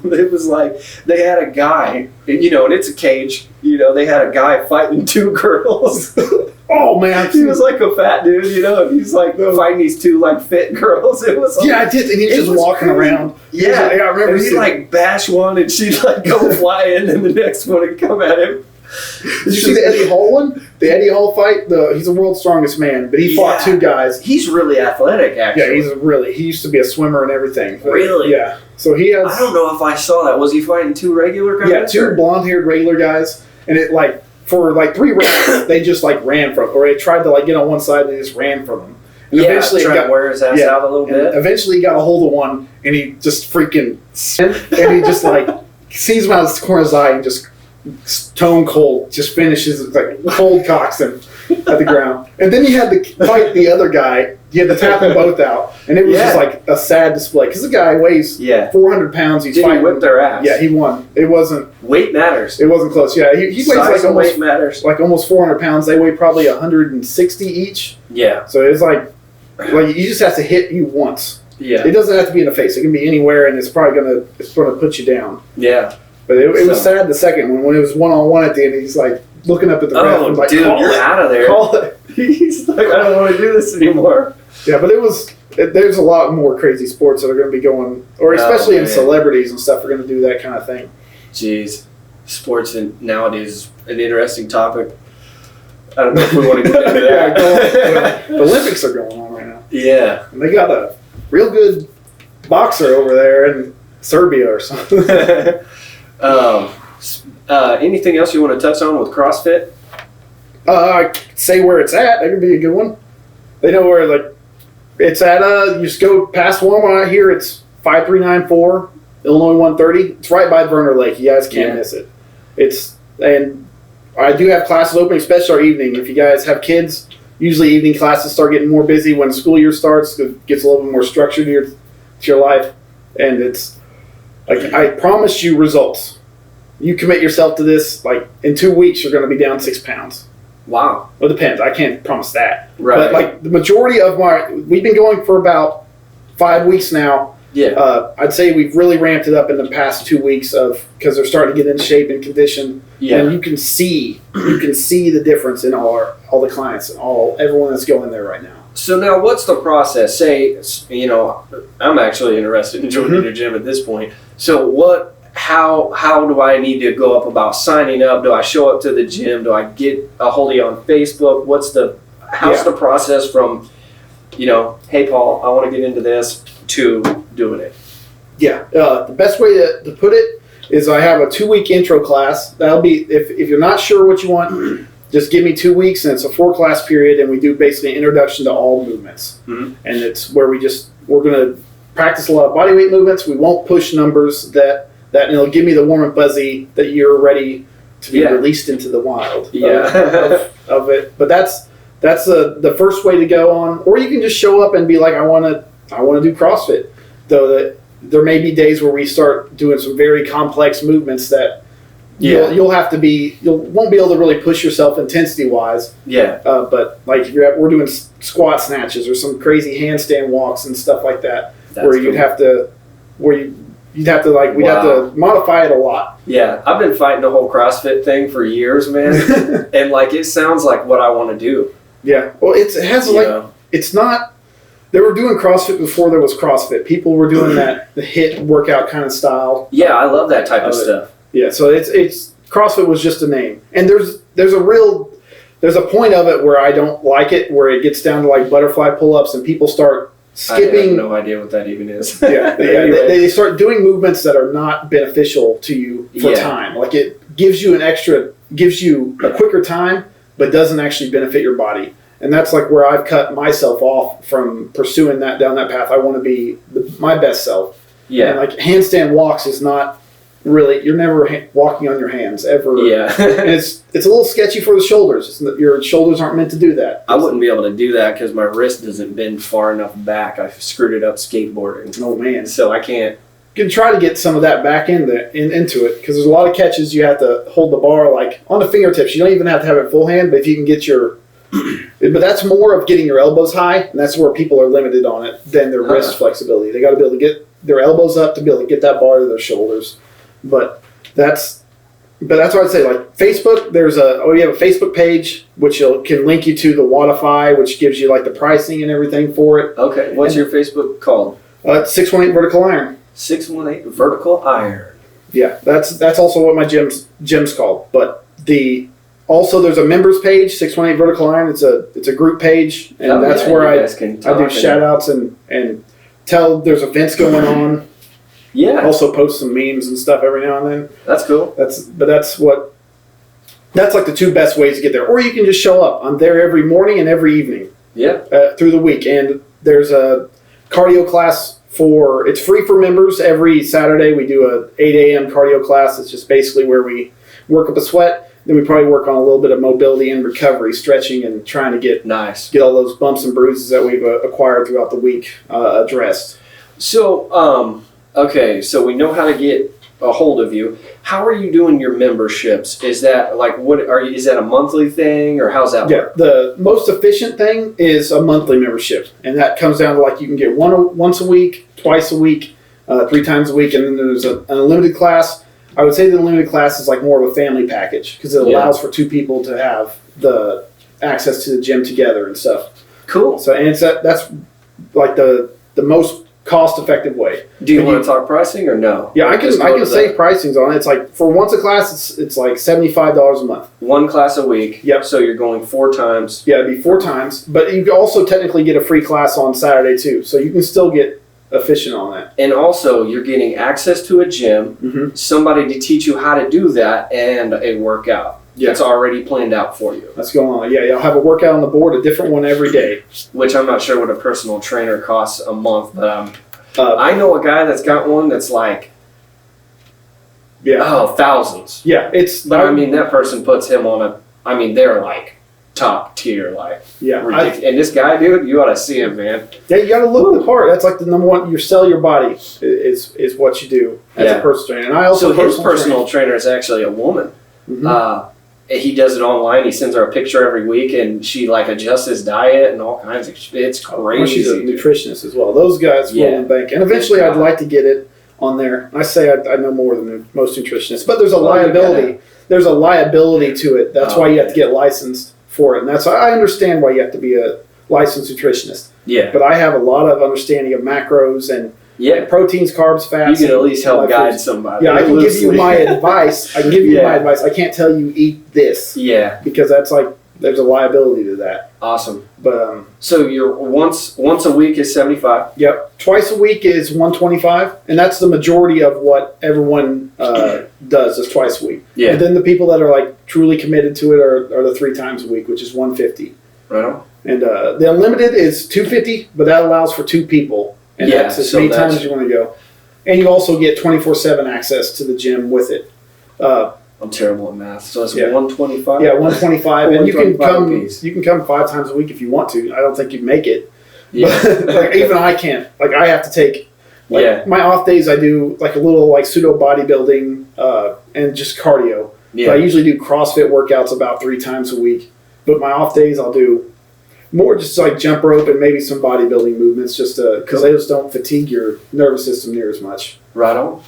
It was like they had a guy, and it's a cage. They had a guy fighting 2 girls. Oh man, he was like a fat dude, and he's like fighting these 2 like fit girls. It was like, I did, and he's just walking around. Yeah, I remember. And he'd like bash one, and she'd like go flying, and the next one would come at him. Did you see the Eddie Hall one? The Eddie Hall fight? He's the world's strongest man, but he fought two guys. He's really athletic, actually. Yeah, he used to be a swimmer and everything. Really? Yeah. So he has... I don't know if I saw that. Was he fighting two regular guys? Yeah, two blonde-haired regular guys. And it, like, for, like, 3 rounds, they just, like, ran from him. Or they tried to, like, get on one side and they just ran from him. And eventually trying to wear his ass out a little bit. Eventually he got a hold of one, and he just freaking... And he just, like, sees him out of the corner of his eye and just... stone cold, just finishes, like, cold cocks him at the ground. And then you had to fight the other guy. You had to tap them both out. And it was just like a sad display. Because the guy weighs 400 pounds. He's fighting. He whip their ass? Yeah, he won. It wasn't... Weight matters. It wasn't close. Yeah, he weighs weight matters. Like almost 400 pounds. They weigh probably 160 each. Yeah. So it's like you just have to hit you once. Yeah. It doesn't have to be in the face. It can be anywhere, and it's probably gonna put you down. Yeah. But it was sad the second one when it was 1-on-1 at the end. He's like looking up at the ref and like, dude, you're out of there. Call it. He's like, I don't want to do this anymore. Yeah, but there's a lot more crazy sports that are going to be going, or especially in celebrities and stuff are going to do that kind of thing. Jeez, sports nowadays is an interesting topic. I don't know if we want to get into that. The Olympics are going on right now. Yeah. And they got a real good boxer over there in Serbia or something. Anything else you want to touch on with CrossFit? Say where it's at. That could be a good one. They know where it's at. You just go past Walmart out here. It's 5394 Illinois 130. It's right by Verner Lake. You guys can't miss it. And I do have classes open, especially our evening. If you guys have kids, usually evening classes start getting more busy when the school year starts. It gets a little bit more structured to your life, and it's like I promise you results. You commit yourself to this, like in 2 weeks, you're going to be down 6 pounds. Wow. Well, it depends. I can't promise that. Right. But like the majority of we've been going for about 5 weeks now. Yeah. I'd say we've really ramped it up in the past 2 weeks because they're starting to get in shape and condition. Yeah. And you can see the difference in all the clients and everyone that's going there right now. So now what's the process? Say, I'm actually interested in joining your gym at this point. So how do I need to go up about signing up? Do I show up to the gym? Do I get a hold of you on Facebook? How's the process from, hey Paul, I want to get into this, to doing it? Yeah, the best way to put it is I have a 2-week intro class. That'll be, if you're not sure what you want, just give me 2 weeks, and it's a 4-class period, and we do basically an introduction to all movements. Mm-hmm. And it's where we're going to practice a lot of bodyweight movements. We won't push numbers that it'll give me the warm and fuzzy that you're ready to be released into the wild of it. But that's the first way to go on. Or you can just show up and be like, I want to do CrossFit. Though there may be days where we start doing some very complex movements that you won't be able to really push yourself intensity wise. Yeah. But like if we're doing squat snatches or some crazy handstand walks and stuff like that, we'd have to modify it a lot. Yeah, I've been fighting the whole CrossFit thing for years, man. And it sounds like what I want to do. Yeah. Well, it's not. They were doing CrossFit before there was CrossFit. People were doing the HIIT workout kind of style. Yeah, I love that type of stuff. Yeah, so it's CrossFit was just a name, and there's a point of it where I don't like it, where it gets down to like butterfly pull-ups and people start skipping. I have no idea what that even is. They start doing movements that are not beneficial to you for time. Like it gives you a quicker time, but doesn't actually benefit your body. And that's like where I've cut myself off from pursuing down that path. I want to be my best self. Yeah. And like handstand walks is not really, you're never walking on your hands ever. Yeah. And it's a little sketchy for the shoulders. Your shoulders aren't meant to do that. I wouldn't be able to do that because my wrist doesn't bend far enough back. I've screwed it up skateboarding. Oh man. So I can't. You can try to get some of that back into it because there's a lot of catches you have to hold the bar like on the fingertips. You don't even have to have it full hand, but if you can get but that's more of getting your elbows high, and that's where people are limited on it than their wrist flexibility. They got to be able to get their elbows up to be able to get that bar to their shoulders. But that's what I'd say. Like Facebook, you have a Facebook page which can link you to the Wattify, which gives you like the pricing and everything for it. Okay, what's your Facebook called? It's 618 Vertical Iron. 618 Vertical Iron. Yeah, that's also what my gym's called. But Also, there's a members page, 618 Vertical Iron. It's a group page, and that's where I do shout outs and tell there's events going on. Yeah. Also post some memes and stuff every now and then. That's cool. That's like the two best ways to get there. Or you can just show up. I'm there every morning and every evening. Yeah. Through the week. And there's a cardio class it's free for members. Every Saturday we do a 8 a.m. cardio class. It's just basically where we work up a sweat. Then we probably work on a little bit of mobility and recovery, stretching, and trying to get all those bumps and bruises that we've acquired throughout the week addressed. So, okay, so we know how to get a hold of you. How are you doing your memberships? Is that is that a monthly thing, or how's that work? Yeah, the most efficient thing is a monthly membership, and that comes down to you can get once a week, twice a week, 3 times a week, and then there's an unlimited class. I would say the unlimited class is more of a family package because it allows for 2 people to have the access to the gym together and stuff. Cool. So, and that's like the most cost-effective way. Do you want to talk pricing or no? Yeah, I can say pricings on it. It's for once a class, it's like $75 a month. 1 class a week. Yep. So you're going 4 times. Yeah, it'd be 4 times, but you can also technically get a free class on Saturday too. So you can still get efficient on that. And also, you're getting access to a gym, somebody to teach you how to do that, and a workout. Yeah. It's already planned out for you. That's going on. Yeah, you'll have a workout on the board, a different one every day. Which I'm not sure what a personal trainer costs a month, but I know a guy that's got one that's thousands. Yeah, But that person puts him on they're top tier, ridiculous. And this guy, dude, you ought to see him, man. Yeah, you got to look the part. That's the number one. You sell your body is what you do as a personal trainer. And I also his personal trainer is actually a woman. He does it online. He sends her a picture every week, and she adjusts his diet and all kinds of shit. It's crazy. Well, she's a nutritionist as well. Those guys roll in the bank. And eventually I'd like to get it on there. I say I know more than most nutritionists, but there's a liability. There's a liability to it. That's why you have to get licensed for it. And I understand why you have to be a licensed nutritionist. Yeah. But I have a lot of understanding of macros and proteins, carbs, fats. You can at least help guide somebody. Yeah, I can give you my advice. I can give you my advice. I can't tell you eat this. Yeah. Because that's there's a liability to that. Awesome. But so you're once a week is $75. Yep. Twice a week is $125, and that's the majority of what everyone does is twice a week. Yeah. And then the people that are truly committed to it are the 3 times a week, which is $150. Right on. And the unlimited is $250, but that allows for 2 people. And that's as many times as you want to go. And you also get 24/7 access to the gym with it. I'm terrible at math, so that's $125. Yeah, $125, and you can come 5 times a week if you want to. I don't think you'd make it. Yeah. But, even I can't. I have to take. My off days, I do a little pseudo bodybuilding and just cardio. Yeah. So I usually do CrossFit workouts about 3 times a week. But my off days, I'll do more just jump rope and maybe some bodybuilding movements, just because they just don't fatigue your nervous system near as much. Right on.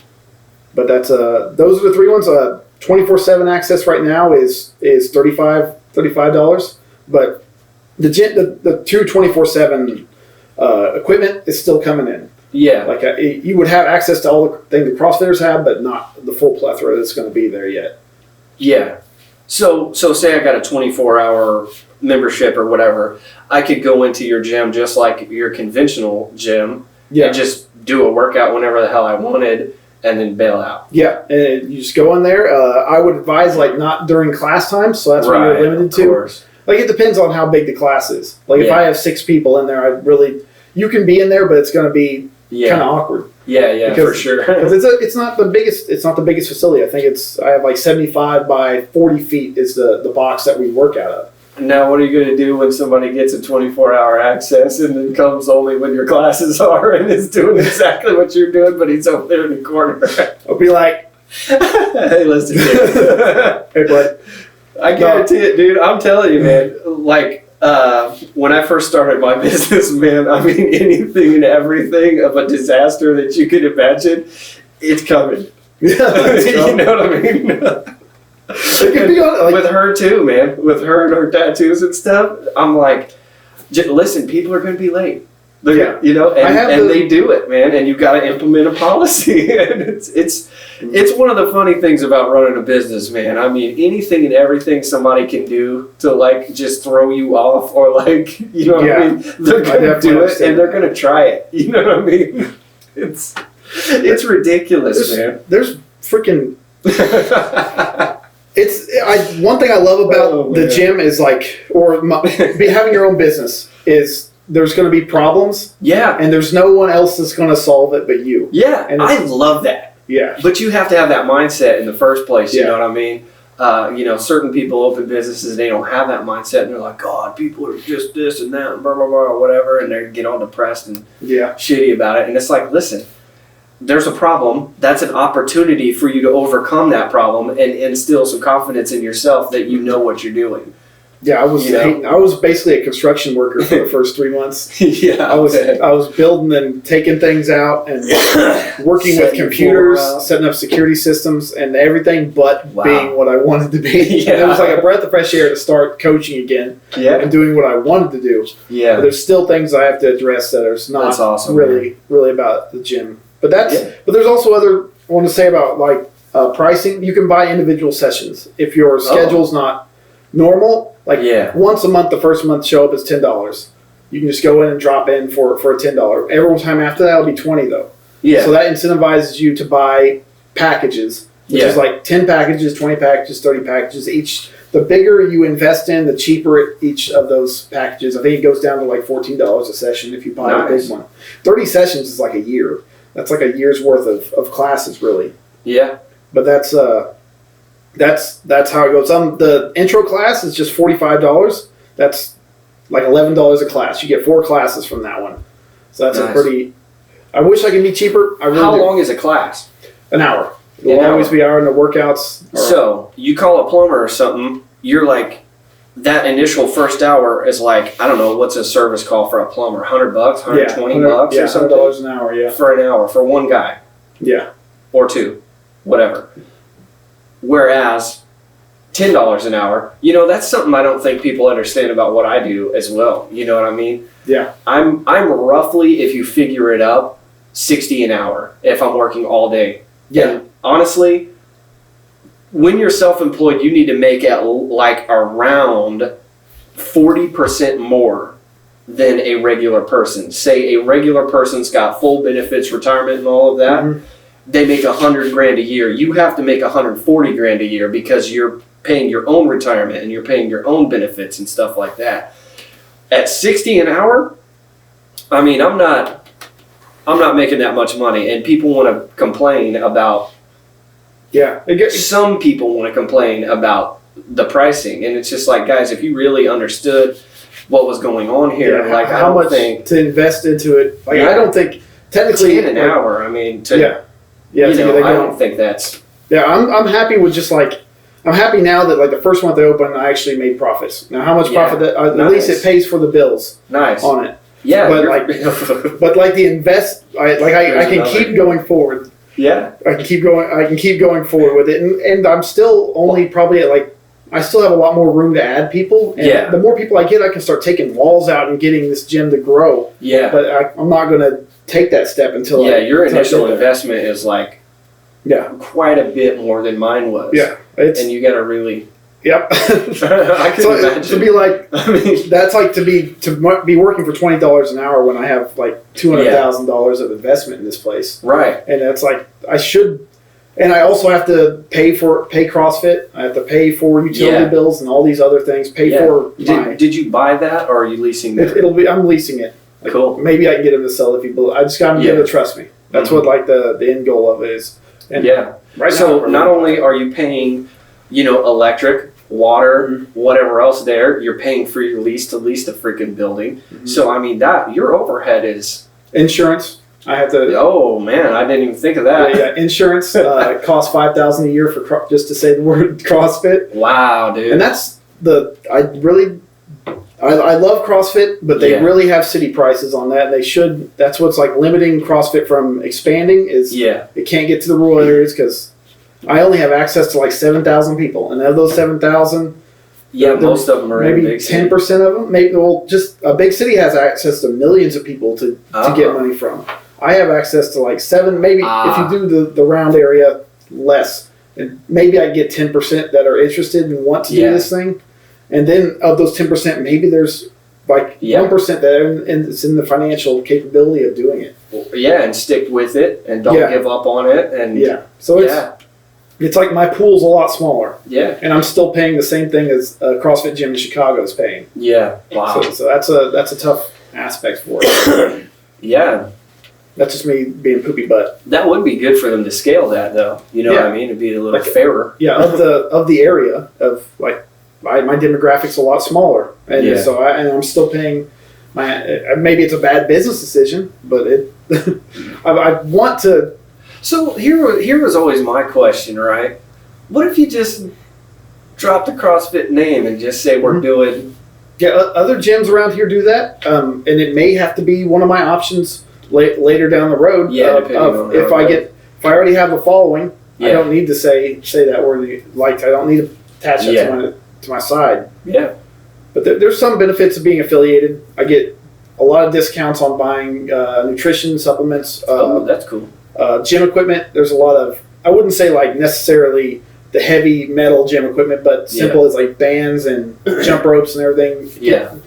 But that's those are the 3 ones. 24/7 access right now is $35, but the true 24/7 equipment is still coming in. Yeah. You would have access to all the things the CrossFitters have, but not the full plethora that's going to be there yet. Yeah. So say I got a 24-hour membership or whatever, I could go into your gym just like your conventional gym and just do a workout whenever the hell I wanted and then bail out. Yeah, and you just go in there. I would advise not during class time, so that's what you're limited to. Of course. It depends on how big the class is. If I have 6 people in there, you can be in there, but it's going to be kind of awkward. Yeah, for sure. Because it's not the biggest. It's not the biggest facility. I think I have 75 by 40 feet is the box that we work out of. Now, what are you going to do when somebody gets a 24-hour access and then comes only when your classes are and is doing exactly what you're doing, but he's over there in the corner? I'll be like, hey, listen, dude. Hey, bud. I guarantee it, dude. I'm telling you, man. When I first started my business, man, anything and everything of a disaster that you could imagine, it's coming. You know what I mean? It could be with her too, man. With her and her tattoos and stuff, I'm listen, people are going to be late. You know, and they do it, man. And you've got to implement a policy. And it's one of the funny things about running a business, man. I mean, anything and everything somebody can do to like just throw you off, or like, you know what I mean? They're gonna do it, and they're gonna try it. You know what I mean? It's ridiculous, man. There's freaking. One thing I love about the gym is like, having your own business is. There's going to be problems. Yeah. And there's no one else that's going to solve it but you. Yeah. And I love that. Yeah. But you have to have that mindset in the first place. You know what I mean? You know, certain people open businesses, they don't have that mindset. And they're like, God, people are just this and that and blah, blah, blah, or whatever. And they get all depressed and shitty about it. And it's like, listen, there's a problem. That's an opportunity for you to overcome that problem and instill some confidence in yourself that you know what you're doing. Yeah, I was basically a construction worker for the first 3 months. I was building and taking things out and working with computers, setting up security systems and everything but being what I wanted to be. And it was like a breath of fresh air to start coaching again and doing what I wanted to do. Yeah. But there's still things I have to address that are not really about the gym. But but there's also I want to say about like pricing. You can buy individual sessions if your schedule's not normal. Like once a month, the first month show up is $10. You can just go in and drop in for a $10. Every time after that, it'll be $20 though. Yeah. So that incentivizes you to buy packages, which is like 10 packages, 20 packages, 30 packages each. The bigger you invest in, the cheaper each of those packages. I think it goes down to like $14 a session if you buy a big one. 30 sessions is like a year. That's like a year's worth of classes, really. Yeah. But that's how it goes. The intro class is just $45. That's like $11 a class. You get 4 classes from that one. So that's a pretty. I wish I could be cheaper. How long is a class? An hour. It'll always be an hour in the workouts. So you call a plumber or something. You're like, that initial first hour is like, I don't know, what's a service call for a plumber? $100, $120 or something. $100 an hour. Yeah. For an hour for one guy. Yeah. Or two, whatever. Whereas $10 an hour, you know, that's something I don't think people understand about what I do as well. You know what I mean? Yeah. I'm roughly, if you figure it up, $60 an hour if I'm working all day. Yeah. And honestly, when you're self-employed, you need to make it like around 40% more than a regular person. Say a regular person's got full benefits, retirement, and all of that. Mm-hmm. They make $100,000 a year. You have to make $140,000 a year because you're paying your own retirement and you're paying your own benefits and stuff like that. At $60 an hour, I mean, I'm not making that much money, and people want to complain about. Yeah, some people want to complain about the pricing, and it's just like, guys, if you really understood what was going on here, like how much to invest into it. Like I don't think technically $10 an hour. I mean, I don't think that's. Yeah, I'm happy with just like. I'm happy now that like the first month they opened, I actually made profits. Now, how much profit? At least it pays for the bills. On it. Yeah, but like the invest, I can keep going forward. Yeah, I can keep going forward with it, and I'm still only probably at like. I still have a lot more room to add people. And the more people I get, I can start taking walls out and getting this gym to grow. Yeah, but I'm not going to take that step until. Yeah, your initial investment is like. Yeah, quite a bit more than mine was. Yeah, and you got to really. Yep. I can imagine. To be like, I mean, that's like to be working for $20 an hour when I have like $200,000 of investment in this place. Right. And that's like I should, and I also have to pay CrossFit. I have to pay for utility bills and all these other things. Did you buy that or are you leasing that? I'm leasing it. Like, cool. Maybe I can get him to sell if he. I just got him to get him to trust me. That's what like the end goal of it is. And right. So not only are you paying, electric, water, whatever else there, you're paying for your lease to lease the freaking building. Mm-hmm. So I mean that your overhead is insurance. I have to. Oh man, I didn't even think of that. Yeah, insurance costs $5,000 a year for just to say the word CrossFit. Wow, dude. And that's I love CrossFit, but they really have city prices on that. They should. That's what's like limiting CrossFit from expanding is it can't get to the rural areas because I only have access to like 7,000 people, and of those 7,000, Yeah, most of them are maybe in big 10% of them. Maybe just a big city has access to millions of people to get money from. I have access to like 7, maybe if you do the round area, less. And maybe I get 10% that are interested and want to do this thing. And then of those 10%, maybe there's like 1% that it's in the financial capability of doing it. Yeah, and stick with it and don't give up on it. And so it's like my pool's a lot smaller. Yeah. And I'm still paying the same thing as a CrossFit gym in Chicago is paying. Yeah. Wow. So that's a tough aspect for it. Yeah. That's just me being poopy butt. That would be good for them to scale that, though. You know what I mean? It'd be a little fairer. Yeah, of the area of like my demographic's a lot smaller, and so I'm still paying my. Maybe it's a bad business decision, but it. I want to. So here was always my question, right? What if you just drop the CrossFit name and just say we're doing? Yeah, other gyms around here do that, and it may have to be one of my options. Later down the road, if I already have a following, I don't need to say that word. Like I don't need to attach that to my side. Yeah, but there's some benefits of being affiliated. I get a lot of discounts on buying nutrition supplements. That's cool. Gym equipment. There's a lot of. I wouldn't say like necessarily the heavy metal gym equipment, but simple as like bands and jump ropes and everything.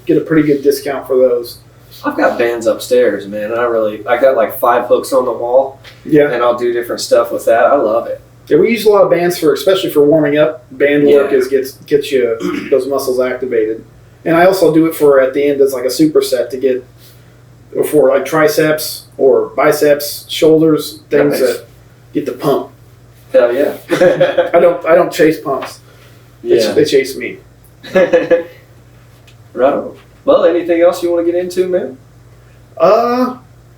Get a pretty good discount for those. I've got bands upstairs, man. And I got like 5 hooks on the wall. Yeah. And I'll do different stuff with that. I love it. Yeah, we use a lot of bands especially for warming up. Band work gets you those muscles activated. And I also do it for at the end as like a superset to get for like triceps or biceps, shoulders, things that get the pump. Hell yeah. I don't chase pumps. Yeah. They chase me. Right on. Well, anything else you want to get into, man?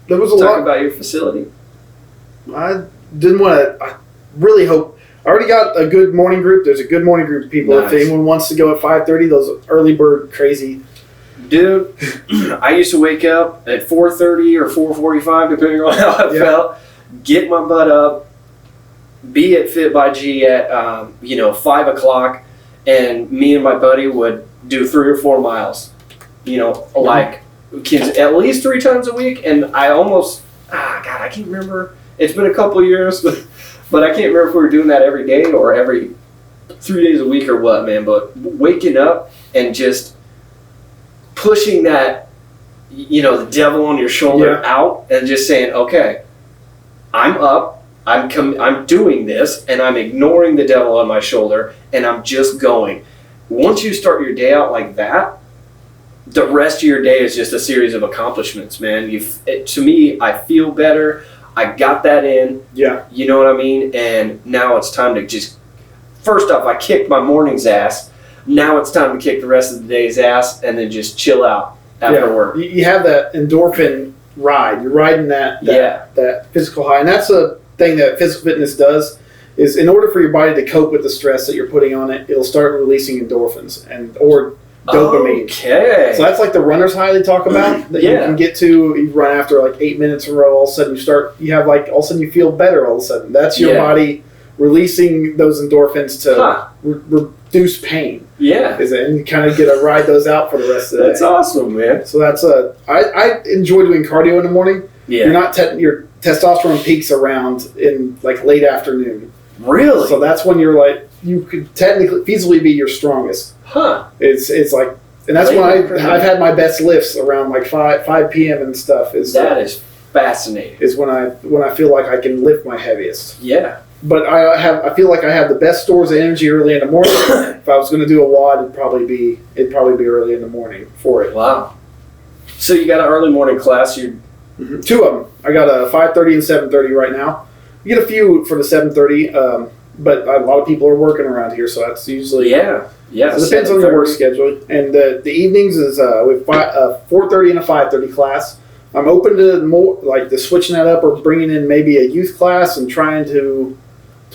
There was a lot about your facility. I didn't want to. I really hope. I already got a good morning group. There's a good morning group of people. Nice. If anyone wants to go at 5:30, those early bird crazy. Dude, I used to wake up at 4:30 or 4:45, depending on how I felt. Get my butt up, be at Fit by G at 5 o'clock, and me and my buddy would do 3 or 4 miles. Like kids at least 3 times a week, and I almost God, I can't remember. It's been a couple of years, but I can't remember if we were doing that every day or every 3 days a week or what, man. But waking up and just pushing that, the devil on your shoulder out and just saying, okay, I'm up, I'm doing this, and I'm ignoring the devil on my shoulder, and I'm just going. Once you start your day out like that, the rest of your day is just a series of accomplishments, man. To me, I feel better. I got that in. Yeah. You know what I mean? And now it's time to just, first off, I kicked my morning's ass. Now it's time to kick the rest of the day's ass and then just chill out after work. You have that endorphin ride. You're riding that physical high. And that's a thing that physical fitness does, is in order for your body to cope with the stress that you're putting on it, it'll start releasing endorphins or dopamine. Okay. So that's like the runner's high they talk about that you can get to. You run after like 8 minutes in a row. All of a sudden all of a sudden you feel better. All of a sudden, that's your body releasing those endorphins to reduce pain. Yeah. And you kind of get to ride those out for the rest of the day. That's awesome, man. So that's I enjoy doing cardio in the morning. Yeah. Your testosterone peaks around in like late afternoon. Really? So that's when you're like, you could technically feasibly be your strongest. Huh. It's like, and that's when I've had my best lifts around like 5 p.m. and stuff. That is fascinating. Is when I feel like I can lift my heaviest. Yeah. But I feel like I have the best stores of energy early in the morning. If I was going to do a WOD, it'd probably be early in the morning for it. Wow. So you got an early morning class. You 2 of them. I got a 5:30 and 7:30 right now. You get a few for the 7:30. But a lot of people are working around here, so that's usually So it depends on your work schedule. And the evenings is with 4:30 and a 5:30 class. I'm open to more like to switching that up or bringing in maybe a youth class and trying to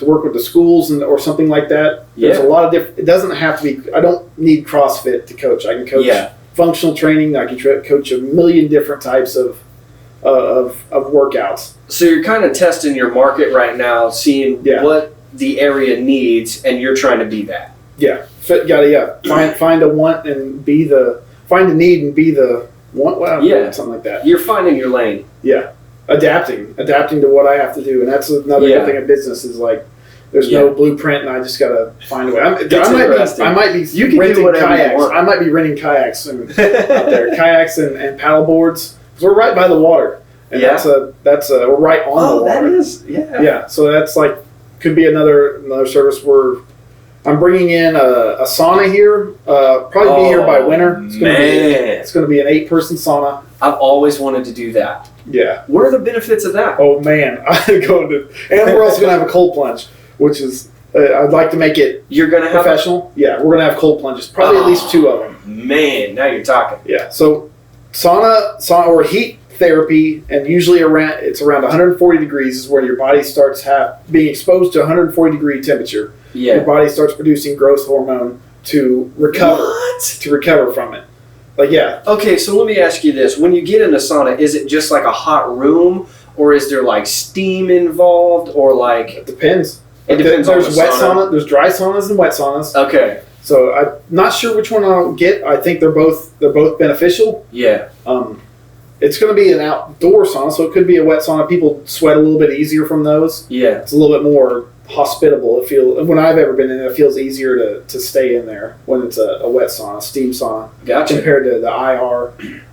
work with the schools or something like that. There's a lot of different. It doesn't have to be. I don't need CrossFit to coach. I can coach functional training. I can coach a million different types of workouts. So you're kind of testing your market right now, seeing what the area needs, and you're trying to be that. Yeah. Find a want and be the find a need and be the want. Well, something like that. You're finding your lane. Yeah, adapting to what I have to do, and that's another good thing of business is like. There's no blueprint, and I just gotta find a way. I might be. You can renting do kayaks. You want. I might be renting kayaks out there, kayaks and paddle boards. Because we're right by the water, and that's we're right on the water. That is, yeah. So that's like could be another service where I'm bringing in a sauna here. Probably be here by winter. It's gonna be an 8-person sauna. I've always wanted to do that. Yeah. What are the benefits of that? Oh man, and we're also gonna have a cold plunge. Which is, I'd like to make it You're gonna have professional. Yeah, we're going to have cold plunges. Probably at least 2 of them. Man, now you're talking. Yeah, so sauna or heat therapy, and usually it's around 140 degrees is where your body starts being exposed to 140 degree temperature. Yeah. Your body starts producing growth hormone to recover from it. Like, yeah. Okay, so let me ask you this. When you get in a sauna, is it just like a hot room, or is there like steam involved, or like... It depends. It depends on There's wet sauna. There's dry saunas and wet saunas. Okay. So I'm not sure which one I'll get. I think they're both beneficial. Yeah. It's going to be an outdoor sauna, so it could be a wet sauna. People sweat a little bit easier from those. Yeah. It's a little bit more hospitable. When I've ever been in it, it feels easier to stay in there when it's a wet sauna, steam sauna, compared to the IR,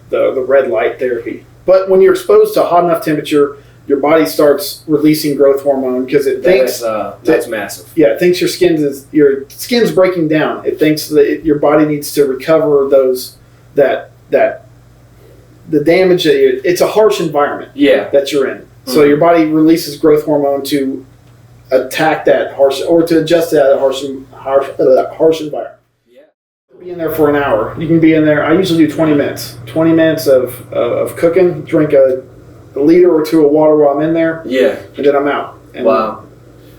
the red light therapy. But when you're exposed to hot enough temperature, your body starts releasing growth hormone because it thinks that's massive. Yeah, it thinks your skin's breaking down. It thinks that your body needs to recover the damage that it's a harsh environment. That you're in. Mm-hmm. So your body releases growth hormone to attack that harsh or to adjust to that harsh environment. Yeah. Be in there for an hour. You can be in there. I usually do 20 minutes. 20 minutes of cooking. Drink a liter or 2 of water while I'm in there. Yeah. And then I'm out. Wow.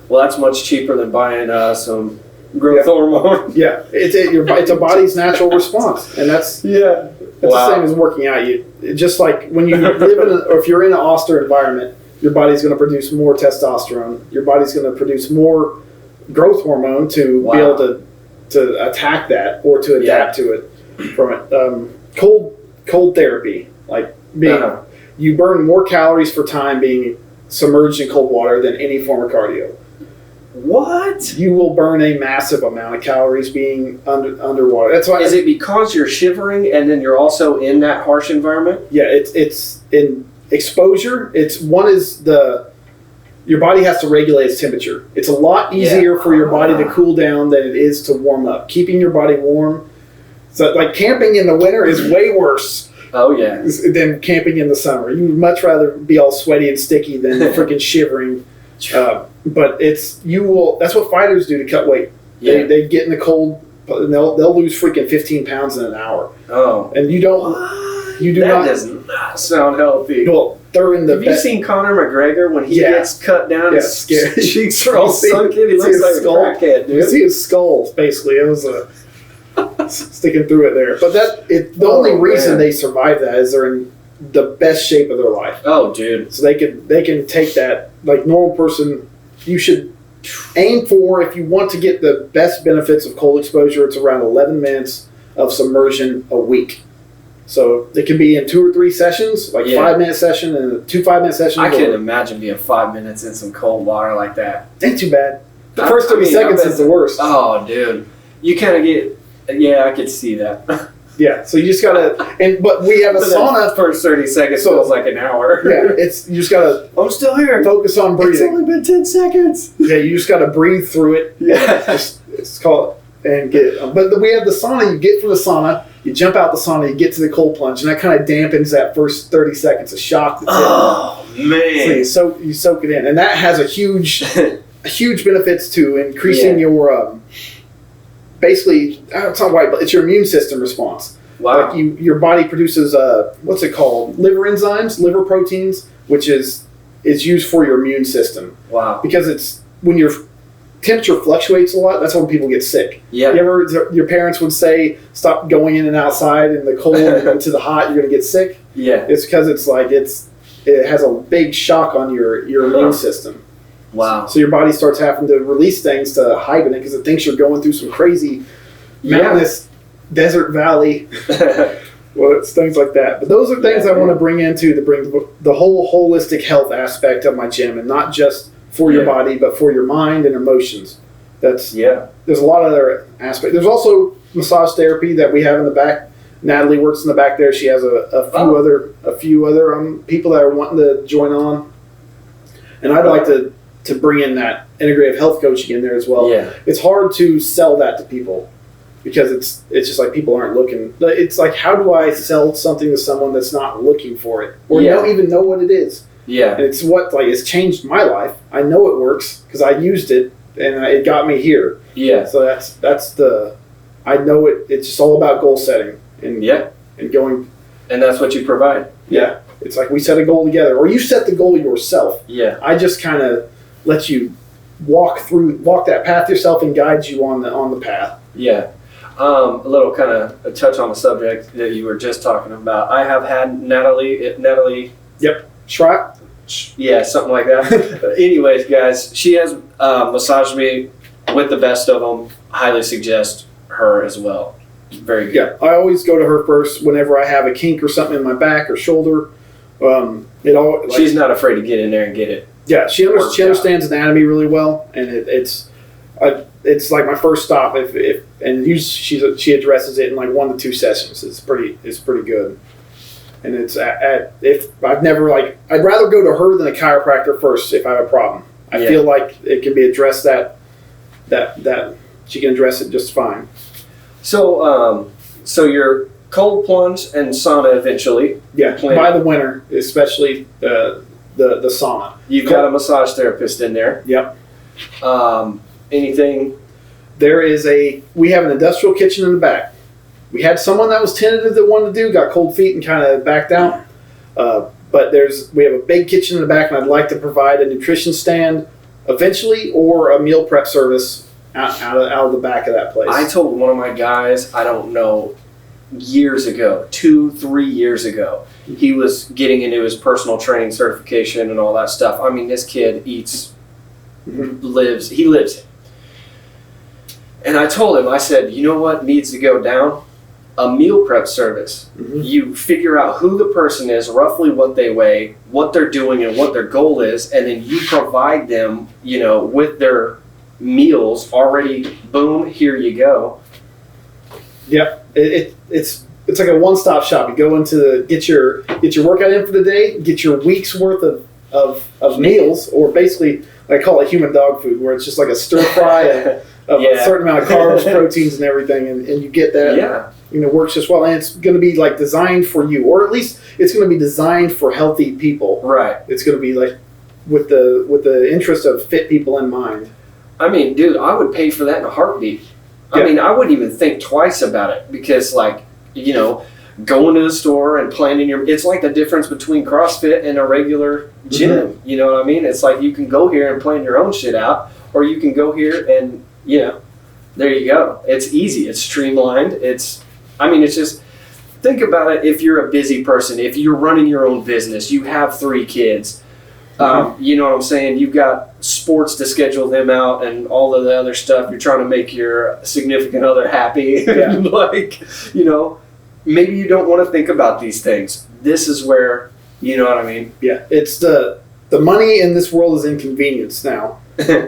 Well, that's much cheaper than buying some growth hormone. Yeah. It's a body's natural response. And that's the same as working out. Just like when you live or if you're in an austere environment, your body's going to produce more testosterone. Your body's going to produce more growth hormone to be able to attack that or to adapt to it from it. Cold therapy, like being... You burn more calories for time being submerged in cold water than any form of cardio. What? You will burn a massive amount of calories being underwater. That's why. Is it because you're shivering and then you're also in that harsh environment? Yeah, it's in exposure. Your body has to regulate its temperature. It's a lot easier for your body to cool down than it is to warm up. Keeping your body warm. So like camping in the winter is way worse. Oh yeah. Than camping in the summer. You'd much rather be all sweaty and sticky than freaking shivering. But that's what fighters do to cut weight. Yeah. They get in the cold and they'll lose freaking 15 pounds in an hour. Oh. And you don't. What? You do that not. That does not sound healthy. Well, they're in the. Have you seen Conor McGregor when he gets cut down? Yeah, scared. His cheeks are all sunken. He looks like a crackhead, dude. You see his skull, basically. It was sticking through it there. But the only reason they survive that is they're in the best shape of their life. Oh, dude. So they can take that, like normal person, you should aim for, if you want to get the best benefits of cold exposure, it's around 11 minutes of submersion a week. So it can be in 2 or 3 sessions, like 5-minute session and 2 5-minute sessions. I can't imagine being 5 minutes in some cold water like that. Ain't too bad. The first 30 seconds is the worst. Oh, dude. You kind of get... Yeah, I could see that. Yeah, so you just gotta, but we have a sauna. First 30 seconds feels like an hour. Yeah, you just gotta. I'm still here. Focus on breathing. It's only been 10 seconds. Yeah, you just gotta breathe through it. Yeah, it's called and get. But we have the sauna. You get from the sauna, you jump out the sauna, you get to the cold plunge, and that kind of dampens that first 30 seconds of shock. Oh man! So you soak it in, and that has a huge benefits to increasing your. Basically, it's not white, but it's your immune system response. Wow. Like your body produces what's it called? Liver enzymes, liver proteins, which is used for your immune system. Wow. Because it's when your temperature fluctuates a lot, that's when people get sick. Yeah. Your parents would say, stop going in and outside in the cold and to the hot, you're going to get sick. Yeah. It's because it has a big shock on your immune system. Wow. So your body starts having to release things to hibernate because it thinks you're going through some crazy mountainous desert valley. Well, it's things like that. But those are things I want to bring to bring the whole holistic health aspect of my gym, and not just for your body, but for your mind and emotions. There's a lot of other aspects. There's also massage therapy that we have in the back. Natalie works in the back there. She has a few other people that are wanting to join on, and I'd like to bring in that integrative health coaching in there as well. Yeah. It's hard to sell that to people because it's just like people aren't looking. It's like, how do I sell something to someone that's not looking for it or don't even know what it is? Yeah. And it's it's changed my life. I know it works because I used it and it got me here. Yeah. So I know it. It's just all about goal setting and going. And that's what you provide. Yeah. It's like we set a goal together, or you set the goal yourself. Yeah. I just kind of let you walk that path yourself and guide you on the path. Yeah. A little kind of a touch on the subject that you were just talking about. I have had Natalie. Yep. Schrock? Yeah, something like that. Anyways, guys, she has massaged me with the best of them. Highly suggest her as well. Very good. Yeah, I always go to her first whenever I have a kink or something in my back or shoulder. She's not afraid to get in there and get it. Yeah, she understands anatomy really well, and it's like my first stop. And usually she addresses it in like 1 to 2 sessions. It's pretty good. And it's I'd rather go to her than a chiropractor first if I have a problem. I feel like it can be addressed that she can address it just fine. So you're cold plunge and sauna eventually. Yeah, by the winter, especially the sauna. You've got a massage therapist in there. Yep. Anything? We have an industrial kitchen in the back. We had someone that was tentative that wanted to do, got cold feet and kind of backed out. But we have a big kitchen in the back, and I'd like to provide a nutrition stand eventually, or a meal prep service out of the back of that place. I told one of my guys, I don't know, years ago, 2-3 years ago, he was getting into his personal training certification and all that stuff. I mean, this kid eats, lives it. And I told him, I said, you know what needs to go down? A meal prep service. Mm-hmm. You figure out who the person is, roughly what they weigh, what they're doing, and what their goal is, and then you provide them, with their meals already. Boom, here you go. Yep, it's like a one-stop shop. You go into get your workout in for the day, get your week's worth of meals, or basically I call it human dog food, where it's just like a stir fry of a certain amount of carbs, proteins, and everything, and you get that. Yeah. Works just well, and it's going to be like designed for you, or at least it's going to be designed for healthy people. Right. It's going to be like with the interest of fit people in mind. I mean, dude, I would pay for that in a heartbeat. I mean, I wouldn't even think twice about it because, going to the store and planning it's like the difference between CrossFit and a regular gym. Mm-hmm. You know what I mean? It's like you can go here and plan your own shit out, or you can go here and, there you go. It's easy. It's streamlined. It's just, think about it. If you're a busy person, if you're running your own business, you have 3 kids, you know what I'm saying? You've got sports to schedule them out and all of the other stuff. You're trying to make your significant other happy. Yeah. Maybe you don't want to think about these things. This is where, you know what I mean? Yeah. It's the money in this world is inconvenience now.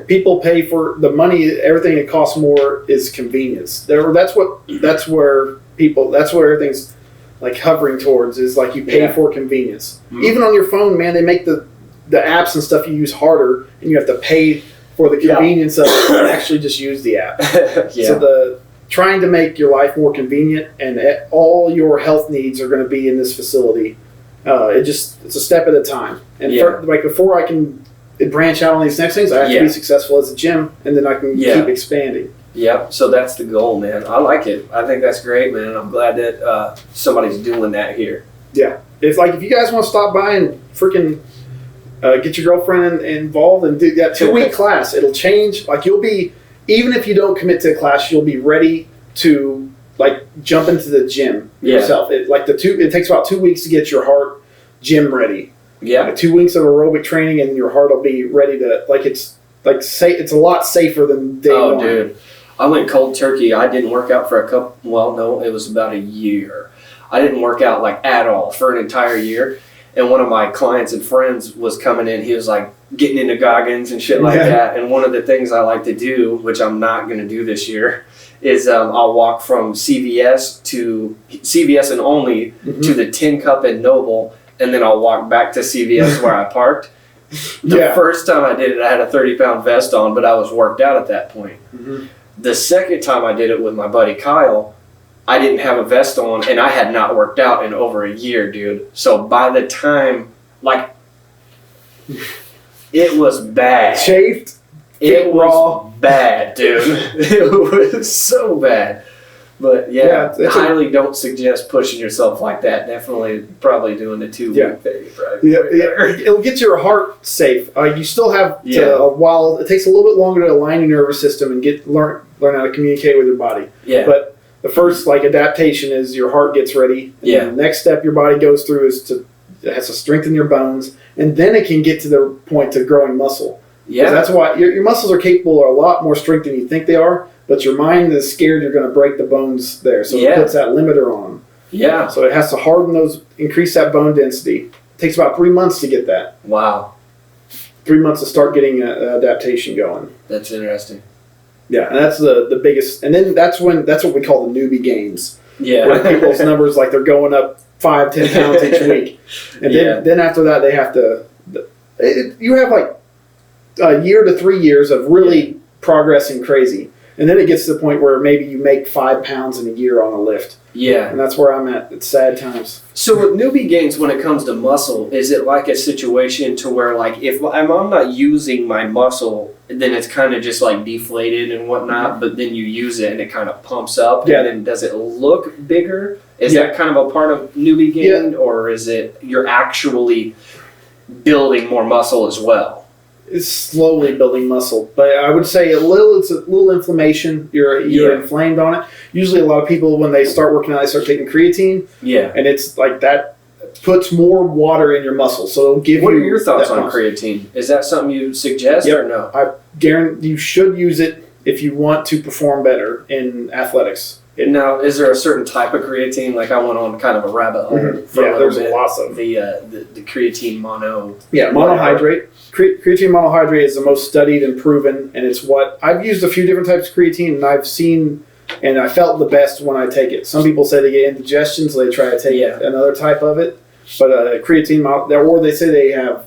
People pay for the money. Everything that costs more is convenience. That's where everything's like hovering towards is like you pay for convenience. Mm-hmm. Even on your phone, man, they make the apps and stuff you use harder, and you have to pay for the convenience of actually just use the app. So trying to make your life more convenient, and all your health needs are going to be in this facility. It's a step at a time. And before I can branch out on these next things, I have to be successful as a gym, and then I can keep expanding. Yeah, so that's the goal, man. I like it. I think that's great, man. I'm glad that somebody's doing that here. Yeah. If you guys want to stop by and freaking get your girlfriend involved and do that 2-week class, it'll change. You'll be, even if you don't commit to a class, you'll be ready to jump into the gym yourself. It takes about 2 weeks to get your heart gym ready. Yeah. 2 weeks of aerobic training and your heart will be ready to it's a lot safer than day one. Oh, dude. I went cold turkey. I didn't work out for it was about a year. I didn't work out like at all for an entire year. And one of my clients and friends was coming in. He was like getting into Goggins and shit like that. And one of the things I like to do, which I'm not going to do this year, is I'll walk from CVS and only to the Tin Cup and Noble, and then I'll walk back to CVS where I parked. The first time I did it, I had a 30-pound vest on, but I was worked out at that point. Mm-hmm. The second time I did it with my buddy Kyle, I didn't have a vest on, and I had not worked out in over a year, dude. So by the time, like, it was bad. Chafed? It was bad, dude. It was so bad. But highly don't suggest pushing yourself like that. Definitely, probably doing the 2-week thing. Right? It'll get your heart safe. You still have to, while it takes a little bit longer to align your nervous system and learn how to communicate with your body. Yeah. But the first adaptation is your heart gets ready. And the next step your body goes through it has to strengthen your bones, and then it can get to the point to growing muscle. Yeah. That's why your muscles are capable of a lot more strength than you think they are, but your mind is scared you're going to break the bones there, so it puts that limiter on them. Yeah. So it has to harden those, increase that bone density. It takes about 3 months to get that. Wow. 3 months to start getting adaptation going. That's interesting. Yeah, and that's the biggest, and then that's what we call the newbie gains. Yeah. Where people's numbers, like, they're going up 5-10 pounds each week. And then after that, they have to, you have like a year to 3 years of really progressing crazy. And then it gets to the point where maybe you make 5 pounds in a year on a lift. Yeah. And that's where I'm at. It's sad times. So with newbie gains, when it comes to muscle, is it like a situation to where, like, if I'm not using my muscle, then it's kind of just like deflated and whatnot, but then you use it and it kind of pumps up? Yeah. And then does it look bigger? Is that kind of a part of newbie gain, or is it you're actually building more muscle as well? It's slowly building muscle, but I would say it's a little inflammation. You're inflamed on it. Usually, a lot of people, when they start working out, they start taking creatine. Yeah, and it's like that puts more water in your muscles, so it'll give you. What are your thoughts on creatine? Is that something you suggest or no? I guarantee you should use it if you want to perform better in athletics. Now, is there a certain type of creatine? Like, I went on kind of a rabbit hole for a little bit. There's lots of the creatine mono. Yeah, monohydrate. Creatine monohydrate is the most studied and proven, and it's what I've used a few different types of creatine, and I've seen and I felt the best when I take it. Some people say they get indigestion, so they try to take another type of it. But creatine, or they say they have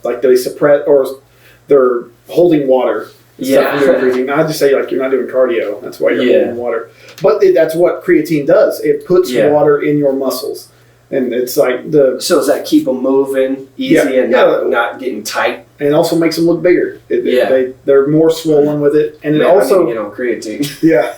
like they suppress or they're holding water. Creatine. I just say, like, you're not doing cardio. That's why you're holding water. But that's what creatine does. It puts water in your muscles. And it's like So does that keep them moving easy and not getting tight? And it also makes them look bigger. They're more swollen with it. And it also... I need to get on creatine. Yeah.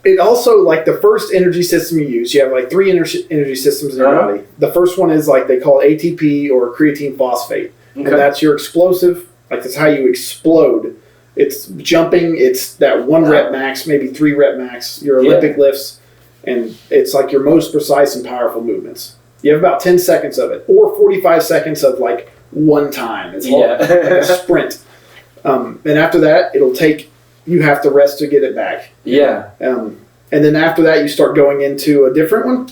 It also, like, the first energy system you use, you have like 3 energy systems in your body. The first one is, like, they call it ATP or creatine phosphate. Okay. And that's your explosive. Like, that's how you explode. It's jumping. It's that 1 rep max, maybe 3 rep max, your Olympic lifts. And it's like your most precise and powerful movements. You have about 10 seconds of it, or 45 seconds of, like, one time. It's like a sprint. And after that, you have to rest to get it back. Yeah. And then after that, you start going into a different one,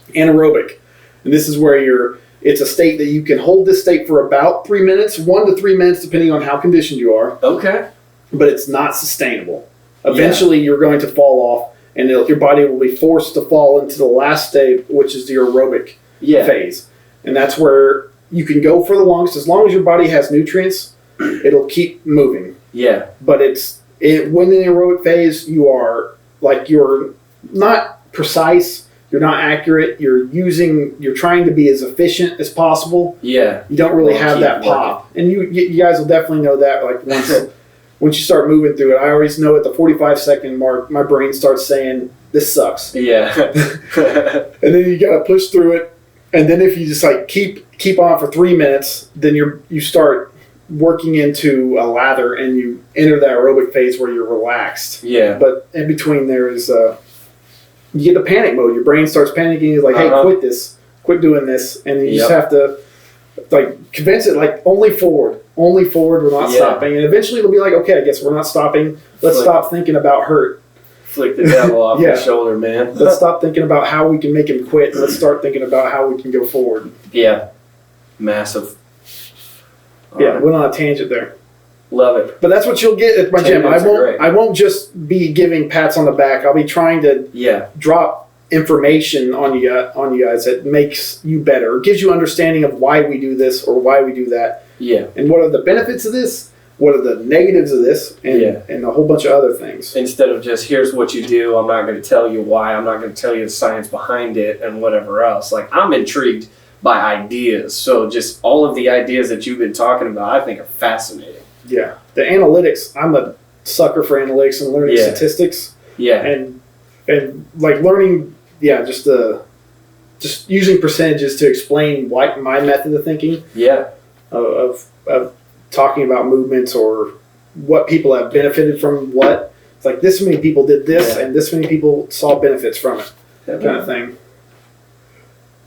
anaerobic. And this is where it's a state that you can hold this state for about 3 minutes, 1 to 3 minutes, depending on how conditioned you are. Okay. But it's not sustainable. Eventually, you're going to fall off, and your body will be forced to fall into the last state, which is the aerobic phase. And that's where you can go for the longest. As long as your body has nutrients, it'll keep moving. Yeah. But when in the aerobic phase, you're not precise. You're not accurate. You're trying to be as efficient as possible. Yeah. You don't really have that pop. And you guys will definitely know that, like, once you start moving through it. I always know at the 45-second mark, my brain starts saying, this sucks. Yeah. And then you got to push through it. And then if you just, like, keep on for 3 minutes, then you start working into a lather and you enter that aerobic phase where you're relaxed. Yeah. But in between there is... you get the panic mode. Your brain starts panicking. It's like, hey, quit doing this. And you just have to like convince it like only forward, we're not stopping, and eventually it'll be like, okay, I guess we're not stopping. Let's stop thinking about hurt. Flick the devil off his shoulder, man. Let's stop thinking about how we can make him quit, and let's start thinking about how we can go forward. Yeah, massive. Went on a tangent there. Love it. But that's what you'll get at my gym. I won't just be giving pats on the back. I'll be trying to drop information on you guys that makes you better, or gives you understanding of why we do this or why we do that. Yeah. And what are the benefits of this? What are the negatives of this? And a whole bunch of other things. Instead of just, here's what you do, I'm not going to tell you why, I'm not going to tell you the science behind it and whatever else. Like, I'm intrigued by ideas. So just all of the ideas that you've been talking about, I think are fascinating. Yeah. The analytics, I'm a sucker for analytics and learning statistics. Yeah. And like learning, just using percentages to explain my method of thinking. Yeah. Of talking about movements or what people have benefited from what. It's like this many people did this and this many people saw benefits from it. That kind of thing.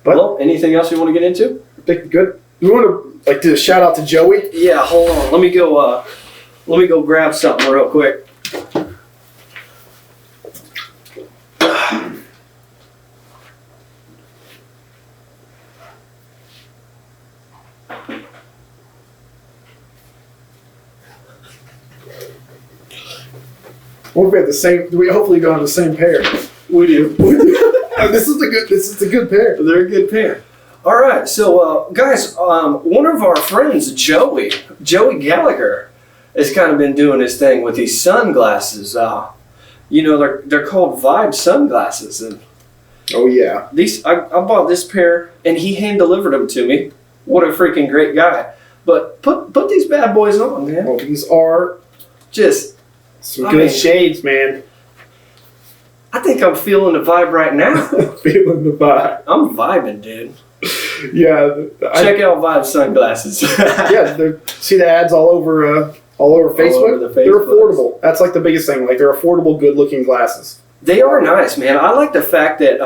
But, well, anything else you want to get into? Good. You want to do a shout out to Joey? Yeah, hold on. Let me go grab something real quick. We'll be at the same. We hopefully go on the same pair. We do. This is a good pair. They're a good pair. All right, so guys, one of our friends, Joey Gallagher, has kind of been doing his thing with these sunglasses. They're called Vibe sunglasses, and these I bought this pair, and he hand delivered them to me. What a freaking great guy! But put these bad boys on, man. Oh, these are just some good shades, man. I think I'm feeling the vibe right now. Feeling the vibe. I'm vibing, dude. Yeah. Check out Vibe sunglasses. See the ads all over Facebook? All over the Facebook. They're affordable. That's like the biggest thing. Like they're affordable, good-looking glasses. They are nice, man. I like the fact that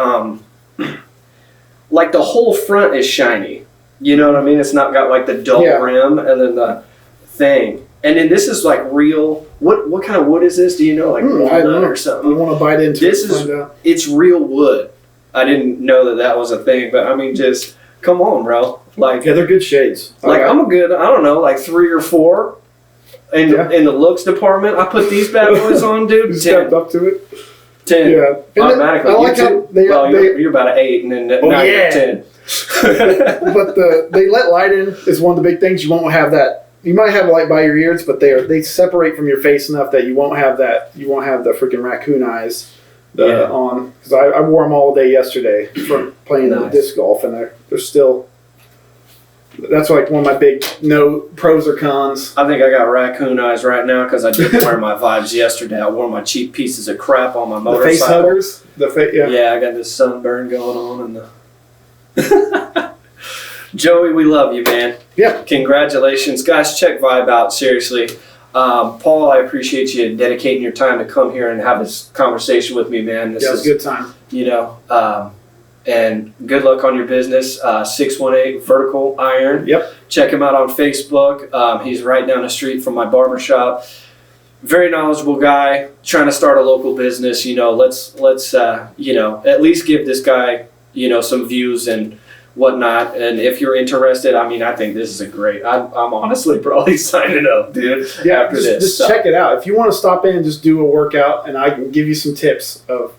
like the whole front is shiny. You know what I mean? It's not got like the dull rim and then the thing. And then this is like real. What kind of wood is this? Do you know? Like walnut or something? I want to bite into it's real wood. I didn't know that was a thing, but I mean, just come on, bro. Like, they're good shades. Like I'm a good, I don't know, like 3 or 4 in the looks department. I put these bad boys on, dude. 10. Stepped up to it. 10. Yeah. Automatically. I like how you're about an 8, and then now you're 10. But they let light in is one of the big things. You won't have that. You might have light by your ears, but they separate from your face enough that you won't have that. You won't have the freaking raccoon eyes on. Because I wore them all day yesterday from playing disc golf, and they're still. That's like one of my big pros or cons. I think I got raccoon eyes right now because I didn't wear my Vibes yesterday. I wore my cheap pieces of crap on my motorcycle. The face huggers? Yeah, I got this sunburn going on and the. Joey, we love you, man. Yeah. Congratulations. Guys, check Vibe out, seriously. Paul, I appreciate you dedicating your time to come here and have this conversation with me, man. This was a good time. And good luck on your business. 618 Vertical Iron. Yep. Check him out on Facebook. He's right down the street from my barbershop. Very knowledgeable guy, trying to start a local business. Let's at least give this guy, some views and whatnot. And if you're interested, I think this is a great. I'm honestly probably signing up, dude. Yeah, after just check it out. If you want to stop in and just do a workout, and I can give you some tips of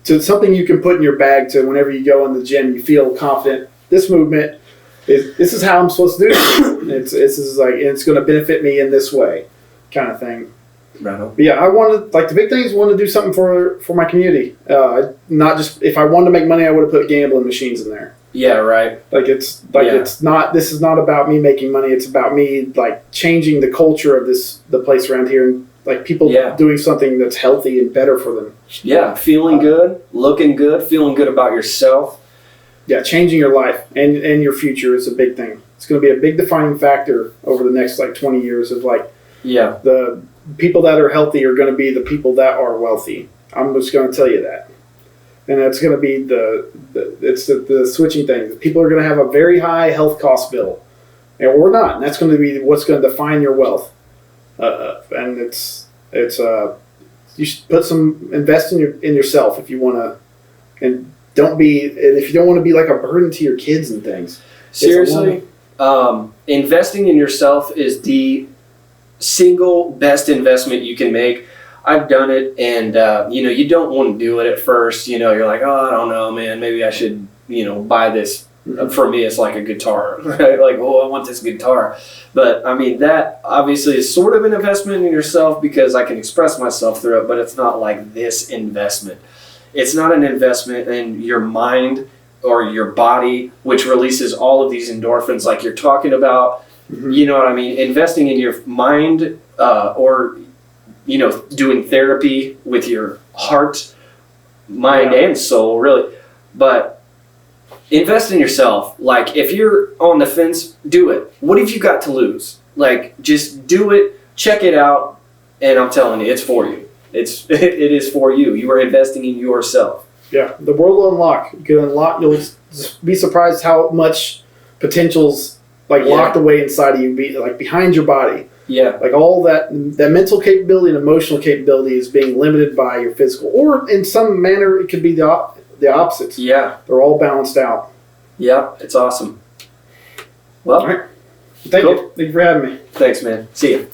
to something you can put in your bag to whenever you go in the gym, you feel confident. This movement this is how I'm supposed to do it. It's going to benefit me in this way, kind of thing. Right on. But yeah, I wanted, the big thing is wanted to do something for my community. Not just, if I wanted to make money, I would have put gambling machines in there. Yeah, right. It's not, this is not about me making money. It's about me changing the culture of the place around here, and people doing something that's healthy and better for them. Yeah, feeling good, looking good, feeling good about yourself. Yeah, changing your life and your future is a big thing. It's going to be a big defining factor over the next 20 years of the people that are healthy are going to be the people that are wealthy. I'm just going to tell you that. and that's going to be the switching thing. People are going to have a very high health cost bill, or not, and that's going to be what's going to define your wealth. And you should invest in yourself if you want to, and if you don't want to be like a burden to your kids and things. Seriously, investing in yourself is the single best investment you can make. I've done it, and you don't want to do it at first. You're like, oh, I don't know, man. Maybe I should, buy this. For me, it's like a guitar, right? Like, oh, I want this guitar. But I mean, that obviously is sort of an investment in yourself because I can express myself through it. But it's not like this investment. It's not an investment in your mind or your body, which releases all of these endorphins, like you're talking about. Mm-hmm. You know what I mean? Investing in your mind, or doing therapy with your heart, mind, and soul, really. But invest in yourself. Like, if you're on the fence, do it. What have you got to lose? Like, just do it, check it out, and I'm telling you, it's for you. It is for you. You are investing in yourself. Yeah, the world will unlock. You can unlock. You'll be surprised how much potential's locked away inside of you, behind your body. Yeah, like all that mental capability and emotional capability is being limited by your physical, or in some manner it could be the opposites. Yeah, they're all balanced out. Yeah, it's awesome. Well, all right. Thank you for having me. Thanks, man. See you.